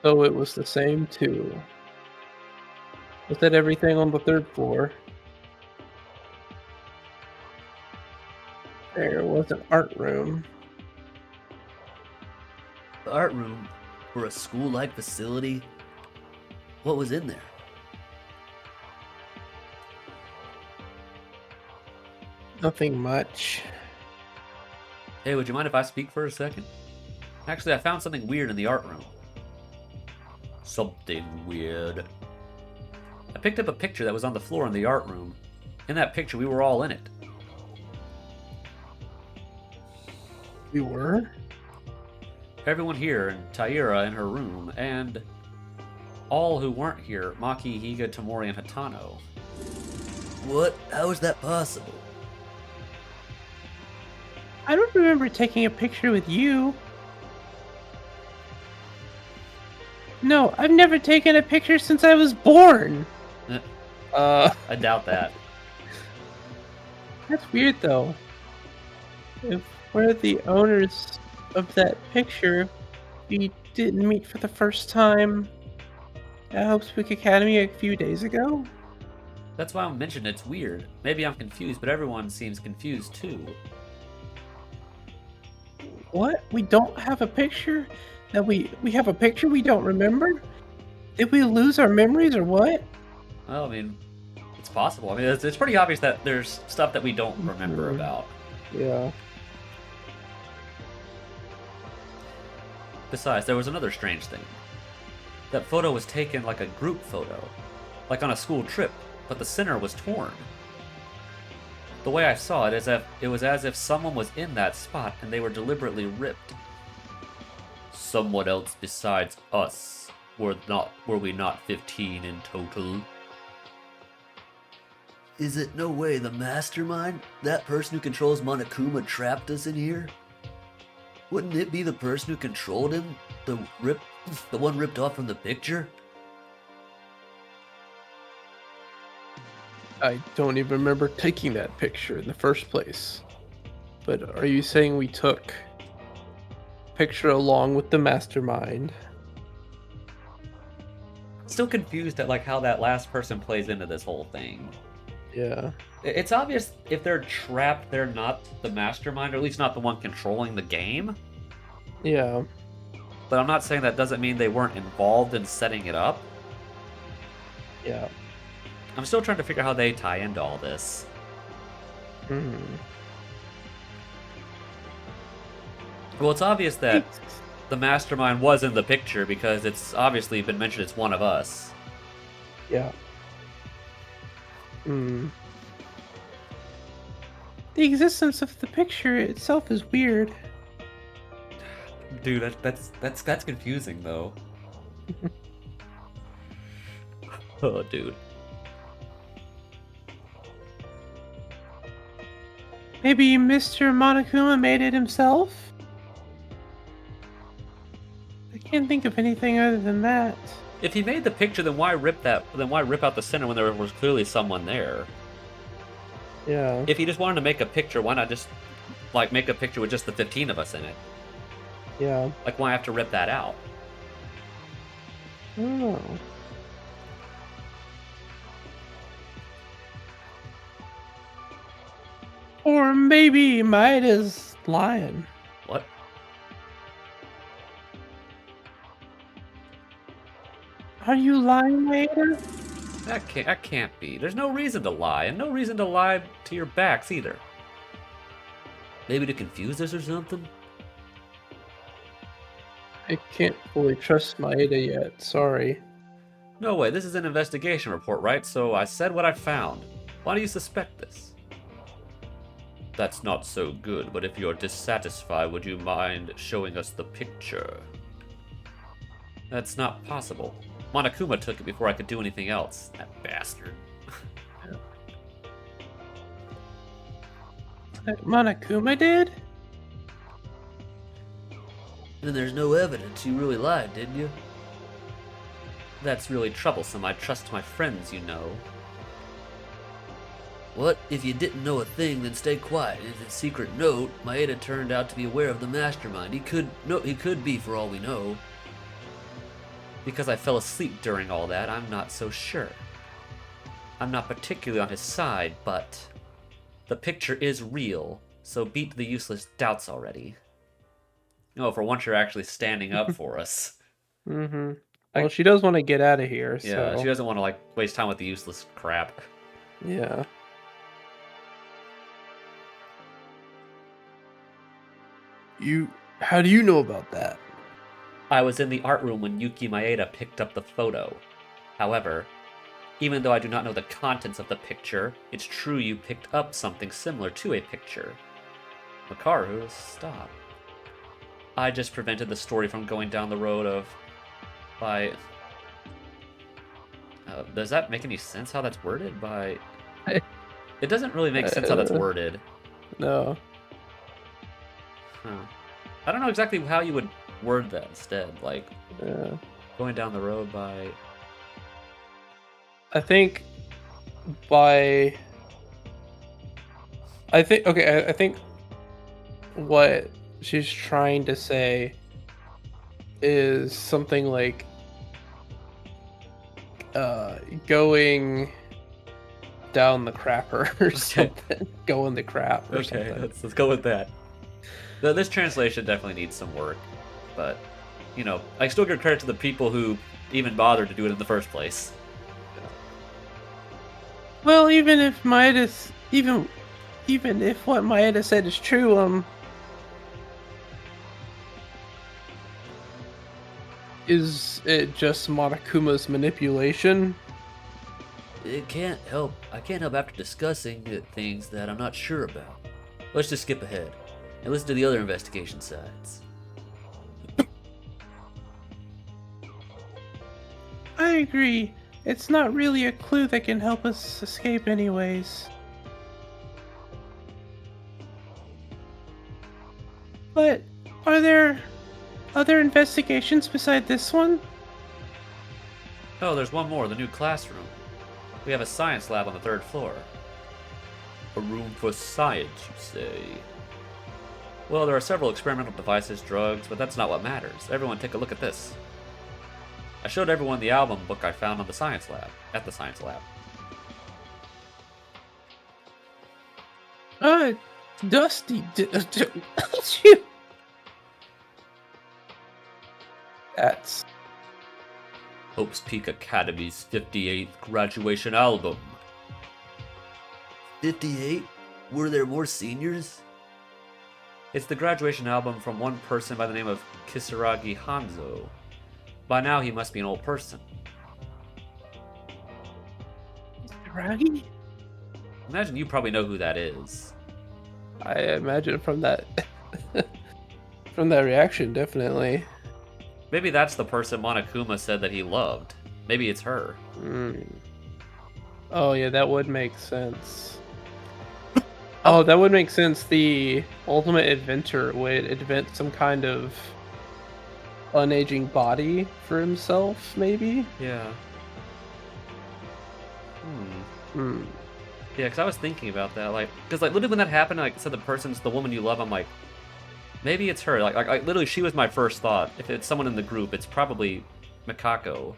So it was the same too. Was that everything on the 3rd floor? There was an art room. The art room, or a school-like facility. What was in there? Nothing much. Hey, would you mind if I speak for a second? Actually, I found something weird in the art room. Something weird. I picked up a picture that was on the floor in the art room. In that picture, we were all in it. We were? Everyone here, and Taira in her room, and all who weren't here, Maki, Higa, Tamori, and Hatano. What? How is that possible? I don't remember taking a picture with you. No, I've never taken a picture since I was born. I doubt that. That's weird though. If we're the owners of that picture, we didn't meet for the first time at Hope Speak Academy a few days ago. That's why I mentioned it's weird. Maybe I'm confused, but everyone seems confused too. What? We don't have a picture? That we have a picture we don't remember? Did we lose our memories or what? Well, I mean, it's possible. I mean, it's pretty obvious that there's stuff that we don't remember about. Yeah. Besides, there was another strange thing. That photo was taken like a group photo, like on a school trip, but the center was torn. The way I saw it, it was as if someone was in that spot and they were deliberately ripped. Someone else besides us. Were we not 15 in total? Is it no way the mastermind? That person who controls Monokuma trapped us in here? Wouldn't it be the person who controlled him? The one ripped off from the picture? I don't even remember taking that picture in the first place. But are you saying we took a picture along with the mastermind? Still confused at like how that last person plays into this whole thing. Yeah. It's obvious if they're trapped, they're not the mastermind, or at least not the one controlling the game. Yeah. But I'm not saying that doesn't mean they weren't involved in setting it up. Yeah. I'm still trying to figure out how they tie into all this. Hmm. Well, it's obvious that the mastermind was in the picture because it's obviously been mentioned it's one of us. Yeah. Hmm. The existence of the picture itself is weird. Dude, that's confusing though. Oh, dude. Maybe Mr. Monokuma made it himself? I can't think of anything other than that. If he made the picture, then why rip out the center when there was clearly someone there? Yeah. If he just wanted to make a picture, why not just like make a picture with just the 15 of us in it. Yeah. Like, why have to rip that out? I don't know. Or maybe Maeda's lying. What? Are you lying, Maeda? That can't be. There's no reason to lie, and no reason to lie to your backs either. Maybe to confuse us or something? I can't fully trust Maeda yet, sorry. No way, this is an investigation report, right? So I said what I found. Why do you suspect this? That's not so good, but if you're dissatisfied, would you mind showing us the picture? That's not possible. Monokuma took it before I could do anything else. That bastard. Monokuma did? Then there's no evidence you really lied, didn't you? That's really troublesome. I trust my friends, you know. What? If you didn't know a thing, then stay quiet. In his secret note, Maeda turned out to be aware of the mastermind. He could be for all we know. Because I fell asleep during all that, I'm not so sure. I'm not particularly on his side, but the picture is real, so beat the useless doubts already. Oh, for once you're actually standing up for us. Mm-hmm. Well, she does want to get out of here, Yeah, so... she doesn't want to, like, waste time with the useless crap. Yeah. How do you know about that? I was in the art room when Yuki Maeda picked up the photo. However, even though I do not know the contents of the picture, it's true you picked up something similar to a picture. Makaru, stop. I just prevented the story from going down the road of... by... does that make any sense how that's worded? By... It doesn't really make sense how that's worded. No. Huh. I don't know exactly how you would word that instead. Like, Yeah. going down the road by... I think by... I think what she's trying to say is something like going down the crapper or something. Going the crap or Okay, something. let's go with that. This translation definitely needs some work, but, you know, I still give credit to the people who even bothered to do it in the first place. Well, even if Maeda's even if what Maeda said is true, is it just Monokuma's manipulation? I can't help after discussing things that I'm not sure about. Let's just skip ahead and listen to the other investigation sides. I agree. It's not really a clue that can help us escape anyways. But are there other investigations beside this one? Oh, there's one more, the new classroom. We have a science lab on the 3rd floor. A room for science, you say? Well, there are several experimental devices, drugs, but that's not what matters. Everyone take a look at this. I showed everyone the album book I found on the science lab, at the science lab. Dusty. That's... Hope's Peak Academy's 58th graduation album. 58? Were there more seniors? It's the graduation album from one person by the name of Kisaragi Hanzo. By now, he must be an old person. Raggy? Imagine you probably know who that is. I imagine from that from that reaction, definitely. Maybe that's the person Monokuma said that he loved. Maybe it's her. Oh yeah, that would make sense. Oh, that would make sense. The ultimate inventor would invent some kind of unaging body for himself, maybe? Yeah. Yeah, because I was thinking about that, like, because like literally when that happened, like, said the person's the woman you love, I'm like, maybe it's her. Like literally, she was my first thought. If it's someone in the group, it's probably Mikako.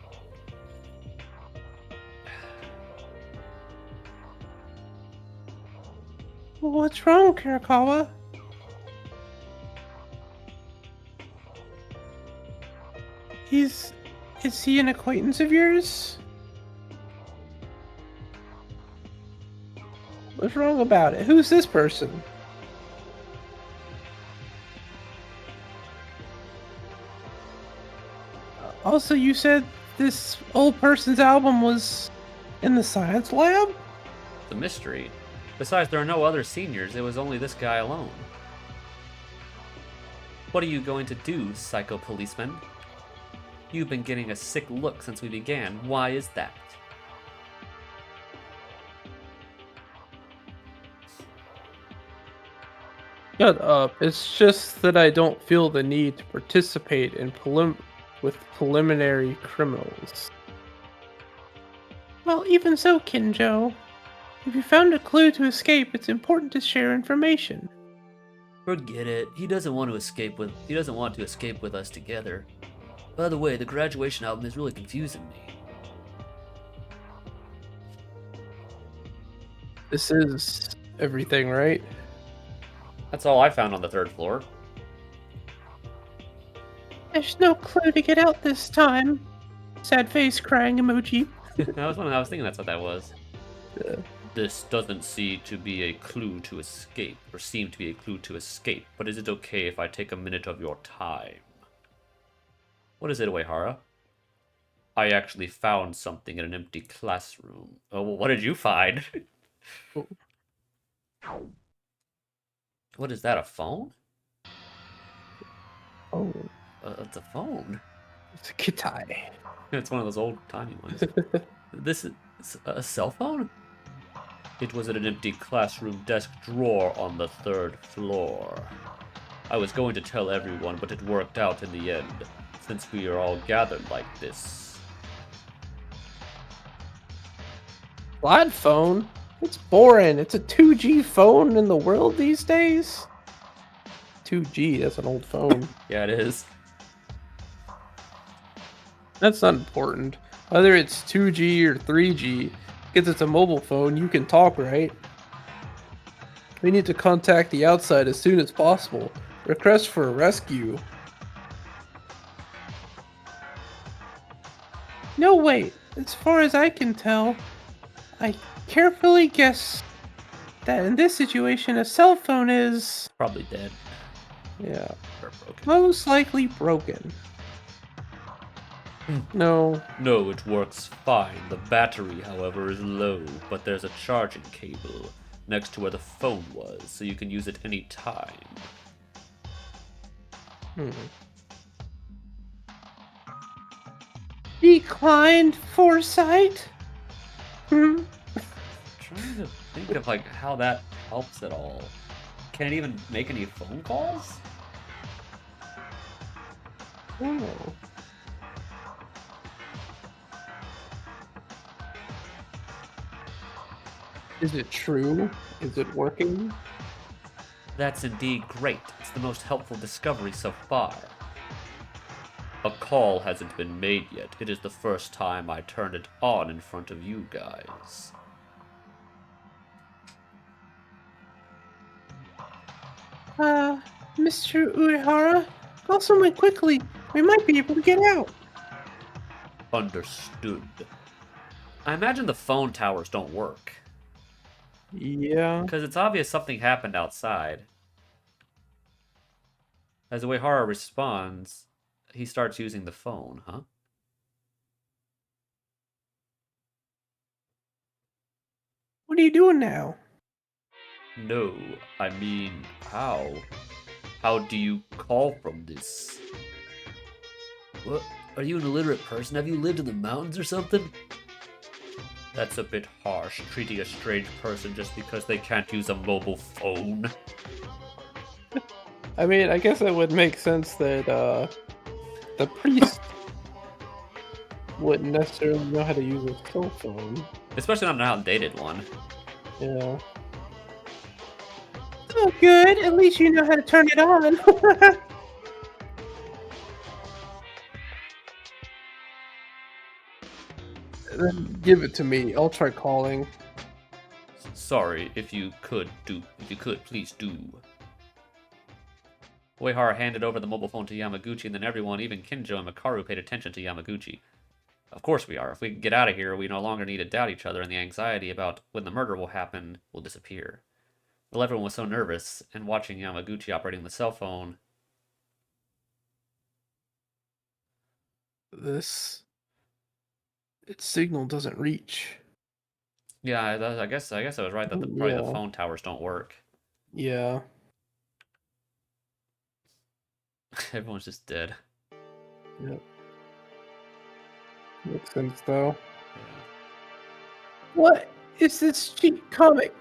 Well, what's wrong, Kirikawa? Is he an acquaintance of yours? What's wrong about it? Who's this person? Also, you said this old person's album was in the science lab? The mystery. Besides, there are no other seniors. It was only this guy alone. What are you going to do, psycho policeman? You've been getting a sick look since we began. Why is that? Shut up. It's just that I don't feel the need to participate in with preliminary criminals. Well, even so, Kinjo. If you found a clue to escape, it's important to share information. Forget it. He doesn't want to escape with us together. By the way, the graduation album is really confusing me. This is everything, right? That's all I found on the 3rd floor. There's no clue to get out this time. Sad face crying emoji. I was thinking that's what that was. Yeah. This doesn't seem to be a clue to escape, but is it okay if I take a minute of your time? What is it, Uehara? I actually found something in an empty classroom. Oh, well, what did you find? What is that, a phone? Oh, It's a phone. it's a Kitai. It's one of those old-timey ones. This is a cell phone? It was in an empty classroom desk drawer on the 3rd floor. I was going to tell everyone, but it worked out in the end, since we are all gathered like this. Flat phone? It's boring. It's a 2G phone in the world these days. 2G, that's an old phone. Yeah, it is. That's not important. Whether it's 2G or 3G, because it's a mobile phone, you can talk, right? We need to contact the outside as soon as possible. Request for a rescue. No, wait. As far as I can tell, I carefully guess that in this situation, a cell phone is Probably dead Yeah, or broken. most likely broken. No, No, it works fine. The battery, however, is low, but there's a charging cable next to where the phone was, so you can use it any time. declined foresight. Trying to think of like how that helps at all. Can it even make any phone calls? Oh. Is it true? Is it working? That's indeed great. It's the most helpful discovery so far. A call hasn't been made yet. It is the first time I turned it on in front of you guys. Mr. Uehara, call someone quickly. We might be able to get out. Understood. I imagine the phone towers don't work. Yeah. Because it's obvious something happened outside. As Uehara responds, he starts using the phone, huh? What are you doing now? No, I mean, how? How do you call from this? What? Are you an illiterate person? Have you lived in the mountains or something? That's a bit harsh, treating a strange person just because they can't use a mobile phone. I mean, I guess it would make sense that the priest wouldn't necessarily know how to use a cell phone. Especially not an outdated one. Yeah. Oh, good. At least you know how to turn it on. Then give it to me. I'll try calling. Sorry, if you could, please do. Uehara handed over the mobile phone to Yamaguchi, and then everyone, even Kinjo and Makaru, paid attention to Yamaguchi. Of course we are. If we can get out of here, we no longer need to doubt each other, and the anxiety about when the murder will happen will disappear. Well, everyone was so nervous, and watching Yamaguchi operating the cell phone. Its signal doesn't reach. Yeah, I guess I was right that probably the phone towers don't work. Yeah. Everyone's just dead. Yep. Makes sense though. Yeah. What is this cheap comic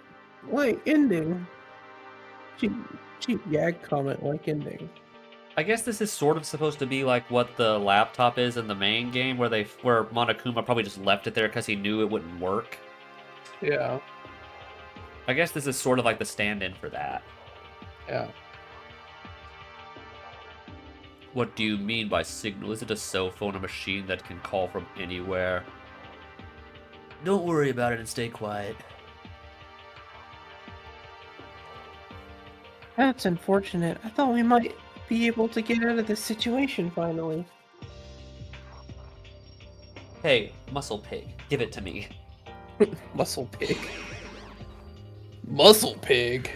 like ending? Cheap gag comment like ending. I guess this is sort of supposed to be like what the laptop is in the main game, where Monokuma probably just left it there because he knew it wouldn't work. Yeah. I guess this is sort of like the stand-in for that. Yeah. What do you mean by signal? Is it a cell phone, a machine that can call from anywhere? Don't worry about it and stay quiet. That's unfortunate. I thought we might be able to get out of this situation finally. Hey, Muscle Pig, give it to me. Muscle pig. Muscle pig.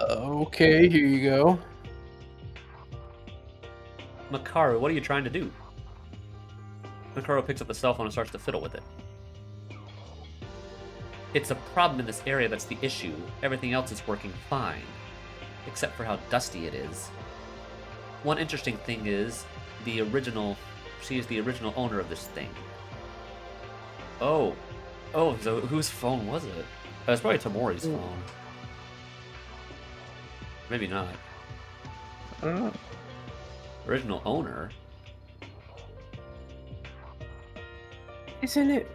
Okay, here you go. Makaru, what are you trying to do? Makaru picks up the cell phone and starts to fiddle with it. It's a problem in this area that's the issue. Everything else is working fine. Except for how dusty it is. One interesting thing is, she is the original owner of this thing. Oh, so whose phone was it? It's probably Tamori's phone. Maybe not. I don't know. Original owner? Isn't it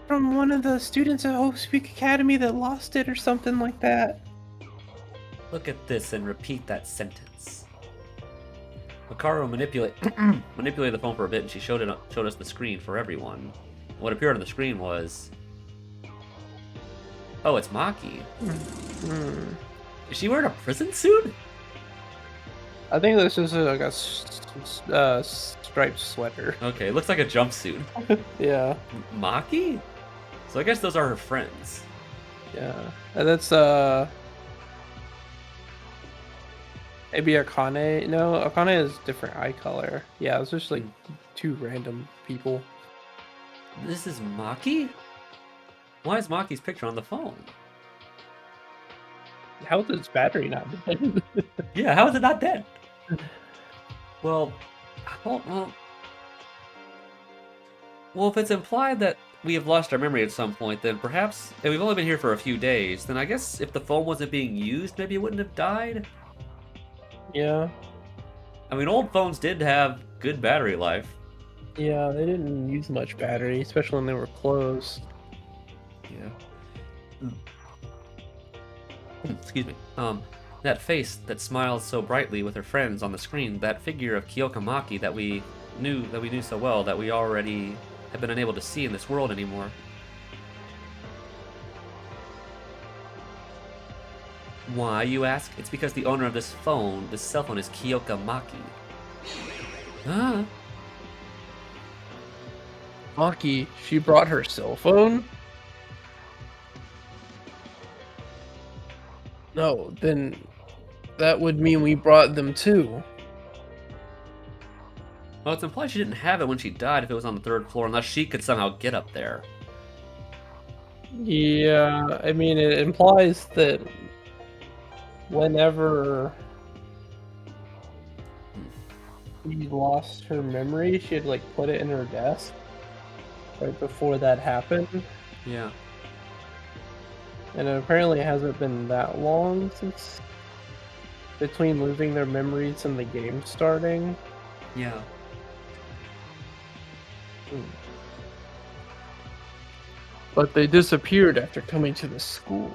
from one of the students at Hope Speak Academy that lost it or something like that? Look at this and repeat that sentence. Makaru manipulated the phone for a bit, and she showed us the screen for everyone. What appeared on the screen was... Oh, it's Maki. Is she wearing a prison suit? I think this is like a striped sweater. Okay, it looks like a jumpsuit. Yeah. Maki? So I guess those are her friends. Yeah. And that's maybe Akane. No, Akane has different eye color. Yeah, it's just like two random people. This is Maki? Why is Maki's picture on the phone? How is its battery not dead? Yeah, how is it not dead? Well, if it's implied that we have lost our memory at some point, then perhaps, and we've only been here for a few days, then I guess if the phone wasn't being used, maybe it wouldn't have died? Yeah. I mean, old phones did have good battery life. Yeah, they didn't use much battery, especially when they were closed. Yeah. Excuse me. That face that smiles so brightly with her friends on the screen, that figure of Kyoka Maki that we knew so well, that we already have been unable to see in this world anymore. Why, you ask? It's because the owner of this cell phone, is Kyoka Maki. Huh? Maki, she brought her cell phone? No, then that would mean we brought them too. Well, it's implied she didn't have it when she died if it was on the 3rd floor, unless she could somehow get up there. Yeah, I mean, it implies that whenever she lost her memory, she had like put it in her desk right before that happened. Yeah. And apparently it hasn't been that long since between losing their memories and the game starting. Yeah. But they disappeared after coming to the school.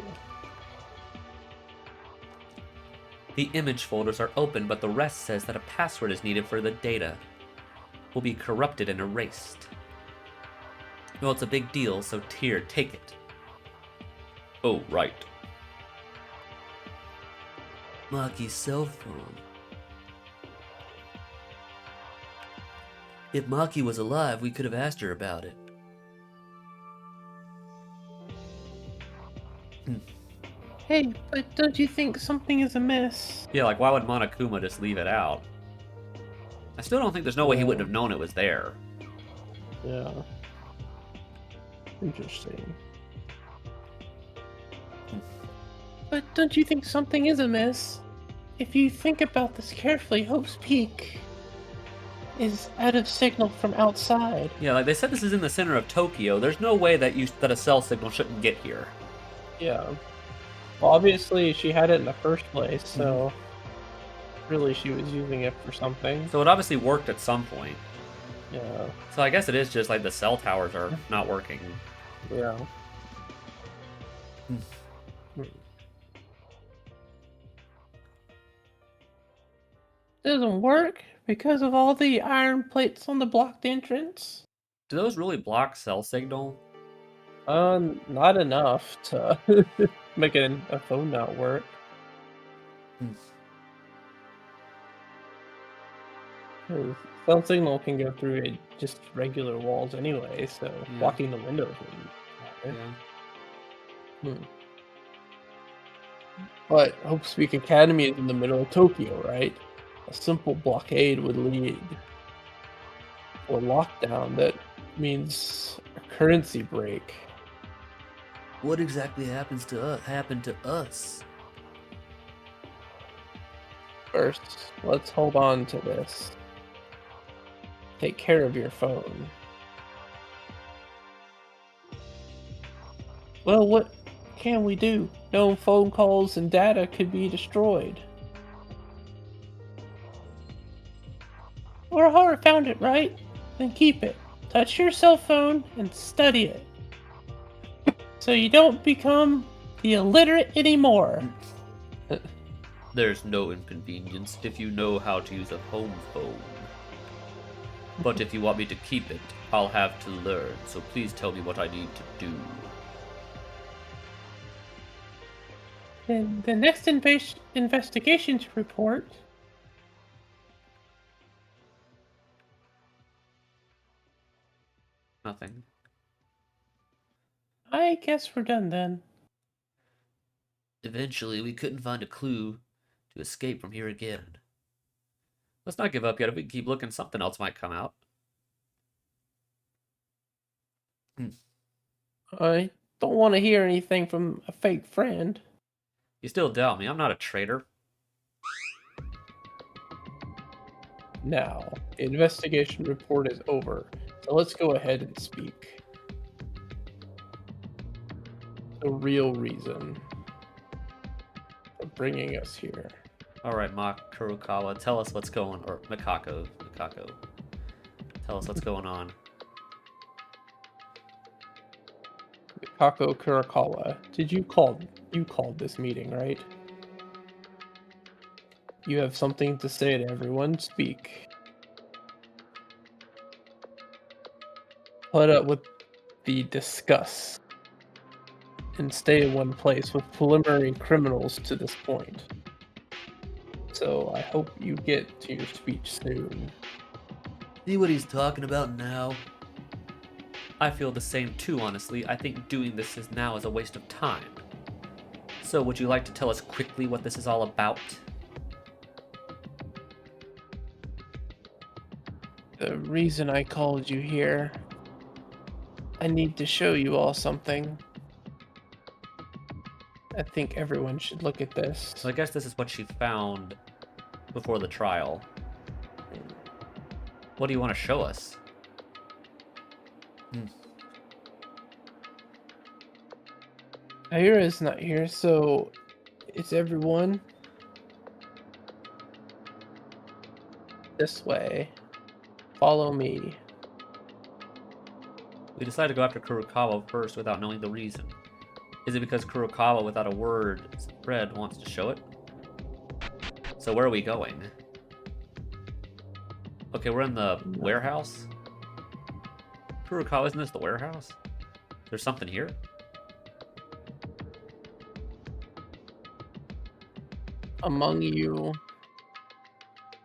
The image folders are open, but the rest says that a password is needed for the data. Will be corrupted and erased. Well, it's a big deal, so here, take it. Oh, right. Maki's cell phone. If Maki was alive, we could have asked her about it. Hey, but don't you think something is amiss? Yeah, like, why would Monokuma just leave it out? I still don't think there's no way he wouldn't have known it was there. Yeah. Interesting. But don't you think something is amiss? If you think about this carefully, Hope's Peak is out of signal from outside. Yeah, like they said this is in the center of Tokyo. There's no way that that a cell signal shouldn't get here. Yeah. Well, obviously she had it in the first place, so really she was using it for something. So it obviously worked at some point. Yeah. So I guess it is just like the cell towers are not working. Yeah. Doesn't work because of all the iron plates on the blocked entrance. Do those really block cell signal? Not enough to make a phone not work. Cause cell signal can go through just regular walls anyway, so Yeah. blocking the windows wouldn't matter. Yeah. But Hope Speak Academy is in the middle of Tokyo, right? A simple blockade would lead to a lockdown that means a currency break. What exactly happened to us? First, let's hold on to this. Take care of your phone. Well, what can we do? No phone calls and data could be destroyed. Urahara found it, right? Then keep it. Touch your cell phone and study it. So you don't become the illiterate anymore. There's no inconvenience if you know how to use a home phone. But if you want me to keep it, I'll have to learn, so please tell me what I need to do. Then the next investigations report. Nothing. I guess we're done then. Eventually, we couldn't find a clue to escape from here again. Let's not give up yet. If we keep looking, something else might come out. I don't want to hear anything from a fake friend. You still doubt me. I'm not a traitor. Now, the investigation report is over, so let's go ahead and speak. The real reason for bringing us here. All right, Mach Kurokawa, tell us what's going or Mikako. Tell us what's going on. Kako Kurakawa, you called this meeting, right? You have something to say to everyone, speak. Put up with the discuss and stay in one place with preliminary criminals to this point. So I hope you get to your speech soon. See what he's talking about now? I feel the same too, honestly. I think doing this now is a waste of time. So would you like to tell us quickly what this is all about? The reason I called you here, I need to show you all something. I think everyone should look at this. So I guess this is what she found before the trial. What do you want to show us? Aira's not here, so it's everyone this way. Follow me. We decided to go after Kurokawa first without knowing the reason. Is it because Kurokawa, without a word spread, wants to show it? So where are we going? Okay, we're in the warehouse. Kurokawa, isn't this the warehouse? There's something here? Among you,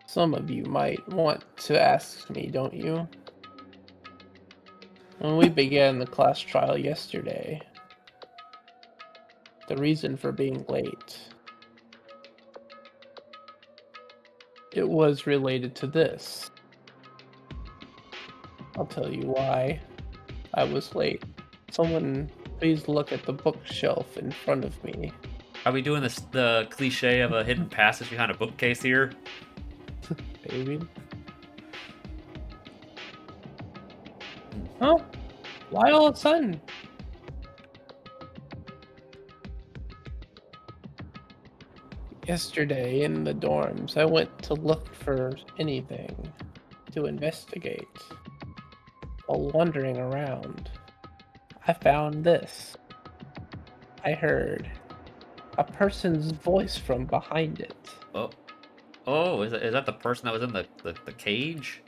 some of you might want to ask me, don't you? When we began the class trial yesterday, the reason for being late, it was related to this. I'll tell you why I was late. Someone, please look at the bookshelf in front of me. Are we doing this the cliche of a hidden passage behind a bookcase here? Maybe. Oh, why all of a sudden? Yesterday in the dorms, I went to look for anything to investigate. While wandering around, I found this. I heard a person's voice from behind it. Oh, is that the person that was in the cage?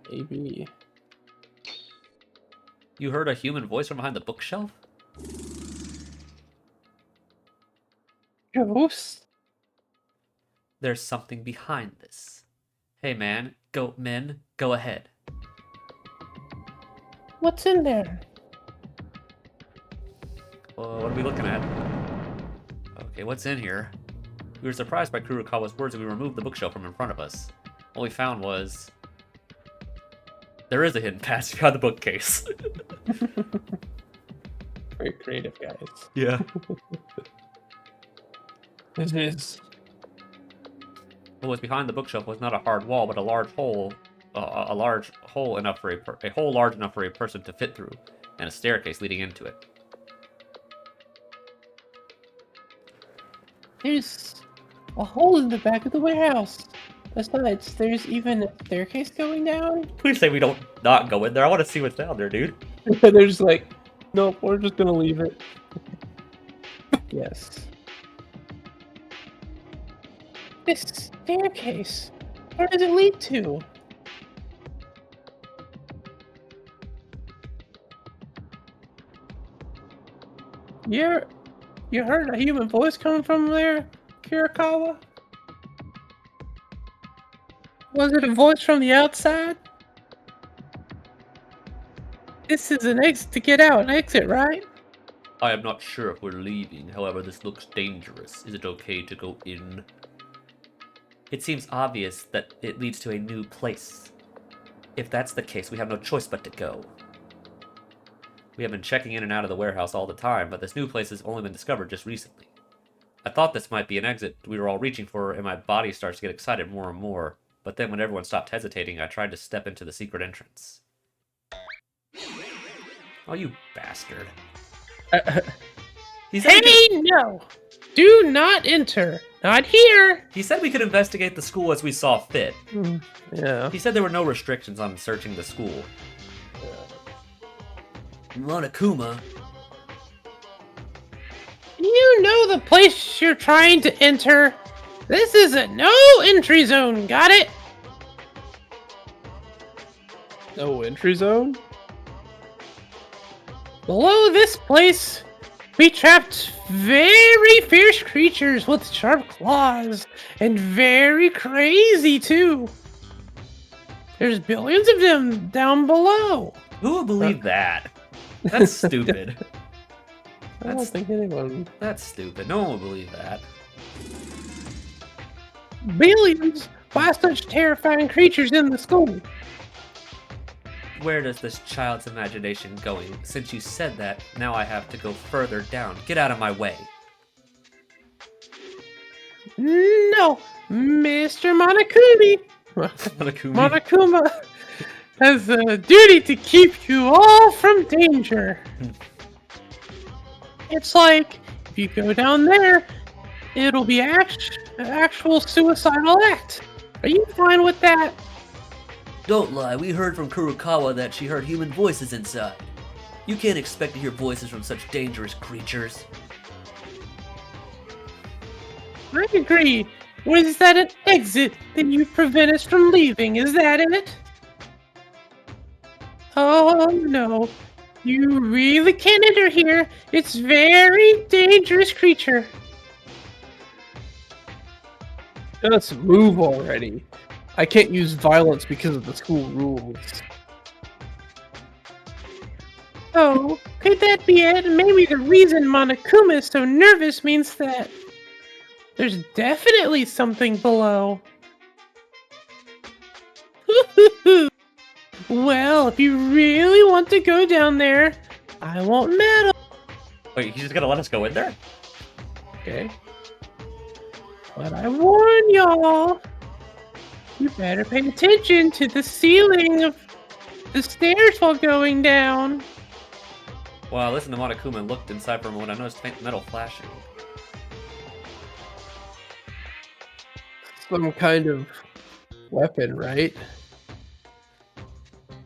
Maybe. You heard a human voice from behind the bookshelf? Ghost? There's something behind this. Hey man, go ahead. What's in there? Well, what are we looking at? Okay, what's in here? We were surprised by Kurokawa's words and we removed the bookshelf from in front of us. All we found was... there is a hidden passage behind the bookcase. Very creative, guys. Yeah. This is... What was behind the bookshelf was not a hard wall, but a large hole, a large hole enough for a hole large enough for a person to fit through, and a staircase leading into it. There's a hole in the back of the warehouse. Besides, there's even a staircase going down. Please say we don't not go in there. I want to see what's down there, dude. There's like, nope, we're just gonna leave it. Yes. This staircase, where does it lead to? You heard a human voice coming from there, Kirikawa? Was it a voice from the outside? This is an exit to get out, an exit, right? I am not sure if we're leaving. However, this looks dangerous. Is it okay to go in? It seems obvious that it leads to a new place. If that's the case, we have no choice but to go. We have been checking in and out of the warehouse all the time, but this new place has only been discovered just recently. I thought this might be an exit we were all reaching for, and my body starts to get excited more and more. But then when everyone stopped hesitating, I tried to step into the secret entrance. Oh, you bastard. He said No! Do not enter! Not here! He said we could investigate the school as we saw fit. Yeah. He said there were no restrictions on searching the school. Monokuma, You know the place you're trying to enter? This is a no entry zone, got it? No entry zone? Below this place, we trapped very fierce creatures with sharp claws, and very crazy too. There's billions of them down below. Who would believe that? That's stupid. I don't think anyone. That's stupid. No one would believe that. Billions? Why such terrifying creatures in the school? Where does this child's imagination going? Since you said that, now I have to go further down. Get out of my way. No, Mr. Monokuma. Monokuma. Monokuma has a duty to keep you all from danger. It's like, if you go down there, it'll be an actual suicidal act. Are you fine with that? don't lie. We heard from Kurokawa that she heard human voices inside. You can't expect to hear voices from such dangerous creatures. I agree. Was that an exit that you prevent us from leaving? Is that it? Oh no. You really can't enter here. It's very dangerous creature. Just move already. I can't use violence because of the school rules. Oh, could that be it? Maybe the reason Monokuma is so nervous means that there's definitely something below. Well, if you really want to go down there, I won't meddle. Wait, he's just gonna let us go in there? Okay. But I warn y'all, you better pay attention to the ceiling of the stairs while going down. Well, I listened to Monokuma and looked inside for a moment. I noticed faint metal flashing. Some kind of weapon, right?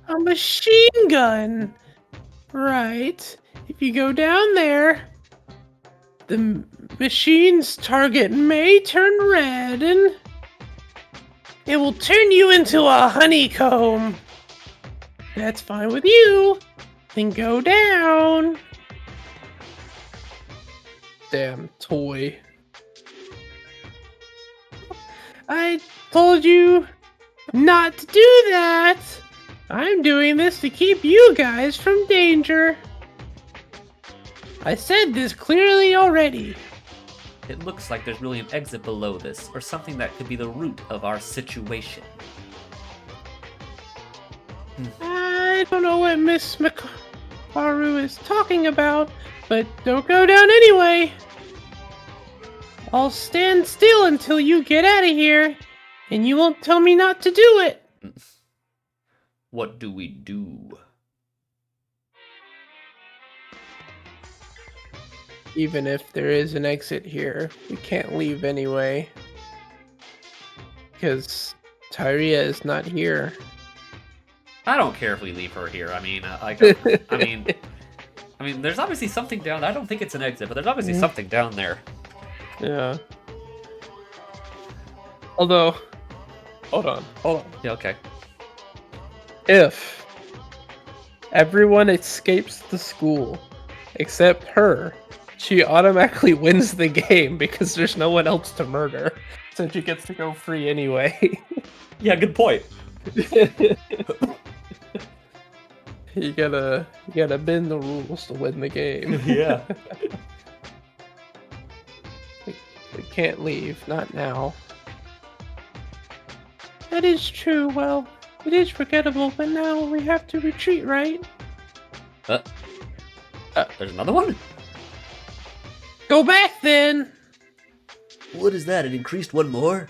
A machine gun! Right. If you go down there, the machine's target may turn red and it will turn you into a honeycomb. That's fine with you. Then go down. Damn toy. I told you not to do that. I'm doing this to keep you guys from danger. I said this clearly already. It looks like there's really an exit below this, or something that could be the root of our situation. I don't know what Miss Makaru is talking about, but don't go down anyway. I'll stand still until you get out of here, and you won't tell me not to do it. What do we do? Even if there is an exit here, we can't leave anyway. Because Tyria is not here. I don't care if we leave her here. I mean, I mean, there's obviously something down there. I don't think it's an exit, but there's obviously something down there. Yeah. Although, hold on. Yeah, okay. If everyone escapes the school except her, she automatically wins the game because there's no one else to murder, so she gets to go free anyway. Yeah, good point. You gotta bend the rules to win the game. Yeah. We can't leave, not now. That is true. Well, it is forgettable, but now we have to retreat, right? There's another one? Go back then. What is that? It increased one more?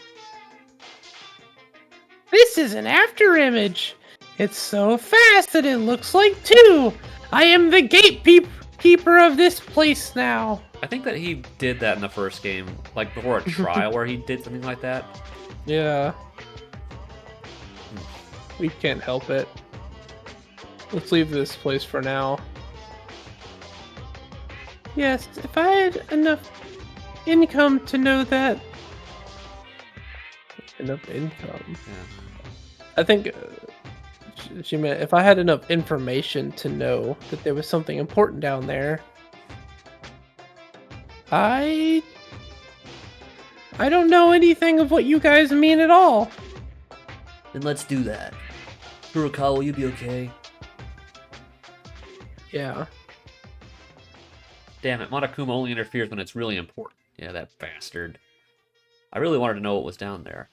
This is an after image. It's so fast that it looks like two. I am the gatekeeper of this place now. I think that he did that in the first game, like before a trial where he did something like that. Yeah. We can't help it. Let's leave this place for now. Yes, if I had enough income to know that. Enough income. Yeah. I think she meant if I had enough information to know that there was something important down there. I don't know anything of what you guys mean at all. Then let's do that. Furukawa, will you be okay? Yeah. Damn it, Monokuma only interferes when it's really important. Yeah, that bastard. I really wanted to know what was down there.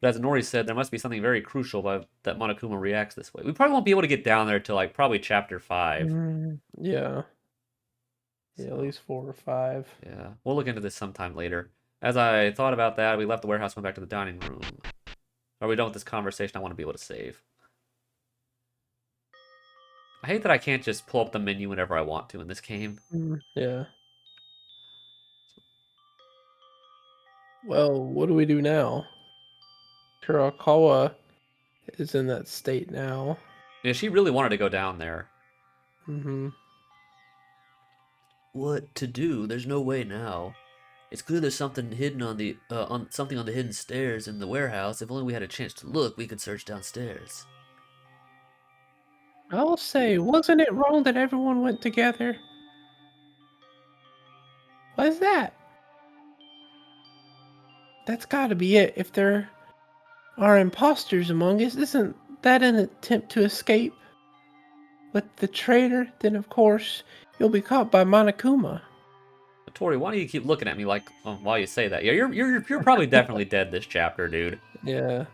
But as Nori said, there must be something very crucial that Monokuma reacts this way. We probably won't be able to get down there till like probably chapter 5. Yeah. Yeah, So, at least 4 or 5. yeah, we'll look into this sometime later. As I thought about that, we left the warehouse, went back to the dining room. Are we done with this conversation? I want to be able to save. I hate that I can't just pull up the menu whenever I want to in this game. Yeah. Well, what do we do now? Kurakawa is in that state now. Yeah, she really wanted to go down there. Mm-hmm. what to do. There's no way now. It's clear there's something hidden on something on the hidden stairs in the warehouse. If only we had a chance to look, we could search downstairs. I'll say, wasn't it wrong that everyone went together? What's that? That's gotta be it. If there are imposters among us, isn't that an attempt to escape? With the traitor, then of course you'll be caught by Monokuma. Tori, why do you keep looking at me like while you say that? Yeah, you're probably definitely dead this chapter, dude. Yeah.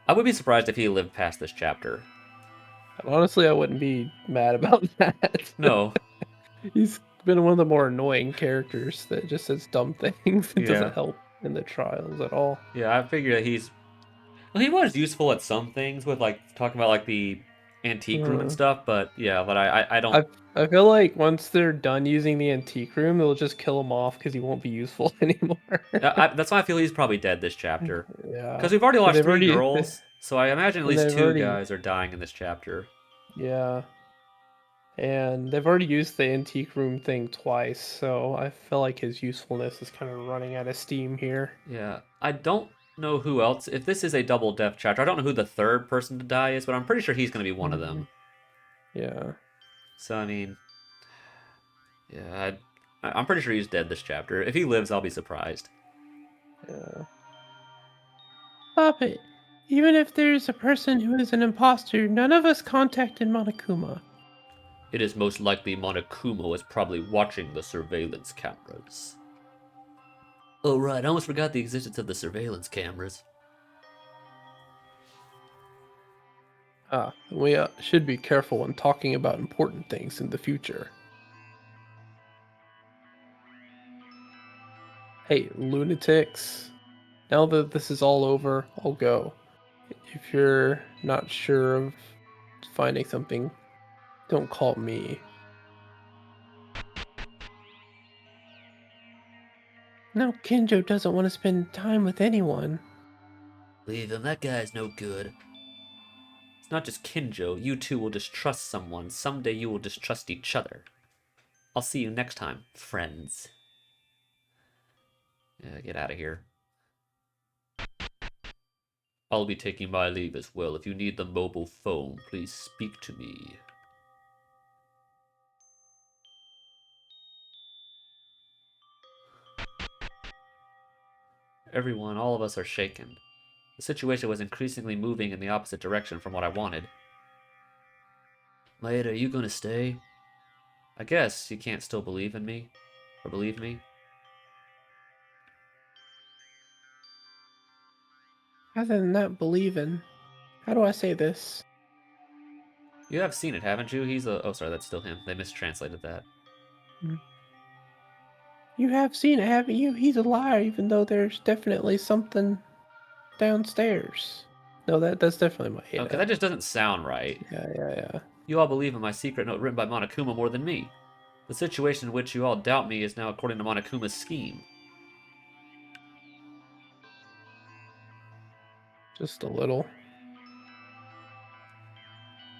I would be surprised if he lived past this chapter. And honestly, I wouldn't be mad about that. No. He's been one of the more annoying characters that just says dumb things and Yeah. doesn't help in the trials at all. Yeah, I figure that he was useful at some things with like talking about like the antique room and stuff, but yeah, but I don't. I feel like once they're done using the antique room, they'll just kill him off because he won't be useful anymore. That's why I feel he's probably dead this chapter. Yeah. Because we've already lost They've 3 already- girls, so I imagine at least they've 2 already- guys are dying in this chapter. Yeah. And they've already used the antique room thing twice, so I feel like his usefulness is kind of running out of steam here. Yeah, I don't know who else. If this is a double death chapter, I don't know who the third person to die is, but I'm pretty sure he's going to be one of them. Yeah. So I mean, yeah, I'm pretty sure he's dead this chapter. If he lives, I'll be surprised. Yeah. Stop it. Even if there's a person who is an imposter, none of us contacted Monokuma. It is most likely Monokuma was probably watching the surveillance cameras. Oh, right, I almost forgot the existence of the surveillance cameras. We should be careful when talking about important things in the future. Hey, lunatics. Now that this is all over, I'll go. If you're not sure of finding something, don't call me. Now Kinjo doesn't want to spend time with anyone. Leave him, that guy's no good. It's not just Kinjo. You two will distrust someone. Someday you will distrust each other. I'll see you next time, friends. Yeah, get out of here. I'll be taking my leave as well. If you need the mobile phone, please speak to me. Everyone, all of us are shaken. The situation was increasingly moving in the opposite direction from what I wanted. Maeda, are you gonna stay? I guess you can't still believe in me? Or believe me? Other than that, believing. How do I say this? You have seen it, haven't you? He's a... Oh, sorry, that's still him. They mistranslated that. You have seen it, haven't you? He's a liar, even though there's definitely something downstairs. No, that's definitely my Okay, that just doesn't sound right. Yeah. You all believe in my secret note written by Monokuma more than me. The situation in which you all doubt me is now according to Monokuma's scheme. Just a little.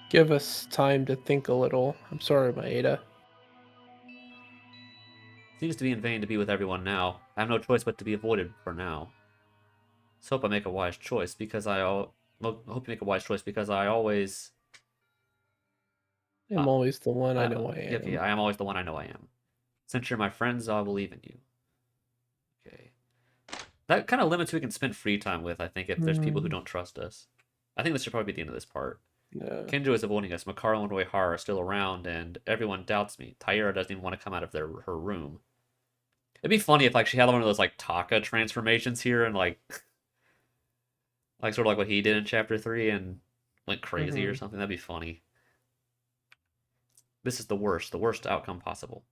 Give us time to think a little. I'm sorry, Maeda. Seems to be in vain to be with everyone now. I have no choice but to be avoided for now. Let's hope I make a wise choice because I hope you make a wise choice because I always... I'm always the one I know I am. Okay, I am always the one I know I am. Since you're my friends, I believe in you. Okay. That kind of limits who we can spend free time with, I think, if there's people who don't trust us. I think this should probably be the end of this part. Yeah. Kinjo is avoiding us. Makaru and Uehara are still around, and everyone doubts me. Taira doesn't even want to come out of her room. It'd be funny if like she had one of those like Taka transformations here and like sort of like what he did in chapter 3 and went crazy or something. That'd be funny. This is the worst outcome possible.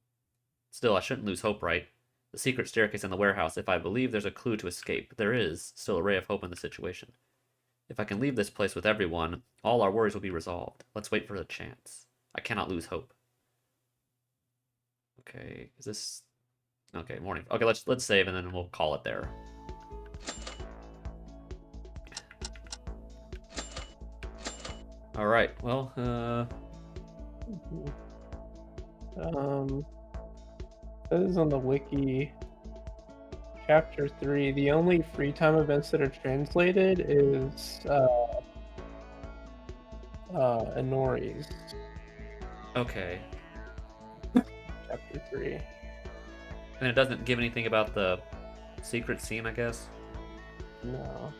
Still, I shouldn't lose hope, right? The secret staircase in the warehouse, if I believe there's a clue to escape, there is still a ray of hope in the situation. If I can leave this place with everyone, all our worries will be resolved. Let's wait for a chance. I cannot lose hope. Okay, is this... Okay, morning. Okay, let's save and then we'll call it there. Alright, well, This is on the wiki. Chapter 3. The only free time events that are translated is Inori's. Okay. Chapter 3. And it doesn't give anything about the secret scene, I guess? No.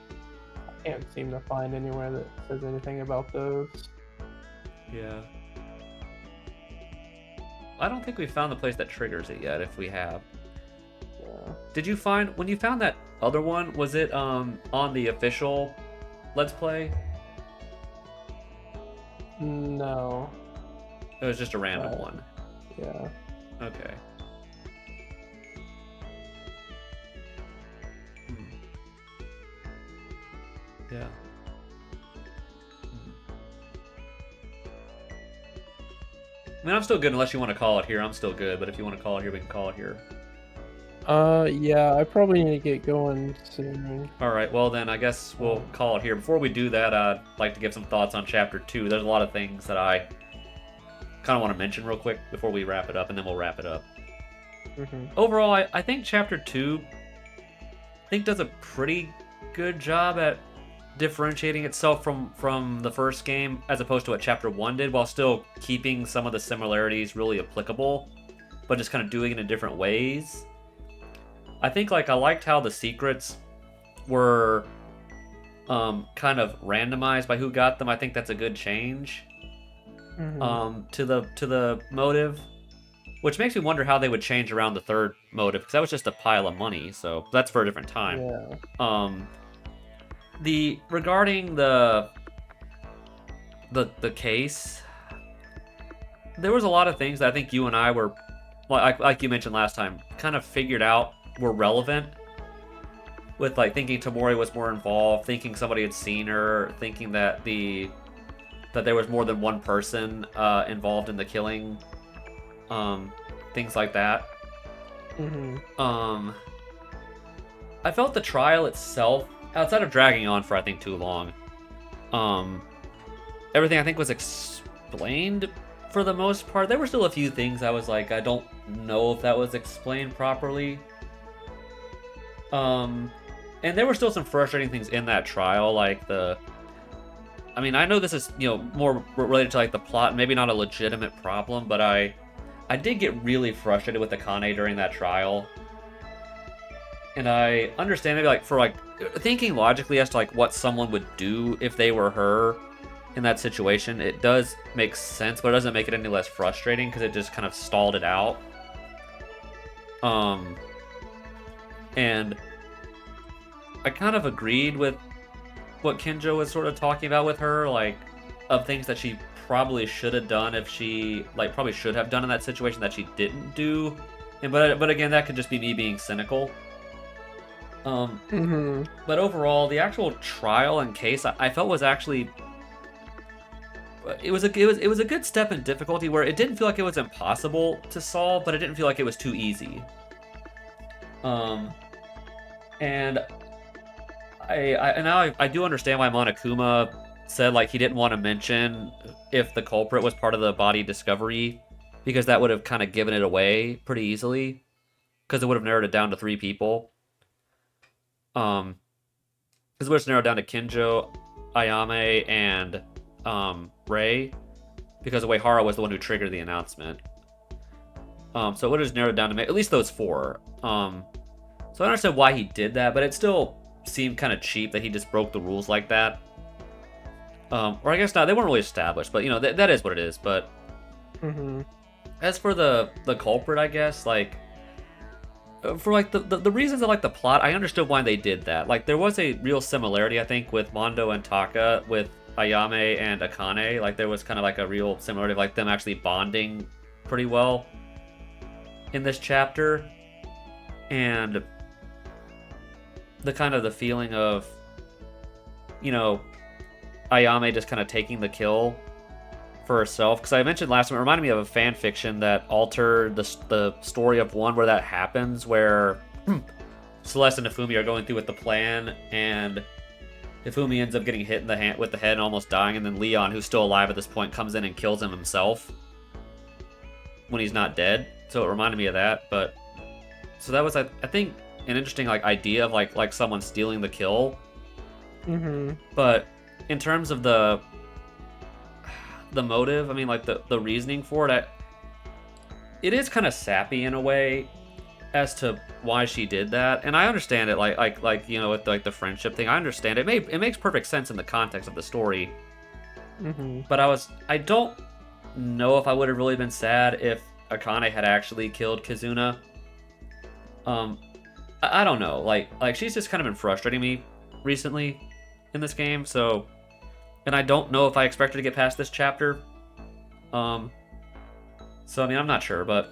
I can't seem to find anywhere that says anything about those. Yeah. I don't think we found the place that triggers it yet, if we have. Yeah. Did you find, when you found that other one, was it on the official Let's Play? No. It was just a random one. Yeah. Okay. Yeah. I mean, I'm still good unless you want to call it here. I'm still good, but if you want to call it here, we can call it here. Yeah, I probably need to get going soon. Alright, well then I guess we'll call it here. Before we do that, I'd like to give some thoughts on Chapter 2. There's a lot of things that I kind of want to mention real quick before we wrap it up, and then we'll wrap it up. Overall, I think Chapter 2 does a pretty good job at differentiating itself from the first game as opposed to what Chapter 1 did, while still keeping some of the similarities really applicable, but just kind of doing it in different ways. I think, like, I liked how the secrets were kind of randomized by who got them. I think that's a good change to the motive, which makes me wonder how they would change around the third motive, because that was just a pile of money, so that's for a different time. Yeah. Regarding the case, there was a lot of things that I think you and I were, like you mentioned last time, kind of figured out were relevant, with like thinking Tamori was more involved, thinking somebody had seen her, thinking that there was more than one person involved in the killing, things like that. I felt the trial itself, outside of dragging on for I think too long, everything I think was explained for the most part. There were still a few things I was like, I don't know if that was explained properly. And there were still some frustrating things in that trial, like I mean, I know this is, more related to like the plot, maybe not a legitimate problem, but I did get really frustrated with Akane during that trial. And I understand maybe like for like thinking logically as to like what someone would do if they were her in that situation, it does make sense, but it doesn't make it any less frustrating because it just kind of stalled it out. And I kind of agreed with what Kinjo was sort of talking about with her, like, of things that she probably should have done if she, like, probably should have done in that situation that she didn't do. And but again, that could just be me being cynical. But overall, the actual trial and case I felt was actually, it was a good step in difficulty where it didn't feel like it was impossible to solve, but it didn't feel like it was too easy. And I do understand why Monokuma said like he didn't want to mention if the culprit was part of the body discovery, because that would have kind of given it away pretty easily, because it would have narrowed it down to 3 people. Because it would have narrowed down to Kinjo, Ayame, and Rei, because Uehara was the one who triggered the announcement. So it would have just narrowed down to at least those 4. So I understand why he did that, but it still seemed kind of cheap that he just broke the rules like that. Or I guess not, they weren't really established, but that is what it is. But as for the culprit, I guess, like, for like the reasons of like the plot, I understood why they did that. Like, there was a real similarity, I think, with Mondo and Taka, with Ayame and Akane. Like, there was kind of like a real similarity of like them actually bonding pretty well in this chapter. And the kind of the feeling of, Ayame just kind of taking the kill for herself. Because I mentioned last time, it reminded me of a fan fiction that altered the story of 1 where that happens, where Celeste and Hifumi are going through with the plan, and Hifumi ends up getting hit in the hand with the head and almost dying, and then Leon, who's still alive at this point, comes in and kills him himself when he's not dead. So it reminded me of that, but so that was I think an interesting like idea of like someone stealing the kill. Mm-hmm. But in terms of the motive, I mean, like the reasoning for it, it is kind of sappy in a way as to why she did that, and I understand it. Like you know, with like the friendship thing, I understand it. It makes perfect sense in the context of the story. Mm-hmm. But I don't know if I would have really been sad if Akane had actually killed Kizuna. I don't know. Like she's just kind of been frustrating me recently in this game. So, and I don't know if I expect her to get past this chapter. So I mean, I'm not sure, but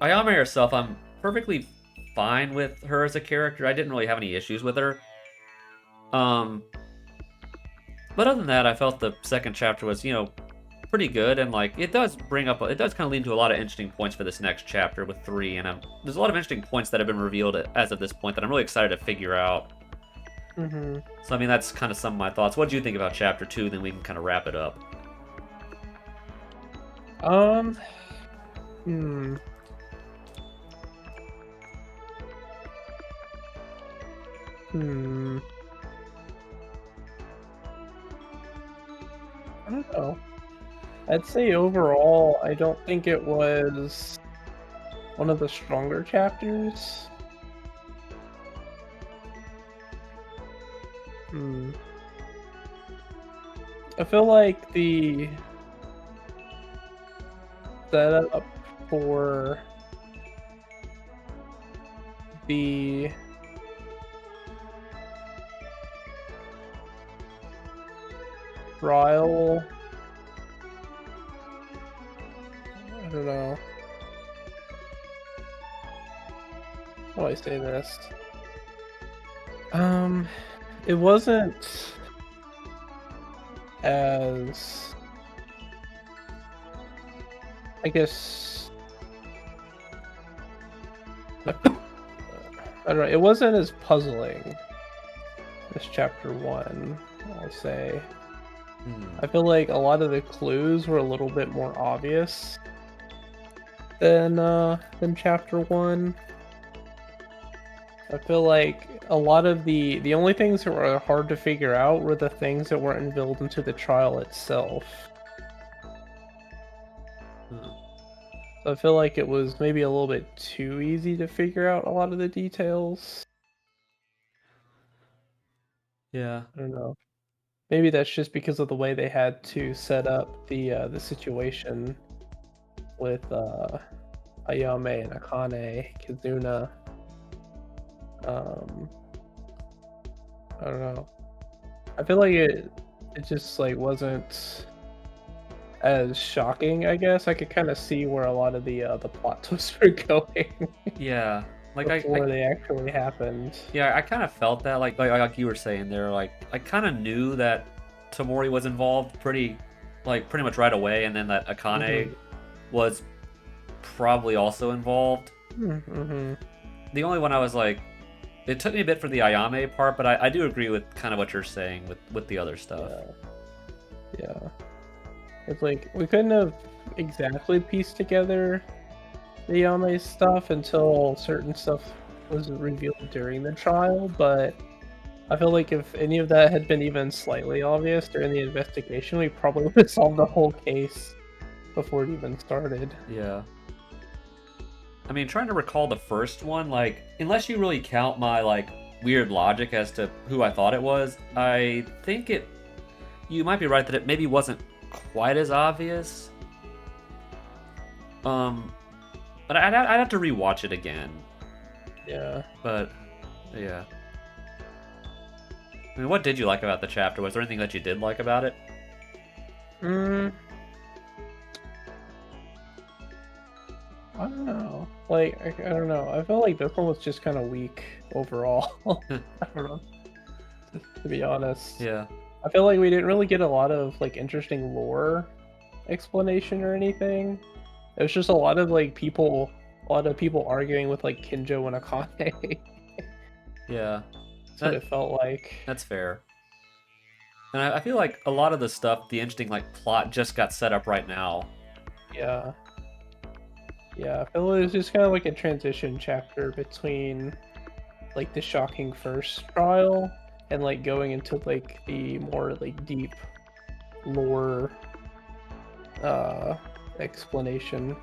Ayame herself, I'm perfectly fine with her as a character. I didn't really have any issues with her. But other than that, I felt the second chapter was, you know, pretty good, and like it does kind of lead to a lot of interesting points for this next chapter with 3, and there's a lot of interesting points that have been revealed as of this point that I'm really excited to figure out. Mm-hmm. So I mean, that's kind of some of my thoughts. What do you think about chapter 2? Then we can kind of wrap it up. Hmm. Hmm. I don't know. I'd say overall, I don't think it was one of the stronger chapters. Hmm. I feel like the setup for the trial, I don't know. How do I say this? It wasn't as, I guess, I don't know, it wasn't as puzzling as chapter 1, I'll say. I feel like a lot of the clues were a little bit more obvious than chapter 1. I feel like a lot of the only things that were hard to figure out were the things that weren't built into the trial itself. So I feel like it was maybe a little bit too easy to figure out a lot of the details. Yeah. I don't know. Maybe that's just because of the way they had to set up the situation with Ayame and Akane, Kizuna. Um, I don't know. I feel like it just like wasn't as shocking. I guess I could kind of see where a lot of the plot twists were going Yeah. Like before they actually happened. yeah, I kind of felt that like you were saying there, like I kind of knew that Tamori was involved pretty much right away, and then that Akane was probably also involved. Mm-hmm. The only one I was like, it took me a bit for the Ayame part, but I do agree with kind of what you're saying with the other stuff. Yeah. It's like we couldn't have exactly pieced together the Yame stuff until certain stuff was revealed during the trial, but I feel like if any of that had been even slightly obvious during the investigation, we probably would have solved the whole case before it even started. Yeah. I mean, trying to recall the first one, like, unless you really count my, like, weird logic as to who I thought it was, I think you might be right that it maybe wasn't quite as obvious. But I'd have to rewatch it again. Yeah. But, yeah. I mean, what did you like about the chapter? Was there anything that you did like about it? I don't know. Like, I don't know. I felt like this one was just kind of weak overall. I don't know. To be honest. Yeah. I feel like we didn't really get a lot of like interesting lore explanation or anything. It was just a lot of people arguing with like Kinjo and Akane. Yeah. That's what it felt like. That's fair. And I feel like a lot of the stuff, the interesting like plot just got set up right now. Yeah. Yeah, I feel it was just kind of like a transition chapter between like the shocking first trial and like going into like the more like deep lore explanation.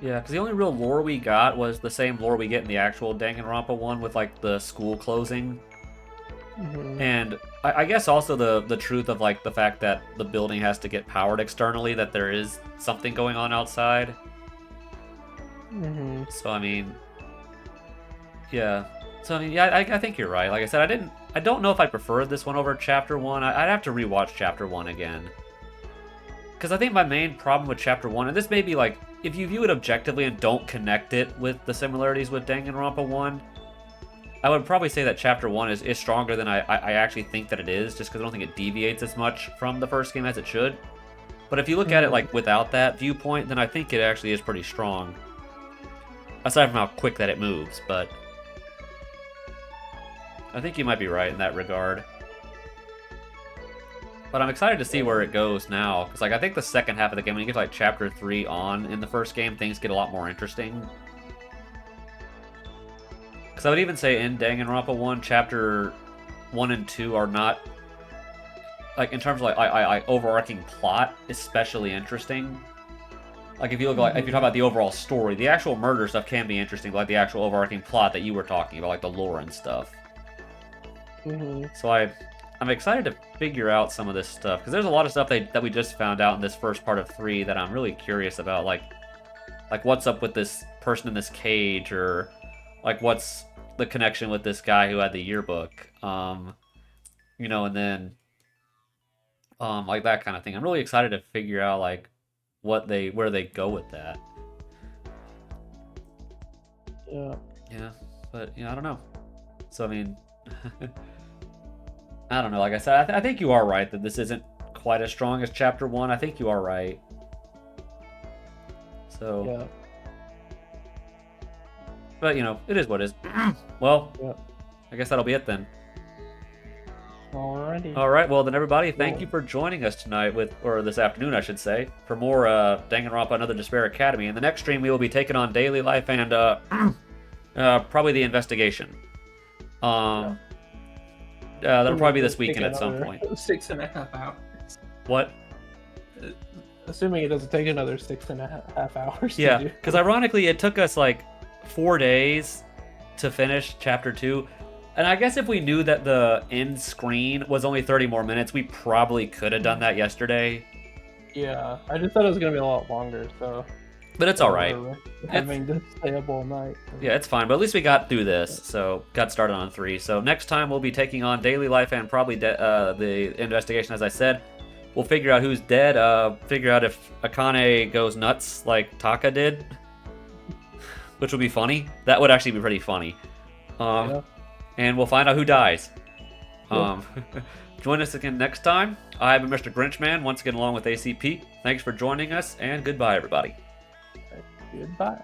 Yeah, because the only real lore we got was the same lore we get in the actual Danganronpa one with like the school closing. Hmm. And I guess also the truth of like the fact that the building has to get powered externally, that there is something going on outside. Hmm. So I mean, yeah. So I mean, yeah, I think you're right. Like I said, I don't know if I prefer this one over Chapter One. I'd have to rewatch Chapter One again. Because I think my main problem with Chapter One, and this may be like, if you view it objectively and don't connect it with the similarities with Danganronpa One, I would probably say that Chapter 1 is stronger than I actually think that it is, just because I don't think it deviates as much from the first game as it should. But if you look at it like without that viewpoint, then I think it actually is pretty strong. Aside from how quick that it moves, but I think you might be right in that regard. But I'm excited to see where it goes now, because like I think the second half of the game, when you get to like Chapter 3 on in the first game, things get a lot more interesting. Because I would even say in Danganronpa 1, Chapter 1 and 2 are not, like, in terms of, like, overarching plot, especially interesting. Like, if you look, like, if you talk about the overall story, the actual murder stuff can be interesting, but, like, the actual overarching plot that you were talking about, like, the lore and stuff. So I'm excited to figure out some of this stuff, because there's a lot of stuff that we just found out in this first part of 3 that I'm really curious about, like what's up with this person in this cage, or, like, what's the connection with this guy who had the yearbook, you know, and then, like, that kind of thing. I'm really excited to figure out, like, where they go with that. Yeah. Yeah, but, you know, I don't know. So, I mean, I don't know. Like I said, I think you are right that this isn't quite as strong as Chapter 1. I think you are right. So, Yeah. but, you know, it is what it is. Well, Yeah. I guess that'll be it then. Alrighty. All right, well then, everybody, thank Cool. you for joining us tonight or this afternoon, I should say, for more Danganronpa: Another Despair Academy. In the next stream, we will be taking on daily life and probably the investigation. That'll probably be this weekend at some point. 6.5 hours. What? Assuming it doesn't take another 6.5 hours. Yeah, to do. because ironically, it took us like 4 days to finish Chapter 2. And I guess if we knew that the end screen was only 30 more minutes, we probably could have done that yesterday. Yeah, I just thought it was gonna be a lot longer, so. But it's all right. Having to stay up all night. Yeah, it's fine. But at least we got through this, so got started on 3. So next time we'll be taking on daily life and probably the investigation, as I said. We'll figure out who's dead. Figure out if Akane goes nuts like Taka did, which would be funny. That would actually be pretty funny. Yeah. And we'll find out who dies. Yeah. Join us again next time. I've been Mr. Grinchman, once again along with ACP. Thanks for joining us, and goodbye, everybody. Goodbye.